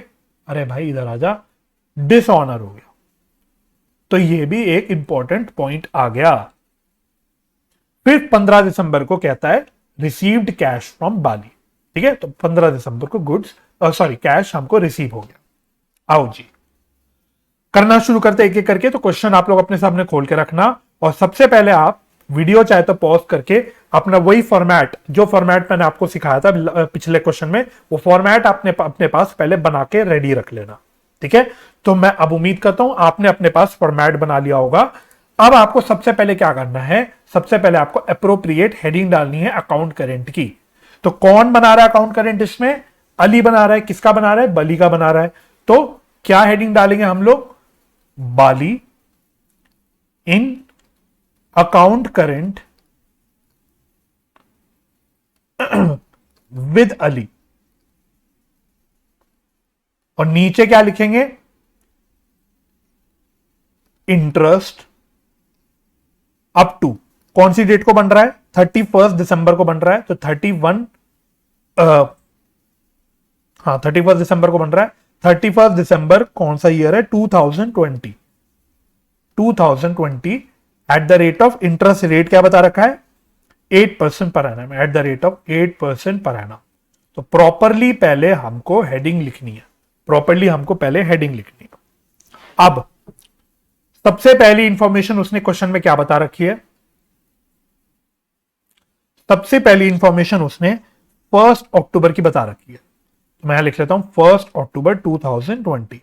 अरे भाई इधर आजा, डिसऑनर हो गया। तो ये भी एक इंपॉर्टेंट पॉइंट आ गया। फिर 15 दिसंबर को कहता है रिसीव्ड कैश फ्रॉम बाली। ठीक है, तो 15 दिसंबर को गुड्स कैश हमको रिसीव हो गया। आओ जी करना शुरू करते एक एक करके। तो क्वेश्चन आप लोग अपने सामने खोल के रखना, और सबसे पहले आप वीडियो चाहे तो पॉज करके अपना वही फॉर्मेट, जो फॉर्मेट मैंने आपको सिखाया था पिछले क्वेश्चन में, वो फॉर्मेट आपने अपने पास पहले बना के रेडी रख लेना। ठीक है, तो मैं अब उम्मीद करता हूं आपने अपने पास फॉर्मेट बना लिया होगा। अब आपको सबसे पहले क्या करना है? सबसे पहले आपको अप्रोप्रिएट हेडिंग डालनी है अकाउंट करेंट की। तो कौन बना रहा है अकाउंट करेंट? इसमें अली बना रहा है। किसका बना रहा है? बली का बना रहा है। तो क्या हेडिंग डालेंगे हम लोग? बाली इन अकाउंट करेंट विद अली, और नीचे क्या लिखेंगे? इंटरेस्ट अप टू, कौन सी डेट को बन रहा है? 31 दिसंबर को बन रहा है। तो 31 दिसंबर को बन रहा है। 31 दिसंबर कौन सा ईयर है? 2020। 2020 at the rate of, interest rate क्या बता रखा है? 8% per annum, eight the rate of 8% per annum. तो प्रॉपरली पहले हमको हेडिंग लिखनी है, प्रॉपरली हमको पहले हेडिंग लिखनी है। अब सबसे पहली इंफॉर्मेशन उसने क्वेश्चन में क्या बता रखी है? सबसे पहली इंफॉर्मेशन उसने 1 अक्टूबर की बता रखी है। तो मैं यहां लिख लेता हूं 1 अक्टूबर 2020।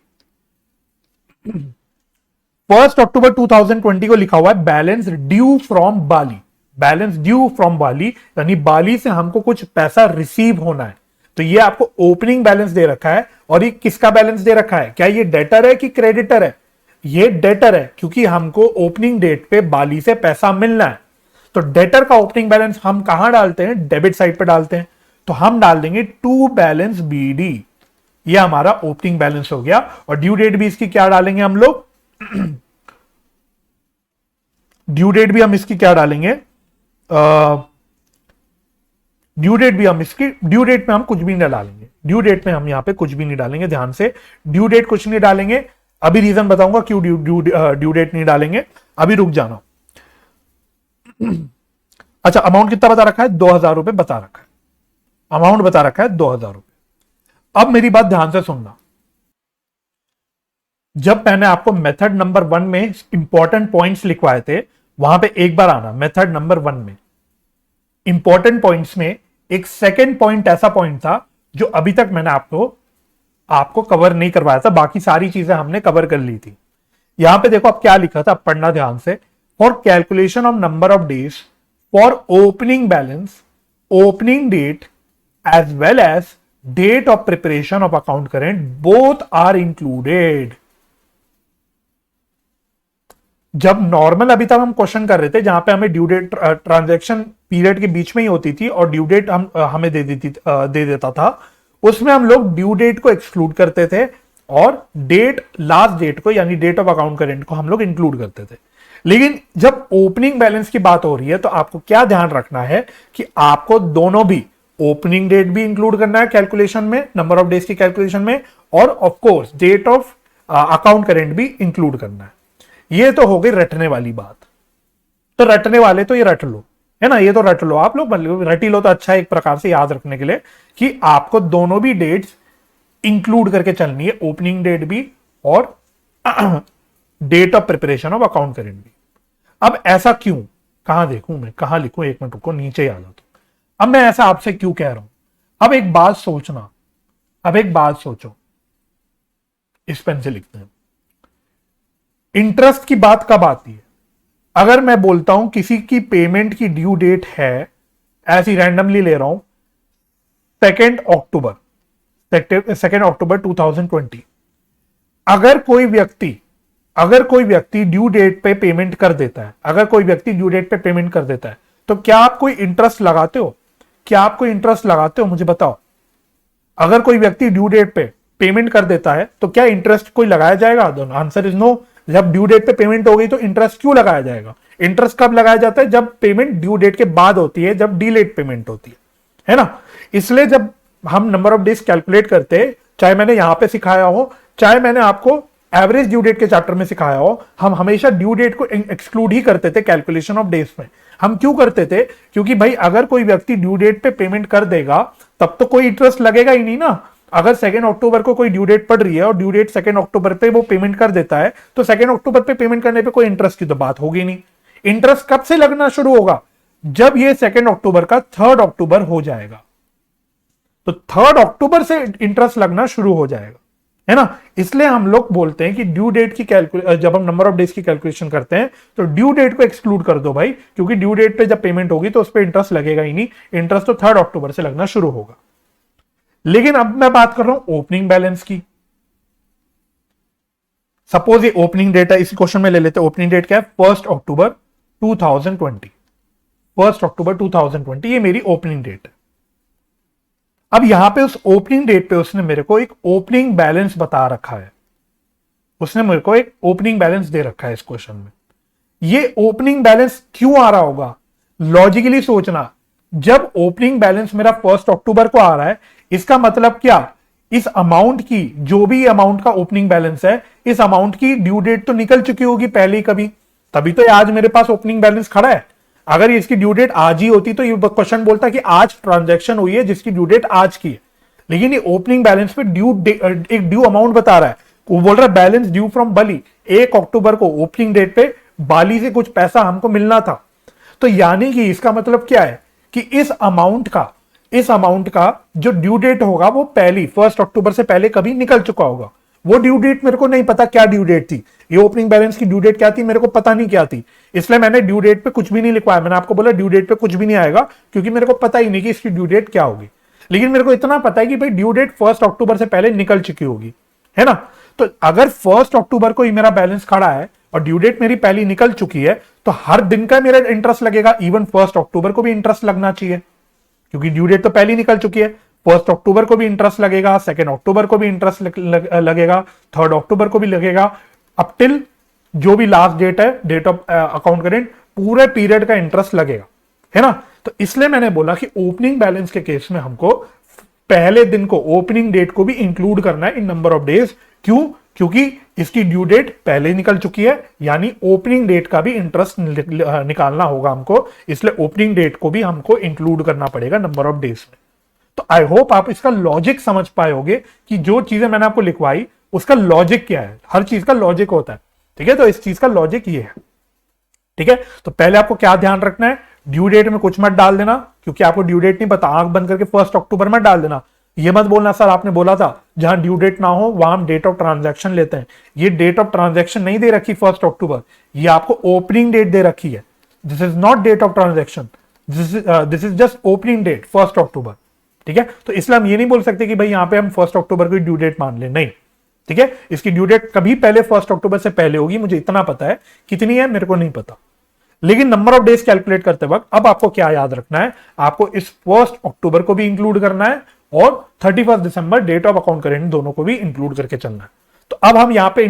1 अक्टूबर 2020 को लिखा हुआ है balance due from Bali. Balance due from Bali यानी बाली से हमको कुछ पैसा रिसीव होना है। तो ये आपको ओपनिंग बैलेंस दे रखा है, और ये किसका बैलेंस दे रखा है? क्या ये डेटर है कि क्रेडिटर है? ये डेटर है, क्योंकि हमको ओपनिंग डेट पे बाली से पैसा मिलना है। तो डेटर का ओपनिंग बैलेंस हम कहां डालते हैं? डेबिट साइड पे डालते हैं। तो हम डाल देंगे टू बैलेंस बीडी, ये हमारा ओपनिंग बैलेंस हो गया। और ड्यू डेट भी इसकी क्या डालेंगे हम लोग? ड्यू डेट भी हम इसकी क्या डालेंगे? ड्यू डेट भी हम इसकी, ड्यू डेट में हम कुछ भी नहीं डालेंगे, ड्यू डेट में हम यहां पे कुछ भी नहीं डालेंगे। ध्यान से, ड्यू डेट कुछ नहीं डालेंगे। अभी रीजन बताऊंगा क्यों ड्यू डेट नहीं डालेंगे, अभी रुक जाना। अच्छा, अमाउंट कितना बता रखा है? 2,000 रुपए बता रखा है, अमाउंट बता रखा है 2,000 रुपए। अब मेरी बात ध्यान से सुनना, जब मैंने आपको मेथड नंबर 1 में इंपॉर्टेंट पॉइंट्स लिखवाए थे, वहां पे एक बार आना। मेथड नंबर 1 में इंपॉर्टेंट पॉइंट्स में एक सेकेंड पॉइंट ऐसा पॉइंट था जो अभी तक मैंने आपको कवर नहीं करवाया था, बाकी सारी चीजें हमने कवर कर ली थी। यहां पे देखो अब क्या लिखा था, पढ़ना ध्यान से। For calculation of number of days for opening balance, opening date as well as date of preparation of account current both are included. जब नॉर्मल अभी तक हम क्वेश्चन कर रहे थे जहां पे हमें ड्यू डेट ट्रांजैक्शन पीरियड के बीच में ही होती थी और ड्यू डेट हमें दे देता था, उसमें हम लोग ड्यू डेट को एक्सक्लूड करते थे और डेट लास्ट डेट को यानी डेट ऑफ अकाउंट करेंट को हम लोग इंक्लूड करते थे। लेकिन जब ओपनिंग बैलेंस की बात हो रही है तो आपको क्या ध्यान रखना है कि आपको दोनों भी, ओपनिंग डेट भी इंक्लूड करना है कैलकुलेशन में, नंबर ऑफ डेज की कैलकुलेशन में, और of course date of account current भी इंक्लूड करना है। ये तो हो गई रटने वाली बात। तो रटने वाले तो ये रट लो, है ना, ये तो रट लो आप लोग, मतलब रट ही लो तो अच्छा है एक प्रकार से याद रखने के लिए कि आपको दोनों भी डेट्स इंक्लूड करके चलनी है, ओपनिंग डेट भी और date of preparation of account current भी। अब ऐसा क्यों, कहां देखूं मैं, कहां लिखूं, एक मिनट रुको, नीचे याद आता। अब मैं ऐसा आपसे क्यों कह रहा हूं? अब एक बात सोचना, अब एक बात सोचो, इस पेन से लिखते हैं। इंटरेस्ट की बात कब आती है? अगर मैं बोलता हूं किसी की पेमेंट की ड्यू डेट है, ऐसी रैंडमली ले रहा हूं, 2 अक्टूबर, 2 अक्टूबर 2020। अगर कोई व्यक्ति ड्यू डेट पे पेमेंट कर देता है, अगर कोई व्यक्ति ड्यू डेट पे पेमेंट कर देता है, तो क्या आप कोई इंटरेस्ट लगाते हो? क्या आप कोई इंटरेस्ट लगाते हो? मुझे बताओ। अगर कोई व्यक्ति ड्यू डेट पे पेमेंट कर देता है तो क्या इंटरेस्ट कोई लगाया जाएगा? Answer is no. जब ड्यू डेट पे पेमेंट हो गई तो इंटरेस्ट क्यों लगाया जाएगा? इंटरेस्ट कब लगाया जाता है? जब पेमेंट ड्यू डेट के बाद होती है, जब डिलेड पेमेंट होती है ना। इसलिए जब हम नंबर ऑफ डेज कैलकुलेट करते हैं, चाहे मैंने यहां पे सिखाया हो, चाहे मैंने आपको एवरेज ड्यू डेट के चैप्टर में सिखाया हो, हम हमेशा ड्यू डेट को एक्सक्लूड ही करते थे कैलकुलेशन ऑफ डेज में। हम क्यों करते थे? क्योंकि भाई अगर कोई व्यक्ति ड्यू डेट पे पेमेंट कर देगा तब तो कोई इंटरेस्ट लगेगा ही नहीं ना। अगर 2 अक्टूबर को कोई ड्यू डेट पड़ रही है और ड्यू डेट 2 अक्टूबर पे वो पेमेंट कर देता है, तो 2 अक्टूबर पे पेमेंट करने पे कोई इंटरेस्ट की तो बात होगी नहीं। इंटरेस्ट कब से लगना शुरू होगा? जब ये 2 अक्टूबर का 3 अक्टूबर हो जाएगा, तो 3 अक्टूबर से इंटरेस्ट लगना शुरू हो जाएगा, है ना। इसलिए हम लोग बोलते हैं कि ड्यू डेट की जब हम नंबर ऑफ डेज की कैलकुलेशन करते हैं तो ड्यू डेट को एक्सक्लूड कर दो भाई, क्योंकि ड्यू डेट पे जब पेमेंट होगी तो उस पर इंटरेस्ट लगेगा ही नहीं, इंटरेस्ट तो 3 अक्टूबर से लगना शुरू होगा। लेकिन अब मैं बात कर रहा हूं ओपनिंग बैलेंस की। सपोज ये ओपनिंग डेट है, इसी क्वेश्चन में ले लेते हैं। ओपनिंग डेट क्या है? 1 अक्टूबर 2020। 1 अक्टूबर 2020 ये मेरी ओपनिंग डेट है। अब यहां पे उस ओपनिंग डेट पे उसने मेरे को एक ओपनिंग बैलेंस बता रखा है, उसने मेरे को एक ओपनिंग बैलेंस दे रखा है इस क्वेश्चन में। ये ओपनिंग बैलेंस क्यों आ रहा होगा? लॉजिकली सोचना, जब ओपनिंग बैलेंस मेरा 1 अक्टूबर को आ रहा है, इसका मतलब क्या? इस अमाउंट की, जो भी अमाउंट का ओपनिंग बैलेंस है, इस अमाउंट की ड्यू डेट तो निकल चुकी होगी पहले ही कभी, तभी तो आज मेरे पास ओपनिंग बैलेंस खड़ा है। अगर इसकी ड्यू डेट आज ही होती तो ये क्वेश्चन बोलता कि आज ट्रांजैक्शन हुई है जिसकी ड्यू डेट आज की है। लेकिन ये ओपनिंग बैलेंस पे एक ड्यू अमाउंट बता रहा है, वो बोल रहा है बैलेंस ड्यू फ्रॉम बाली। 1 अक्टूबर को ओपनिंग डेट पे बाली से कुछ पैसा हमको मिलना था। तो यानी कि इसका मतलब क्या है कि इस अमाउंट का जो ड्यू डेट होगा वो पहली 1 अक्टूबर से पहले कभी निकल चुका होगा। वो ड्यू डेट मेरे को नहीं पता क्या ड्यू डेट थी, ये ओपनिंग बैलेंस की ड्यू डेट क्या थी मेरे को पता नहीं क्या थी, इसलिए मैंने ड्यू डेट पे कुछ भी नहीं लिखवाया। मैंने आपको बोला ड्यू डेट पे कुछ भी नहीं आएगा क्योंकि मेरे को पता ही नहीं कि इसकी ड्यू डेट क्या होगी। लेकिन मेरे को इतना पता है कि भाई ड्यू डेट 1 अक्टूबर से पहले निकल चुकी होगी, है ना। तो अगर 1 अक्टूबर को ही मेरा बैलेंस खड़ा है और ड्यू डेट मेरी पहली निकल चुकी है, तो हर दिन का मेरा इंटरेस्ट लगेगा। इवन 1 अक्टूबर को भी इंटरेस्ट लगना चाहिए, क्योंकि ड्यू डेट तो पहली निकल चुकी है। 1 अक्टूबर को भी इंटरेस्ट लगेगा, 2 अक्टूबर को भी इंटरेस्ट लगेगा, 3 अक्टूबर को भी लगेगा, अप टिल जो भी लास्ट डेट है, डेट ऑफ अकाउंट करेंट, पूरे पीरियड का इंटरेस्ट लगेगा, है ना। तो इसलिए मैंने बोला कि ओपनिंग बैलेंस के केस में हमको पहले दिन को, ओपनिंग डेट को भी इंक्लूड करना है इन नंबर ऑफ डेज। क्यों? क्योंकि इसकी ड्यू डेट पहले निकल चुकी है, यानी ओपनिंग डेट का भी इंटरेस्ट निकालना होगा हमको, इसलिए ओपनिंग डेट को भी हमको इंक्लूड करना पड़ेगा नंबर ऑफ डेज में। तो आई होप आप इसका लॉजिक समझ पाए होगे कि जो चीजें मैंने आपको लिखवाई उसका लॉजिक क्या है। हर चीज का लॉजिक होता है, ठीक है। तो इस चीज का लॉजिक ये है, ठीक है। तो पहले आपको क्या ध्यान रखना है, ड्यू डेट में कुछ मत डाल देना, क्योंकि आपको ड्यू डेट नहीं पता। आंख बंद करके 1 अक्टूबर मत डाल देना। ये मत बोलना सर आपने बोला था जहां ड्यू डेट ना हो वहां हम डेट ऑफ ट्रांजैक्शन लेते हैं। ये डेट ऑफ ट्रांजैक्शन नहीं दे रखी 1 अक्टूबर, ये आपको ओपनिंग डेट दे रखी है। This is not date of transaction, this is just opening date 1 अक्टूबर, ठीक है। तो इसलिए हम ये नहीं बोल सकते कि भाई यहाँ पे हम 1 अक्टूबर को ड्यू डेट मान ले, नहीं, ठीक है। इसकी ड्यू डेट कभी पहले 1 अक्टूबर से पहले होगी, मुझे इतना पता है, कितनी है मेरे को नहीं पता। लेकिन नंबर ऑफ डेज कैलकुलेट करते वक्त अब आपको क्या याद रखना है, आपको इस 1 अक्टूबर को भी इंक्लूड करना है और 31 दिसंबर डेट ऑफ अकाउंट करेंट दोनों को भी इंक्लूड करके चलना है। तो अब हम यहाँ पे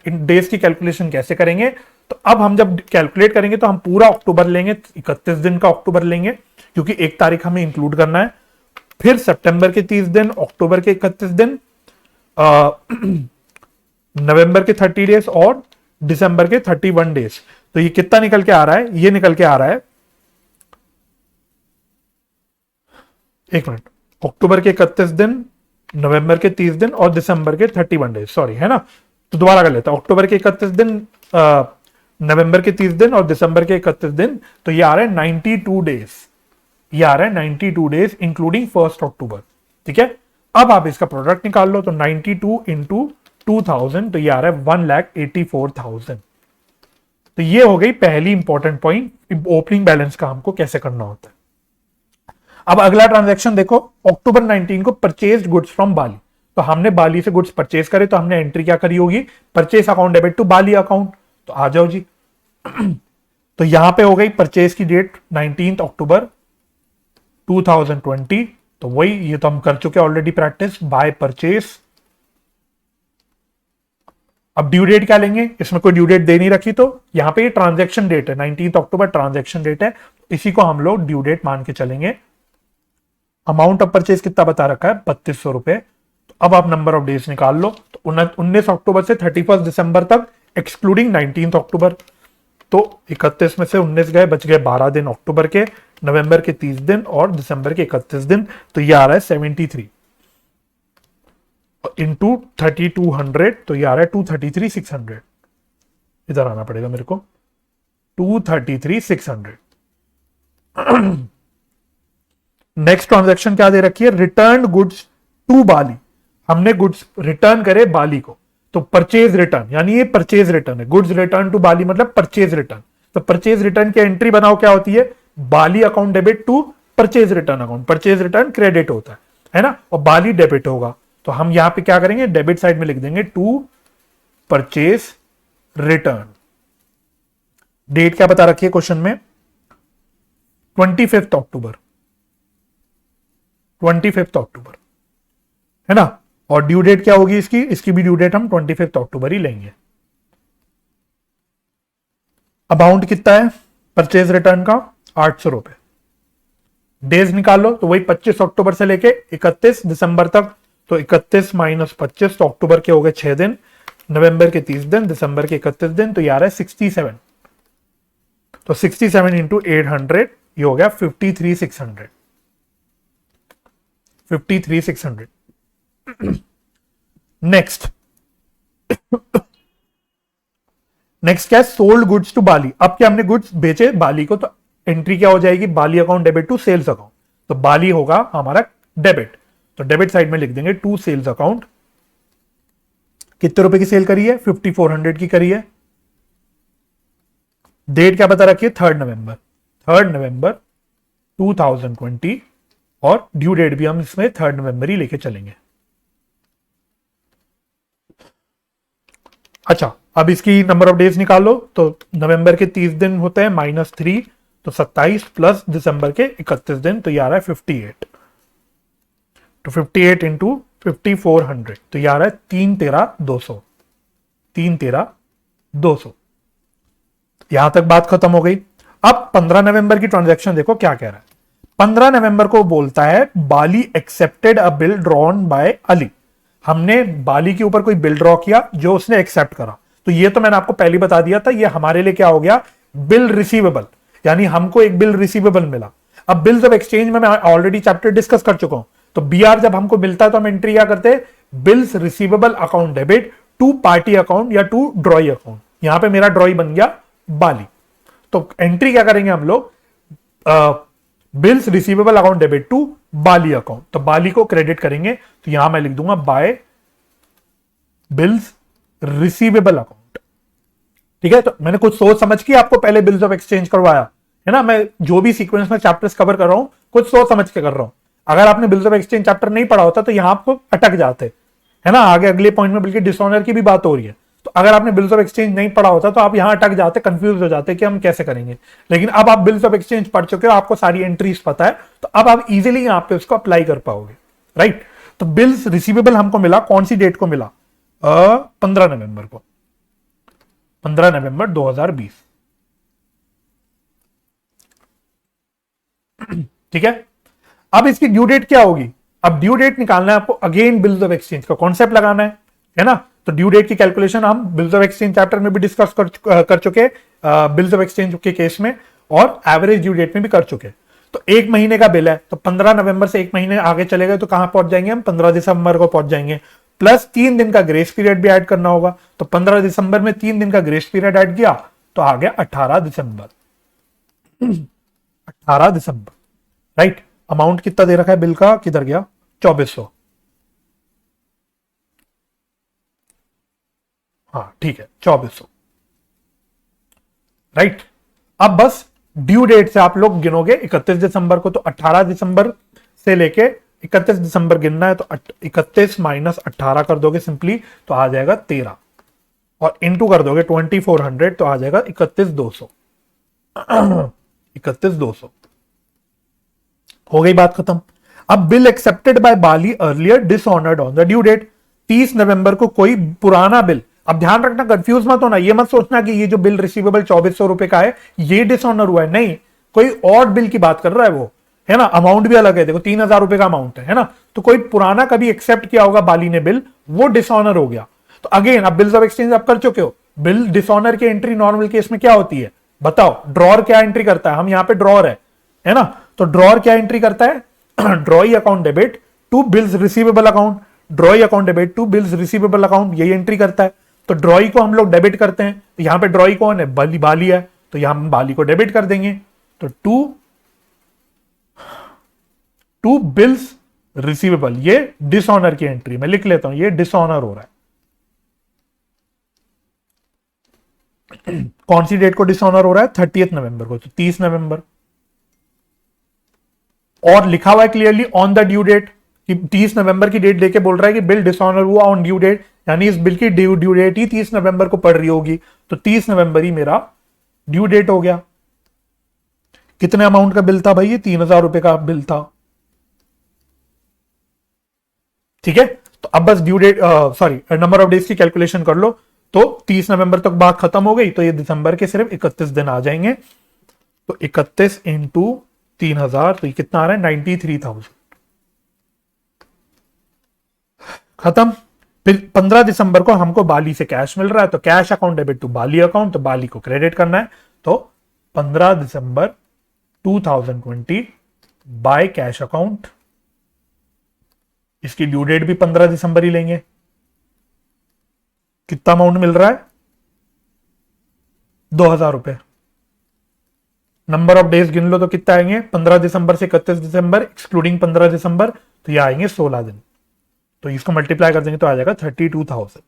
डेज की कैलकुलेशन कैसे करेंगे, तो अब हम जब कैलकुलेट करेंगे तो हम पूरा अक्टूबर लेंगे, 31 दिन का अक्टूबर लेंगे, क्योंकि 1 तारीख हमें इंक्लूड करना है। फिर सितंबर के 30 दिन, अक्टूबर के 31 दिन, नवंबर के 30 डेज और दिसंबर के 31 डेज। तो ये कितना निकल के आ रहा है, ये निकल के आ रहा है, एक मिनट, अक्टूबर के 31 दिन, नवंबर के 30 दिन और दिसंबर के 31 डेज, सॉरी, है ना। तो दोबारा कर लेता हूं, अक्टूबर के 31 दिन, नवंबर के 30 दिन और दिसंबर के 31 दिन, तो ये आ रहा है 92 डेज, ये आ रहा है 92 डेज इंक्लूडिंग 1 अक्टूबर, ठीक है। अब आप इसका प्रोडक्ट निकाल लो, तो 92 इंटू 2000, तो ये आ रहा है 1,84,000। तो ये हो गई पहली इंपॉर्टेंट पॉइंट, ओपनिंग बैलेंस का हमको कैसे करना होता है। अब अगला ट्रांजैक्शन देखो, अक्टूबर 19 को परचेज्ड गुड्स फ्रॉम बाली। तो हमने बाली से गुड्स परचेज करे, तो हमने एंट्री क्या करी होगी, purchase account debit to Bali account. तो आ जाओ जी तो यहां पे हो गई परचेज की डेट 19 अक्टूबर 2020। तो वही, ये तो हम कर चुके ऑलरेडी प्रैक्टिस, बाय परचेज। अब ड्यू डेट क्या लेंगे, इसमें कोई ड्यू डेट दे नहीं रखी, तो यहां पे ये ट्रांजैक्शन डेट है, 19 अक्टूबर ट्रांजैक्शन डेट है, इसी को हम लोग ड्यू डेट मान के चलेंगे। अमाउंट ऑफ परचेज कितना बता रखा है, 3200 रुपए। तो अब आप नंबर ऑफ डेज निकाल लो, तो 19 अक्टूबर से 31 दिसंबर तक एक्सक्लूडिंग 19 अक्टूबर। तो 31 में से 19 गए, बच गए 12 दिन अक्टूबर के, नवंबर के 30 दिन और दिसंबर के 31 दिन। तो ये आ रहा है 73 इंटू 3200, तो ये आ रहा है 233,600। इधर आना पड़ेगा मेरे को, 233,600। नेक्स्ट ट्रांजैक्शन क्या दे रखी है, रिटर्न गुड्स टू बाली। हमने गुड्स रिटर्न करे बाली को, तो परचेज रिटर्न, यानी ये परचेज रिटर्न है, गुड्स रिटर्न टू बाली मतलब परचेज रिटर्न। तो परचेज रिटर्न की एंट्री बनाओ, क्या होती है, Bali account debit to purchase return account. Purchase return credit होता है ना, और बाली डेबिट होगा। तो हम यहां पे क्या करेंगे, डेबिट साइड में लिख देंगे टू परचेज रिटर्न। डेट क्या बता रखी है क्वेश्चन में, 25 अक्टूबर, 25 अक्टूबर, है ना। और ड्यू डेट क्या होगी इसकी, इसकी भी ड्यू डेट हम 25 अक्टूबर ही लेंगे। अमाउंट कितना है परचेज रिटर्न का, 800 रुपए। डेज निकाल लो, तो वही 25 अक्टूबर से लेके 31 दिसंबर तक। तो 31 माइनस 25, तो अक्टूबर के हो गए 6 दिन, नवंबर के 30 दिन, दिसंबर के 31 दिन। तो ये आ रहा है 67। तो 67 इंटू 800, ये हो गया 53,600, 53,600। नेक्स्ट नेक्स्ट क्या है, सोल्ड गुड्स टू बाली। अब क्या हमने गुड्स बेचे बाली को, तो एंट्री क्या हो जाएगी, Bali account debit to sales account. तो बाली होगा हमारा डेबिट, तो डेबिट साइड में लिख देंगे टू सेल्स अकाउंट। कितने रुपए की सेल करी है, 5400 की करी है। डेट क्या बता रखी है, 3 नवंबर 2020। और ड्यू डेट भी हम इसमें 3 नवंबर ही लेके चलेंगे। अच्छा, अब इसकी नंबर ऑफ डेज निकालो तो नवंबर के 30 दिन होते हैं -3, तो 27 प्लस दिसंबर के 31 दिन, तो ये आ रहा है 58। तो 58 इंटू 5400, तो ये आ रहा है 313,200। 313,200। यहां तक बात खत्म हो गई। अब 15 नवंबर की ट्रांजैक्शन देखो क्या कह रहा है। 15 नवंबर को बोलता है Bali accepted a bill drawn by Ali. हमने बाली के ऊपर कोई बिल ड्रॉ किया जो उसने एक्सेप्ट करा। तो ये तो मैंने आपको पहले बता दिया था, ये हमारे लिए क्या हो गया, बिल रिसीवेबल, यानी हमको एक बिल रिसीवेबल मिला। अब बिल्स ऑफ एक्सचेंज में मैं ऑलरेडी चैप्टर डिस्कस कर चुका हूं। तो बीआर जब हमको मिलता है तो हम एंट्री क्या करते हैं, bills receivable account debit to party account या टू ड्रॉई अकाउंट। यहां पे मेरा ड्रॉई बन गया बाली। तो एंट्री क्या करेंगे हम लोग, bills receivable account debit to Bali account. तो बाली को क्रेडिट करेंगे, तो यहां मैं लिख दूंगा बाय बिल्स रिसीवेबल अकाउंट। ठीक है, तो मैंने कुछ सोच समझ के आपको पहले बिल्स ऑफ एक्सचेंज करवाया है ना। मैं जो भी सीक्वेंस में चैप्टर्स कवर कर रहा हूं कुछ सोच समझ के कर रहा हूं। अगर आपने बिल्स ऑफ एक्सचेंज चैप्टर नहीं पढ़ा होता तो यहां आपको अटक जाते है ना। आगे अगले पॉइंट में बल्कि डिसऑनर की भी बात हो रही है। तो अगर आपने बिल्स ऑफ एक्सचेंज नहीं पढ़ा होता तो आप यहां अटक जाते, कंफ्यूज हो जाते कि हम कैसे करेंगे। लेकिन अब आप बिल्स ऑफ एक्सचेंज पढ़ चुके हो, आपको सारी एंट्रीज पता है, तो अब आप इजीली यहां पे उसको अप्लाई कर पाओगे, राइट। तो बिल्स रिसीवेबल हमको मिला, कौन सी डेट को मिला, 15 नवंबर को, 15 नवंबर 2020। ठीक है, अब इसकी ड्यू डेट क्या होगी। अब ड्यू डेट निकालना है आपको, अगेन बिल्स ऑफ एक्सचेंज का कॉन्सेप्ट लगाना है ना। तो ड्यू डेट की कैलकुलेशन हम बिल्स ऑफ एक्सचेंज चैप्टर में भी डिस्कस कर चुके, बिल्स ऑफ एक्सचेंज के केस में, और एवरेज ड्यू डेट में भी कर चुके। तो एक महीने का बिल है, तो 15 नवंबर से एक महीने आगे चले गए तो कहां पहुंच जाएंगे हम, 15 दिसंबर को पहुंच जाएंगे। प्लस 3 दिन का ग्रेस पीरियड भी ऐड करना होगा। तो 15 दिसंबर में 3 दिन का ग्रेस पीरियड ऐड किया तो आ गया 18 दिसंबर। 18 दिसंबर, राइट। अमाउंट कितना दे रखा है बिल का, किधर गया, 2400। हाँ ठीक है, 2400, राइट। अब बस ड्यू डेट से आप लोग गिनोगे 31 दिसंबर को, तो 18 दिसंबर से लेके 31 दिसंबर गिनना है, तो 31 माइनस 18 कर दोगे सिंपली, तो आ जाएगा 13, और इंटू कर दोगे 2400, तो आ जाएगा 31,200। 31,200 हो गई बात खत्म। अब bill accepted by Bali earlier dishonoured on the due date. 30 नवंबर को कोई पुराना बिल, अब ध्यान रखना कंफ्यूज मत होना, ये मत सोचना कि ये जो बिल रिसीवेबल 2400 रुपए का है ये डिसऑनर हुआ है, नहीं, कोई और बिल की बात कर रहा है वो, है ना। अमाउंट भी अलग है, देखो 3000 रुपए का अमाउंट है ना। तो कोई पुराना कभी एक्सेप्ट किया होगा बाली ने बिल, वो डिसऑनर हो गया। तो अगेन अब बिल्स ऑफ एक्सचेंज आप कर चुके हो, बिल डिसऑनर की एंट्री नॉर्मल केस में क्या होती है बताओ, ड्रॉर क्या एंट्री करता है, हम यहाँ पे ड्रॉर है ना। तो ड्रॉर क्या एंट्री करता है, drawee account debit to bills receivable account, drawee account debit to bills receivable account, यही एंट्री करता है। तो ड्रॉई को हम लोग डेबिट करते हैं, तो यहां पे ड्रॉई कौन है, बाली है, तो यहां हम बाली को डेबिट कर देंगे। तो टू बिल्स रिसीवेबल, ये डिसऑनर की एंट्री मैं लिख लेता हूं, ये डिसऑनर हो रहा है। कौन सी डेट को डिसऑनर हो रहा है, 30 नवंबर को, तो 30 नवंबर। और लिखा हुआ है clearly on the due date, कि 30 नवंबर की डेट लेके बोल रहा है कि बिल डिसऑनर हुआ ऑन ड्यू डेट, यानी इस बिल की ड्यू डेट ही 30 नवंबर को पड़ रही होगी। तो 30 नवंबर ही मेरा ड्यू डेट हो गया। कितने अमाउंट का बिल था भाई, ये 3000 रुपए का बिल था, ठीक है। तो अब बस due date, sorry, number of days की कैलकुलेशन कर लो। तो 30 नवंबर तक बात खत्म हो गई, तो ये दिसंबर के सिर्फ 31 दिन आ जाएंगे। तो 31 इंटू 3000, तो ये कितना आ रहा है, 93,000। खत्म। फिर 15 दिसंबर को हमको बाली से कैश मिल रहा है, तो cash account debit to Bali account, तो बाली को क्रेडिट करना है। तो 15 दिसंबर 2020 बाय कैश अकाउंट, इसकी ड्यू डेट भी 15 दिसंबर ही लेंगे। कितना अमाउंट मिल रहा है, 2000 रुपए। नंबर ऑफ डेज गिन लो तो कितना आएंगे, 15 दिसंबर से 31 दिसंबर एक्सक्लूडिंग 15 दिसंबर, तो ये आएंगे 16 दिन। तो इसको मल्टीप्लाई कर देंगे तो आ जाएगा 32,000।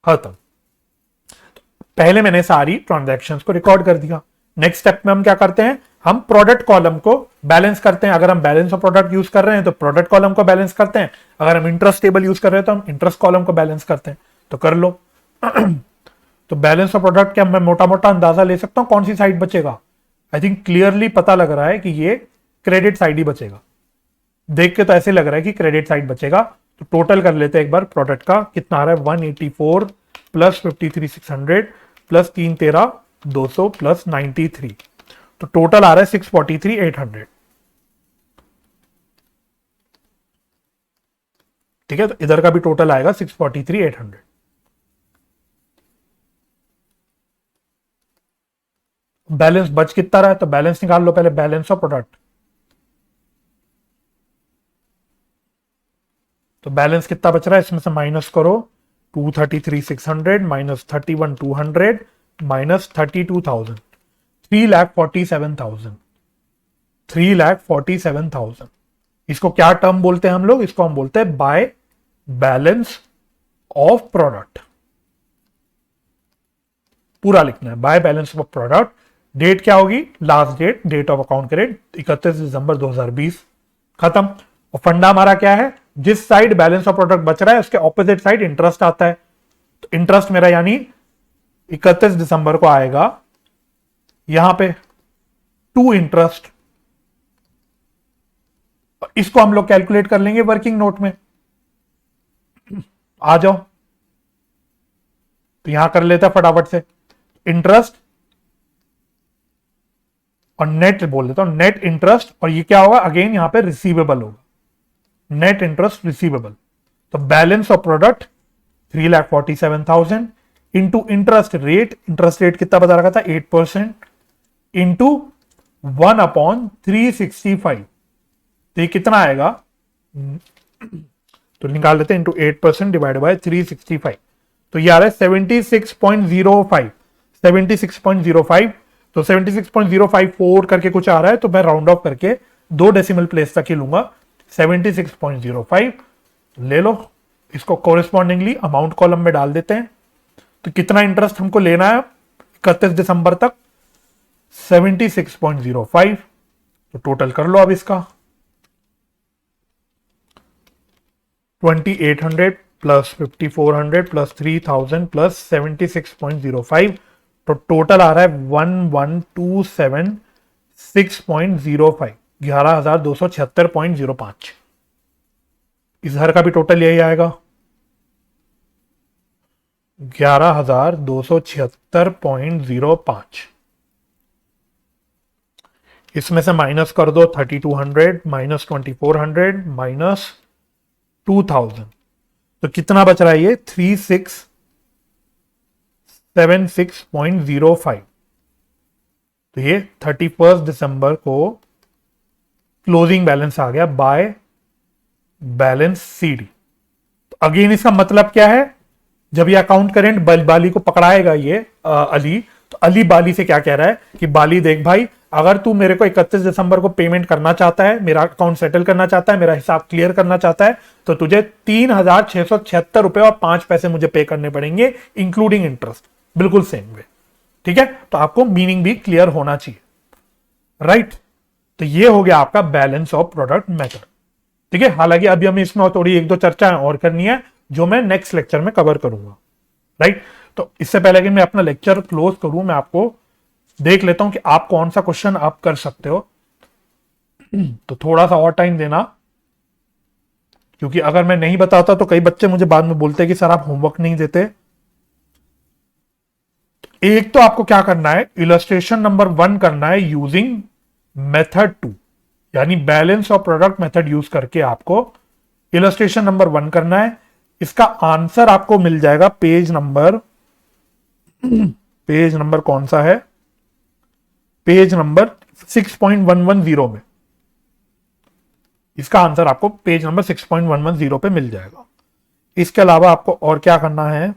खत्म। तो पहले मैंने सारी ट्रांजैक्शंस को रिकॉर्ड कर दिया। नेक्स्ट स्टेप में हम क्या करते हैं, हम प्रोडक्ट कॉलम को बैलेंस करते हैं। अगर हम बैलेंस ऑफ प्रोडक्ट यूज कर रहे हैं तो प्रोडक्ट कॉलम को बैलेंस करते हैं, अगर हम इंटरेस्ट टेबल यूज कर रहे हैं तो हम इंटरेस्ट कॉलम को बैलेंस करते हैं। तो कर लो। तो बैलेंस ऑफ प्रोडक्ट क्या मैं मोटा मोटा अंदाजा ले सकता हूं कौन सी साइड बचेगा? आई थिंक क्लियरली पता लग रहा है कि ये क्रेडिट साइड ही बचेगा। देख के तो ऐसे लग रहा है कि क्रेडिट साइड बचेगा। तो टोटल कर लेते हैं एक बार प्रोडक्ट का, कितना आ रहा है 184 प्लस 53,600 प्लस 313,200 प्लस 93, तो टोटल आ रहा है 643,800। ठीक है, तो इधर का भी टोटल आएगा 643,800। बैलेंस बच कितना रहा है? तो बैलेंस निकाल लो पहले, बैलेंस ऑफ प्रोडक्ट। तो बैलेंस कितना बच रहा है इसमें से माइनस करो, 233,600 माइनस 31,200 माइनस 32,000, 3,47,000, 3,47,000। इसको क्या टर्म बोलते हैं हम लोग? इसको हम बोलते हैं बाय बैलेंस ऑफ प्रोडक्ट। पूरा लिखना है, by balance of product. Date क्या होगी? Last date, date of account credit 31 दिसंबर 2020, खत्म। और फंडा हमारा क्या है? जिस साइड बैलेंस ऑफ प्रोडक्ट बच रहा है उसके ऑपोजिट साइड इंटरेस्ट आता है। तो इंटरेस्ट मेरा यानी 31 दिसंबर को आएगा यहां पे टू इंटरेस्ट। इसको हम लोग कैलकुलेट कर लेंगे वर्किंग नोट में। आ जाओ, तो यहां कर लेते हैं फटाफट से। इंटरेस्ट और नेट बोल देता हूं, नेट इंटरेस्ट, और ये क्या होगा अगेन यहां पे रिसीवेबल होगा, नेट इंटरेस्ट रिसीवेबल। तो balance of product 3,47,000 into interest rate, interest rate कितना बता रखा था 8%, इंटू 1/365, तो ये कितना आएगा? तो निकाल लेते हैं, इंटू 8% डिवाइड बाय 365, तो ये आ रहा है 76.05, 76.05। तो 76.054 करके कुछ आ रहा है, तो मैं राउंड ऑफ करके 2 डेसिमल प्लेस तक ही लूंगा, 76.05 ले लो। इसको कोरिस्पॉन्डिंगली अमाउंट कॉलम में डाल देते हैं। तो कितना इंटरेस्ट हमको लेना है 31 दिसंबर तक? 76.05। तो टोटल कर लो अब इसका, 2800 प्लस 5400 प्लस 3000 प्लस 76.05, तो टोटल आ रहा है 11,276.05, 11,276.05। इस घर का भी टोटल यही आएगा, 11,276.05। इसमें से माइनस कर दो 3,200 माइनस 2,400 माइनस 2,000, तो कितना बच रहा है ये 3,676.05। तो ये 31 दिसंबर को क्लोजिंग बैलेंस आ गया बाय बैलेंस सीडी। तो अगेन इसका मतलब क्या है? जब ये अकाउंट करेंट बाली को पकड़ाएगा ये अली, तो अली बाली से क्या कह रहा है कि बाली देख भाई, अगर तू मेरे को 31 दिसंबर को पेमेंट करना चाहता है, मेरा अकाउंट सेटल करना चाहता है, मेरा हिसाब क्लियर करना चाहता है, तो तुझे 3,676 रुपए और 5 पैसे मुझे पे करने पड़ेंगे इंक्लूडिंग इंटरेस्ट, बिल्कुल सेम वे। ठीक है, तो आपको मीनिंग भी क्लियर होना चाहिए, राइट? तो ये हो गया आपका बैलेंस ऑफ प्रोडक्ट मेथड। ठीक है, हालांकि अभी हमें इसमें थोड़ी 1-2 चर्चाएं और करनी है जो मैं नेक्स्ट लेक्चर में कवर करूंगा, राइट? तो इससे पहले कि मैं अपना लेक्चर क्लोज करूं, मैं आपको देख लेता हूं कि आप कौन सा क्वेश्चन आप कर सकते हो। तो थोड़ा सा और टाइम देना, क्योंकि अगर मैं नहीं बताता तो कई बच्चे मुझे बाद में बोलते हैं कि सर आप होमवर्क नहीं देते। एक तो आपको क्या करना है, इलस्ट्रेशन नंबर 1 करना है यूजिंग मेथड 2, यानी balance of product method use करके आपको इलस्ट्रेशन नंबर 1 करना है। इसका आंसर आपको मिल जाएगा पेज नंबर कौन सा है? पेज नंबर 6.110 में। इसका आंसर आपको पेज नंबर 6.110 पे मिल जाएगा। इसके अलावा आपको और क्या करना है?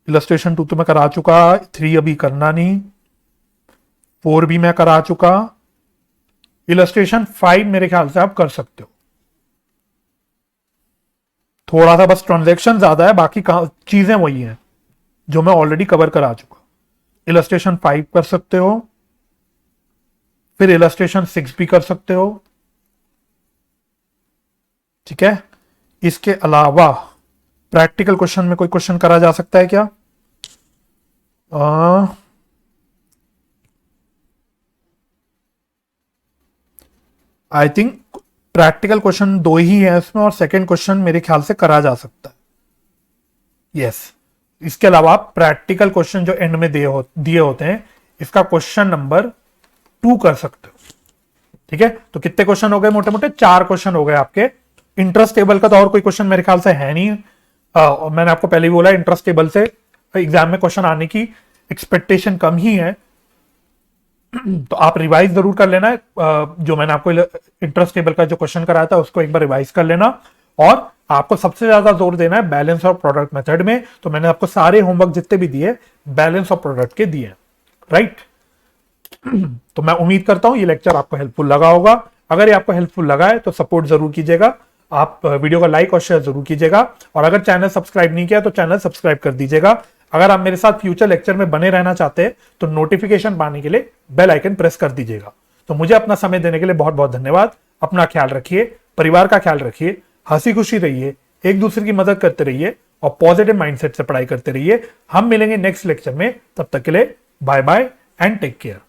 इलस्ट्रेशन 2 तो मैं करा चुका, 3 अभी करना नहीं, 4 भी मैं करा चुका। इलस्ट्रेशन 5 मेरे ख्याल से आप कर सकते हो। थोड़ा सा बस ट्रांजैक्शन ज्यादा है, बाकी चीजें वही हैं जो मैं ऑलरेडी कवर करा चुका। इलस्ट्रेशन 5 कर सकते हो, फिर इलस्ट्रेशन 6 भी कर सकते हो, ठीक है। इसके अलावा प्रैक्टिकल क्वेश्चन में कोई क्वेश्चन करा जा सकता है क्या? आई थिंक प्रैक्टिकल क्वेश्चन 2 ही है इसमें, और सेकंड क्वेश्चन मेरे ख्याल से करा जा सकता है, यस। इसके अलावा प्रैक्टिकल क्वेश्चन जो एंड में दिए होते हैं, इसका क्वेश्चन नंबर 2 कर सकते हो, ठीक है। तो कितने क्वेश्चन हो गए? मोटे मोटे 4 क्वेश्चन हो गए आपके। इंटरेस्ट टेबल का तो और कोई क्वेश्चन मेरे ख्याल से है नहीं। मैंने आपको पहले भी बोला, इंटरेस्ट टेबल से एग्जाम में क्वेश्चन आने की एक्सपेक्टेशन कम ही है, तो आप रिवाइज जरूर कर लेना। जो मैंने आपको इंटरेस्ट टेबल का जो क्वेश्चन कराया था उसको एक बार रिवाइज कर लेना। और आपको सबसे ज्यादा जोर देना है बैलेंस और प्रोडक्ट मेथड में। तो मैंने आपको सारे होमवर्क जितने भी दिए बैलेंस और प्रोडक्ट के दिए, राइट। तो मैं उम्मीद करता हूं ये लेक्चर आपको हेल्पफुल लगा होगा। अगर ये आपको हेल्पफुल लगा है तो सपोर्ट जरूर कीजिएगा, आप वीडियो को लाइक और शेयर जरूर कीजिएगा। और अगर चैनल सब्सक्राइब नहीं किया तो चैनल सब्सक्राइब कर दीजिएगा। अगर आप मेरे साथ फ्यूचर लेक्चर में बने रहना चाहते हैं तो नोटिफिकेशन पाने के लिए बेल आइकन प्रेस कर दीजिएगा। तो मुझे अपना समय देने के लिए बहुत बहुत धन्यवाद। अपना ख्याल रखिए, परिवार का ख्याल रखिए, हंसी खुशी रहिए, एक दूसरे की मदद करते रहिए और पॉजिटिव माइंडसेट से पढ़ाई करते रहिए। हम मिलेंगे नेक्स्ट लेक्चर में, तब तक के लिए bye bye and take care.